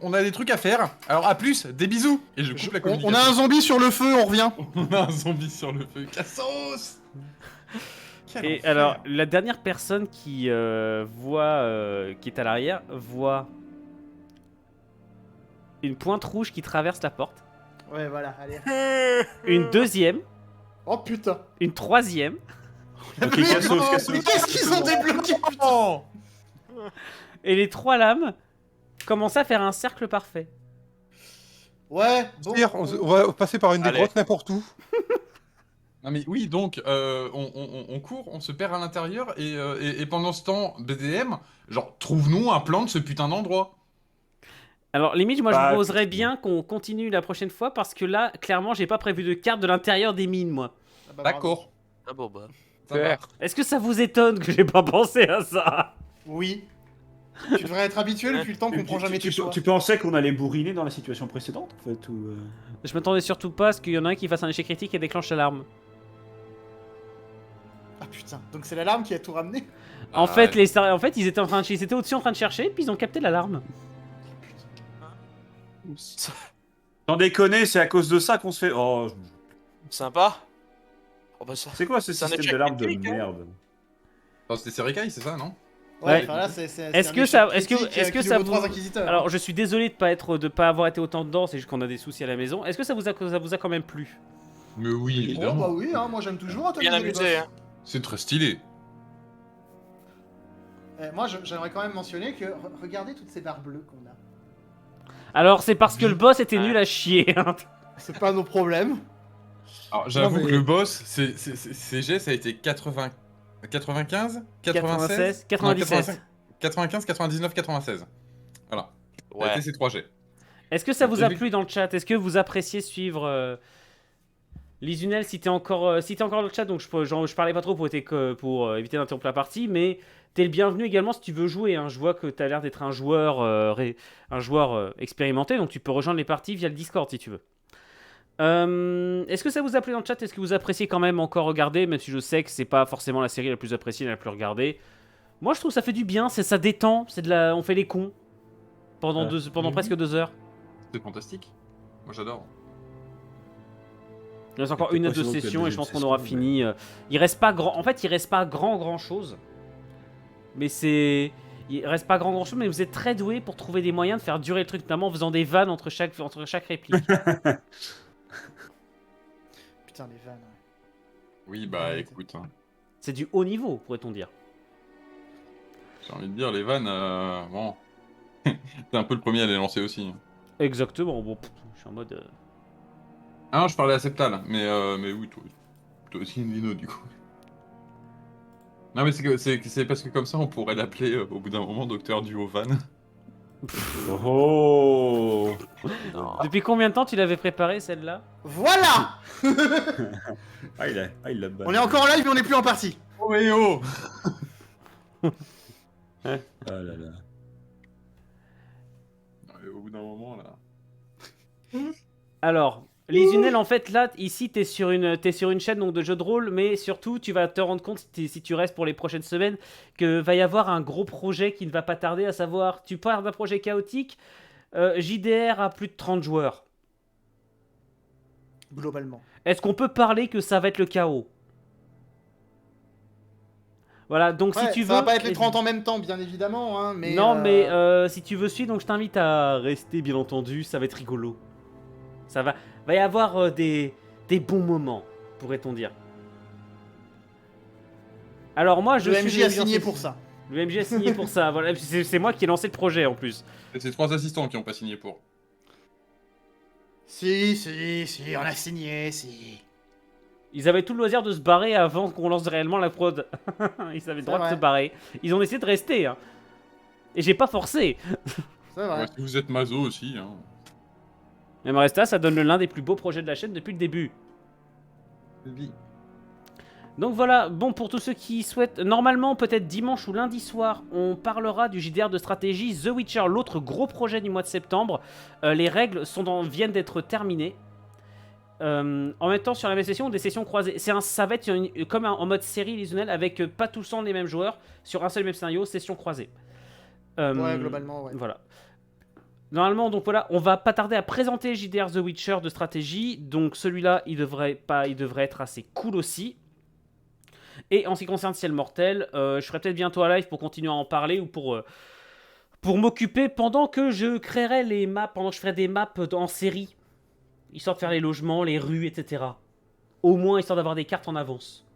on a des trucs à faire. Alors à plus, des bisous. Et je coupe la On communication. a un zombie sur le feu, on revient. On a un zombie sur le feu. Cassos. Quel Et enfer. alors, la dernière personne qui qui est à l'arrière, voit une pointe rouge qui traverse la porte, Ouais, voilà, allez. une deuxième, Oh putain. une troisième, Ok, Mais Cassos, non, Cassos. mais qu'est-ce qu'ils ont débloqué, putain? Oh. et les 3 lames commencent à faire un cercle parfait. Ouais, bon. C'est-à-dire, on va passer par une des Allez. grottes n'importe où. Non mais oui, donc on court, on se perd à l'intérieur et pendant ce temps, BDM, genre trouve-nous un plan de ce putain d'endroit. Alors, limite, moi, Bah, je vous proposerais bien qu'on continue la prochaine fois parce que là, clairement, j'ai pas prévu de carte de l'intérieur des mines, moi. Ah bah, bravo. D'accord. Ah bon bah. Ça va. Est-ce que ça vous étonne que j'ai pas pensé à ça? Oui. Tu devrais être habitué depuis le temps qu'on prend jamais tes choix. Tu pensais qu'on allait bourriner dans la situation précédente, en fait, ou... Je m'attendais surtout pas à ce qu'il y en a un qui fasse un échec critique et déclenche l'alarme. Ah putain, donc c'est l'alarme qui a tout ramené? En Ah, fait, ouais. ils étaient ils étaient au-dessus en train de chercher, puis ils ont capté l'alarme. Sans déconner, c'est à cause de ça qu'on se fait... Oh, Sympa. Oh bah ça. c'est quoi ce C'est un système échec d'alarme de critique, hein. merde? Attends, c'était Serikai, c'est ça, non? Ouais. Enfin là, c'est Est-ce un que échec ça- critique, est-ce que qui ça nous vaut vous- 3 inquisiteurs. Alors, je suis désolé de pas avoir été autant dedans, c'est juste qu'on a des soucis à la maison. Est-ce que ça vous a quand même plu? Mais oui, Oh évidemment. bah oui, hein, moi j'aime toujours Bien atomiser les amusé, boss. hein. C'est très stylé. Moi j'aimerais quand même mentionner que regardez toutes ces barres bleues qu'on a. Alors, c'est parce que le boss était Ah. nul à chier. Hein. C'est pas nos problèmes. Alors j'avoue Non, mais- que le boss, CG, ça a été 80... 95 96 97. 95, 99, 96. Voilà. Ça a Ouais. été ces 3 G. Est-ce que ça vous a J'ai vu- plu dans le chat? Est-ce que vous appréciez suivre Lisunel, si t'es encore dans le chat, donc je parlais pas trop pour éviter d'interrompre la partie, mais t'es le bienvenu également si tu veux jouer. Hein. Je vois que t'as l'air d'être un joueur expérimenté, donc tu peux rejoindre les parties via le Discord si tu veux. Est-ce que ça vous a plu dans le chat? Est-ce que vous appréciez quand même encore regarder, même si je sais que c'est pas forcément la série la plus appréciée et la plus regardée? Moi, je trouve que ça fait du bien, ça détend, on fait les cons pendant presque 2 heures. C'est fantastique. Moi j'adore. Il reste encore C'était une à pas 2 sûr que sessions la et je pense deuxième qu'on aura session, fini. Il reste pas grand. En fait, il reste pas grand chose. Mais il reste pas grand chose, mais vous êtes très doués pour trouver des moyens de faire durer le truc, notamment en faisant des vannes entre chaque réplique. Putain, les vannes. Oui, bah écoute, hein, C'est du haut niveau, pourrait-on dire. j'ai envie de dire, les vannes, bon. T'es un peu le premier à les lancer aussi. Hein. Exactement. Bon, je suis en mode. Ah non, je parlais à Septal, mais oui, toi aussi, Lino, du coup. Non, mais c'est parce que comme ça, on pourrait l'appeler au bout d'un moment Docteur Duo Van. Oh. Depuis combien de temps tu l'avais préparé celle-là? Voilà. Ah, il l'a On est encore en live, mais on n'est plus en partie. Oh, et oh Ah là là. Non, mais au bout d'un moment, là. Alors, Lisunel, en fait, là, ici, t'es sur une chaîne donc, de jeux de rôle, mais surtout, tu vas te rendre compte, si tu restes pour les prochaines semaines, que va y avoir un gros projet qui ne va pas tarder, à savoir, tu pars d'un projet chaotique, JDR à plus de 30 joueurs. Globalement. Est-ce qu'on peut parler que ça va être le chaos? Voilà, donc Ouais, si tu veux... ça va pas être les 30 en même temps, bien évidemment, hein, mais... Non, mais si tu veux suivre, donc je t'invite à rester, bien entendu, ça va être rigolo. Va y avoir des bons moments, pourrait-on dire. Alors moi, je Le suis MJ a signé pour ça. Le MJ a signé pour ça, voilà. C'est moi qui ai lancé le projet en plus. Et c'est 3 assistants qui ont pas signé pour. Si, on a signé, si. Ils avaient tout le loisir de se barrer avant qu'on lance réellement la prod. Ils avaient le droit de se barrer. Ils ont essayé de rester, hein. Et j'ai pas forcé. C'est vrai. Ouais, si vous êtes mazo aussi, hein. Même Resta, ça donne l'un des plus beaux projets de la chaîne depuis le début. Donc voilà, bon, pour tous ceux qui souhaitent, normalement peut-être dimanche ou lundi soir, on parlera du JDR de stratégie The Witcher, l'autre gros projet du mois de septembre. Les règles viennent d'être terminées. En même temps, sur la même session, des sessions croisées. Ça va être comme en mode série Lisunel, avec pas tous ensemble les mêmes joueurs, sur un seul et même scénario, session croisée. Ouais, globalement, ouais. Voilà. Normalement, donc voilà, on va pas tarder à présenter JDR The Witcher de stratégie. Donc celui-là, il devrait être assez cool aussi. Et en ce qui concerne Ciel Mortel, je ferai peut-être bientôt un live pour continuer à en parler ou pour m'occuper pendant que je créerai les maps, pendant que je ferai des maps en série, histoire de faire les logements, les rues, etc. Au moins, histoire d'avoir des cartes en avance.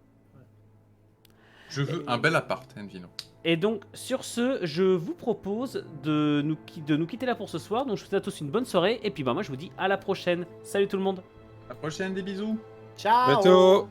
Je veux un bel appart, Envino. Et donc, sur ce, je vous propose de nous quitter là pour ce soir. Donc, je vous souhaite à tous une bonne soirée. Et puis, moi, je vous dis à la prochaine. Salut tout le monde. À la prochaine, des bisous. Ciao. Bientôt.